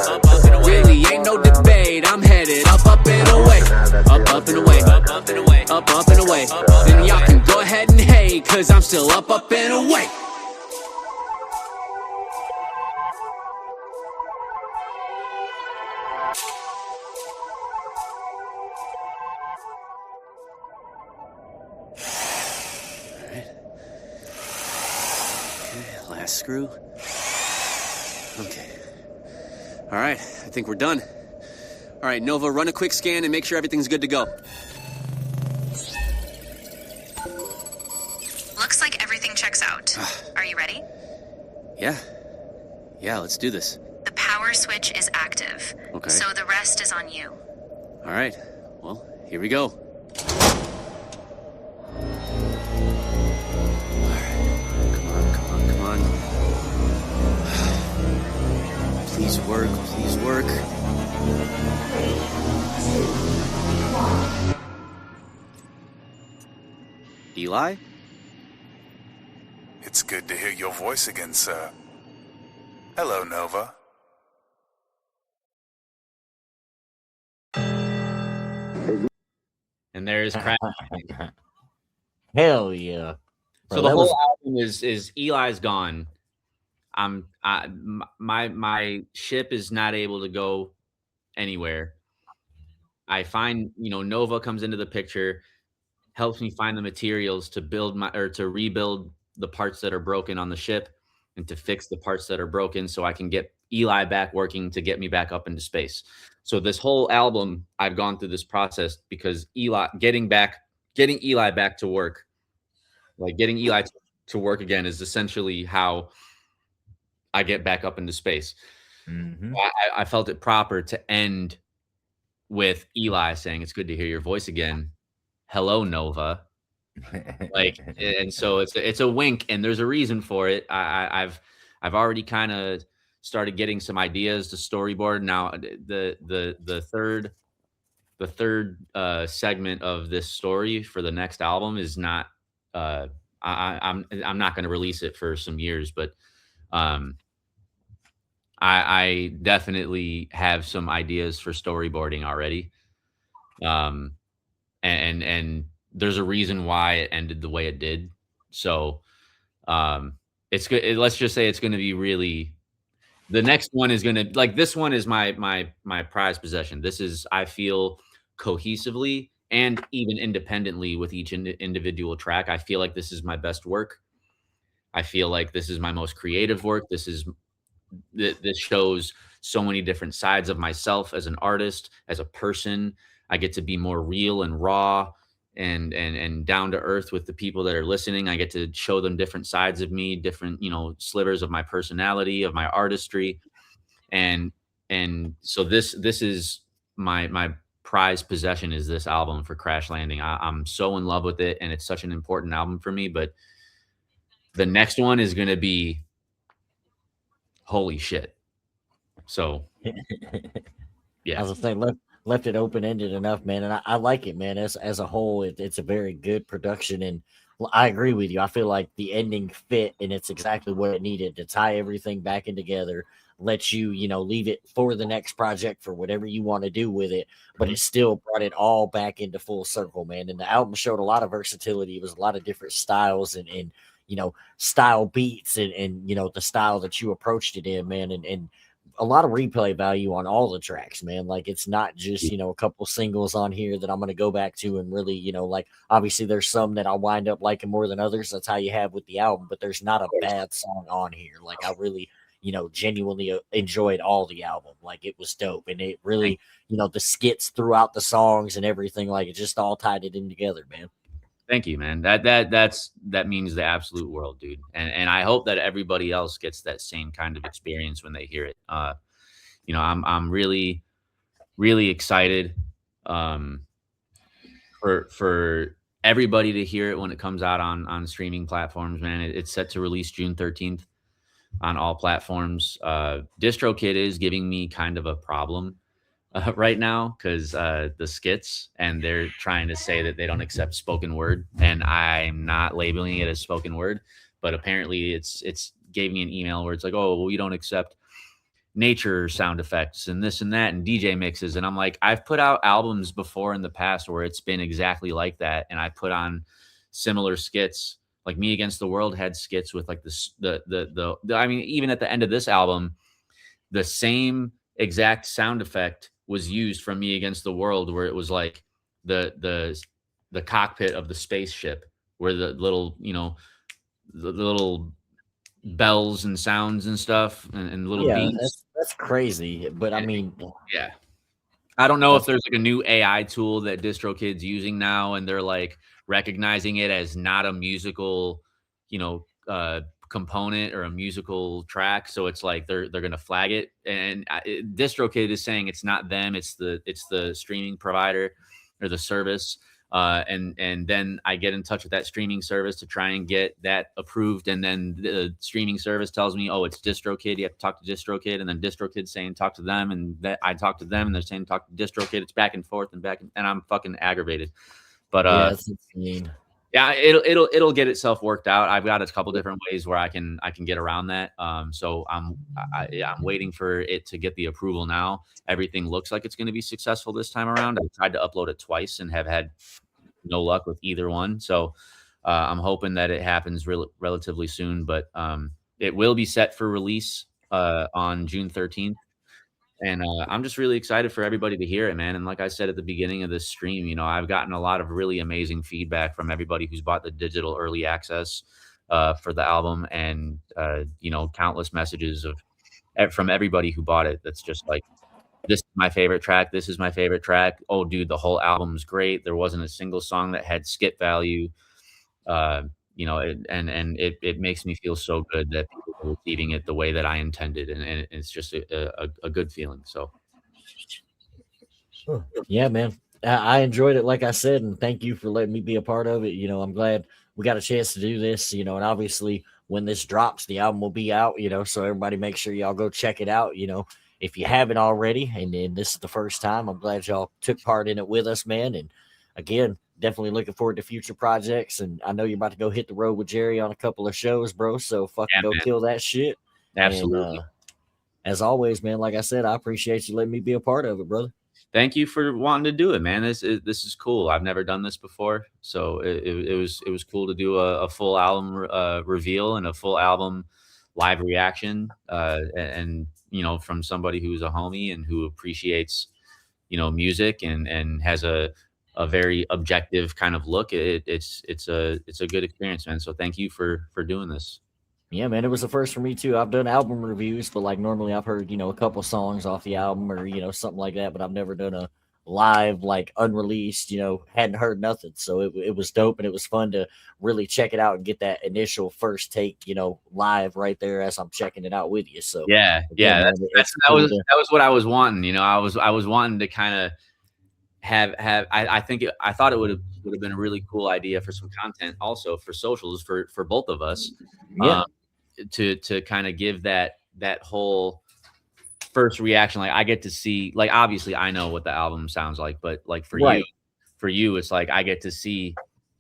Really ain't no debate. I'm headed up and away, up and away, up and away, up and away. Then y'all can go ahead and hate, cause I'm still up and away. Last screw. Okay. All right, I think we're done. All right, Nova, run a quick scan and make sure everything's good to go. Looks like everything checks out. Are you ready? Yeah, let's do this. The power switch is active. Okay. So the rest is on you. All right, well, here we go. Come on. Please work. Eli? It's good to hear your voice again, sir. Hello, Nova. And there's crash. Hell yeah. So the whole album is Eli's gone. My ship is not able to go anywhere. I find, Nova comes into the picture, helps me find the materials to rebuild the parts that are broken on the ship and to fix the parts that are broken so I can get Eli back working to get me back up into space. So this whole album, I've gone through this process because getting Eli back to work, like getting Eli to work again, is essentially how I get back up into space. Mm-hmm. I felt it proper to end with Eli saying, "It's good to hear your voice again. Hello, Nova." Like, and so it's a wink, and there's a reason for it. I've already kind of started getting some ideas to storyboard. Now, the third segment of this story for the next album is not. I'm not going to release it for some years, but I definitely have some ideas for storyboarding already. And there's a reason why it ended the way it did. So it's good. Let's just say it's going to be really, the next one is going to, like, this one is my prized possession. This is, I feel, cohesively and even independently with each individual track, I feel like this is my best work. I feel like this is my most creative work. This shows so many different sides of myself as an artist, as a person. I get to be more real and raw and down to earth with the people that are listening. I get to show them different sides of me, different, slivers of my personality, of my artistry. And so this is my prized possession, is this album for Crash Landing. I'm so in love with it, and it's such an important album for me. But the next one is going to be holy shit. So yeah, I was saying, left it open ended enough, man, and I like it, man. As a whole, it's a very good production, and I agree with you. I feel like the ending fit, and it's exactly what it needed to tie everything back in together. Let you, leave it for the next project for whatever you want to do with it, but it still brought it all back into full circle, man. And the album showed a lot of versatility. It was a lot of different styles and style beats and the style that you approached it in, man, and a lot of replay value on all the tracks, man. Like, it's not just, a couple singles on here that I'm going to go back to and really, like, obviously there's some that I'll wind up liking more than others. That's how you have with the album, but there's not a bad song on here. Like, I really, genuinely enjoyed all the album. Like, it was dope. And it really, the skits throughout the songs and everything, like, it just all tied it in together, man. Thank you, man. That means the absolute world, dude. And I hope that everybody else gets that same kind of experience when they hear it. I'm really, really excited for everybody to hear it when it comes out on streaming platforms, man. It's set to release June 13th on all platforms. DistroKid is giving me kind of a problem right now, because the skits, and they're trying to say that they don't accept spoken word, and I'm not labeling it as spoken word, but apparently it's gave me an email where it's like, oh, well, we don't accept nature sound effects and this and that and DJ mixes. And I'm like, I've put out albums before in the past where it's been exactly like that, and I put on similar skits. Like Me Against the World had skits with like the I mean, even at the end of this album, the same exact sound effect was used from Me Against the World, where it was like the cockpit of the spaceship, where the little, the little bells and sounds and stuff and little beats. That's crazy. But I mean, yeah, I don't know if there's like a new AI tool that DistroKid's using now, and they're like recognizing it as not a musical, component or a musical track, so it's like they're gonna flag it. And DistroKid is saying it's not them, it's the streaming provider or the service. And then I get in touch with that streaming service to try and get that approved, and then the streaming service tells me, oh, it's DistroKid, you have to talk to DistroKid, and then DistroKid saying talk to them, and that I talk to them, and they're saying talk to DistroKid. It's back and forth and I'm fucking aggravated. But that's insane. Yeah, it'll get itself worked out. I've got a couple different ways where I can get around that. So I'm waiting for it to get the approval now. Everything looks like it's going to be successful this time around. I tried to upload it twice and have had no luck with either one. So I'm hoping that it happens relatively soon. But it will be set for release on June 13th. And I'm just really excited for everybody to hear it, man. And like I said at the beginning of this stream, I've gotten a lot of really amazing feedback from everybody who's bought the digital early access for the album, and countless messages of from everybody who bought it. That's just like, this is my favorite track. This is my favorite track. Oh, dude, the whole album's great. There wasn't a single song that had skip value. You know, it makes me feel so good that people are receiving it the way that I intended, and it's just a good feeling. So, yeah, man, I enjoyed it, like I said, and thank you for letting me be a part of it. You know, I'm glad we got a chance to do this. You know, and obviously when this drops, the album will be out. You know, so everybody make sure y'all go check it out. You know, if you haven't already, and then this is the first time, I'm glad y'all took part in it with us, man. And again, definitely looking forward to future projects. And I know you're about to go hit the road with Jerry on a couple of shows, bro. So fucking go kill that shit. Absolutely. And, as always, man, like I said, I appreciate you letting me be a part of it, brother. Thank you for wanting to do it, man. This is cool. I've never done this before, so it was cool to do a full album reveal and a full album live reaction. And you know, from somebody who's a homie and who appreciates, you know, music and has a very objective kind of look. It's a good experience, man. So thank you for doing this. Yeah, man, it was the first for me too. I've done album reviews, but like normally I've heard, you know, a couple songs off the album or, you know, something like that, but I've never done a live, like unreleased, you know, hadn't heard nothing. So it was dope, and it was fun to really check it out and get that initial first take, you know, live right there as I'm checking it out with you. So yeah, man, that was what I was wanting. You know, I was wanting to kind of have I thought it would have been a really cool idea for some content also for socials for both of us. Yeah. To kind of give that whole first reaction. Like I get to see, like, obviously I know what the album sounds like, but like for you, it's like I get to see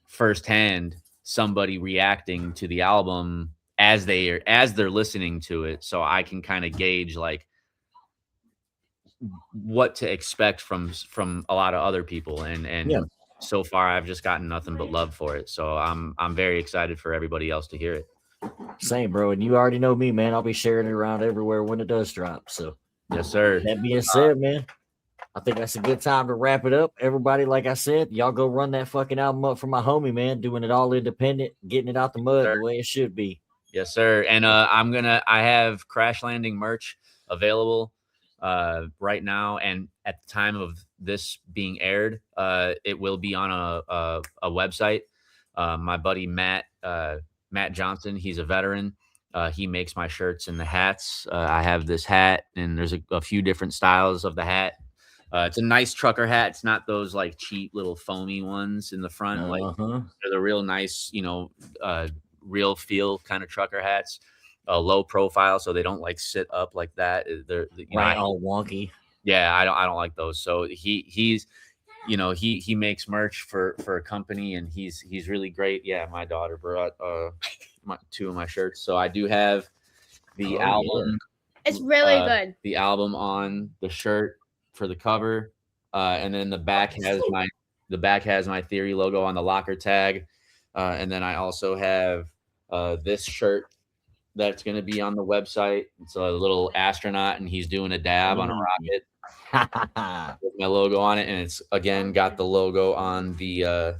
firsthand somebody reacting to the album as they're listening to it. So I can kind of gauge like what to expect from a lot of other people. And yeah. So far I've just gotten nothing but love for it. So I'm very excited for everybody else to hear it. Same, bro. And you already know me, man. I'll be sharing it around everywhere when it does drop. So, yes, sir. That being said, man, I think that's a good time to wrap it up. Everybody, like I said, y'all go run that fucking album up for my homie, man. Doing it all independent, getting it out the mud the way it should be. Yes, sir. And I have Crash Landing merch available right now. And at the time of this being aired, it will be on a website. My buddy Matt Johnson, he's a veteran. He makes my shirts and the hats. I have this hat, and there's a few different styles of the hat. It's a nice trucker hat. It's not those like cheap little foamy ones in the front. Like they're the real nice, you know, real feel kind of trucker hats. Low profile, so they don't like sit up like that. They're all wonky. Yeah, I don't like those. So he's you know, he makes merch for a company, and he's really great. Yeah, my daughter brought two of my shirts. So I do have the album. Yeah. It's really good. The album on the shirt for the cover. And then the back has my Theory logo on the locker tag. And then I also have this shirt that's going to be on the website. It's a little astronaut, and he's doing a dab on a rocket. With my logo on it, and it's again got the logo on the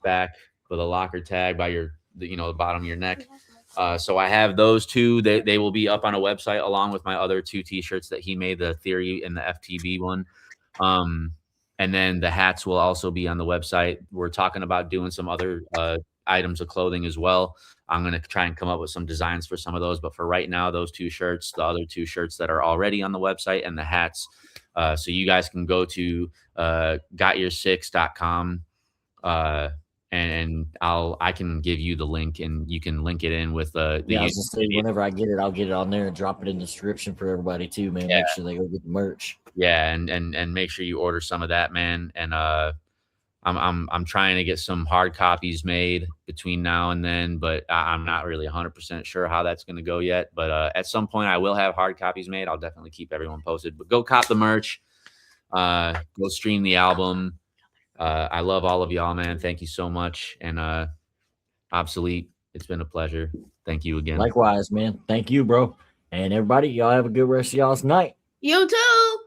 back with a locker tag by the bottom of your neck. So I have those two. They will be up on a website along with my other two t-shirts that he made, the Theory and the FTB one. And then the hats will also be on the website. We're talking about doing some other items of clothing as well. I'm going to try and come up with some designs for some of those, but for right now, those two shirts, the other two shirts that are already on the website, and the hats. So you guys can go to gotyoursix.com and I can give you the link, and you can link it in with the I was just saying, whenever I get it, I'll get it on there and drop it in the description for everybody too, man. Yeah. Make sure they go get the merch. Yeah, and make sure you order some of that, man. And I'm trying to get some hard copies made between now and then, but I'm not really 100% sure how that's going to go yet. But at some point, I will have hard copies made. I'll definitely keep everyone posted. But go cop the merch. Go stream the album. I love all of y'all, man. Thank you so much. And Obsolete, it's been a pleasure. Thank you again. Likewise, man. Thank you, bro. And everybody, y'all have a good rest of y'all's night. You too.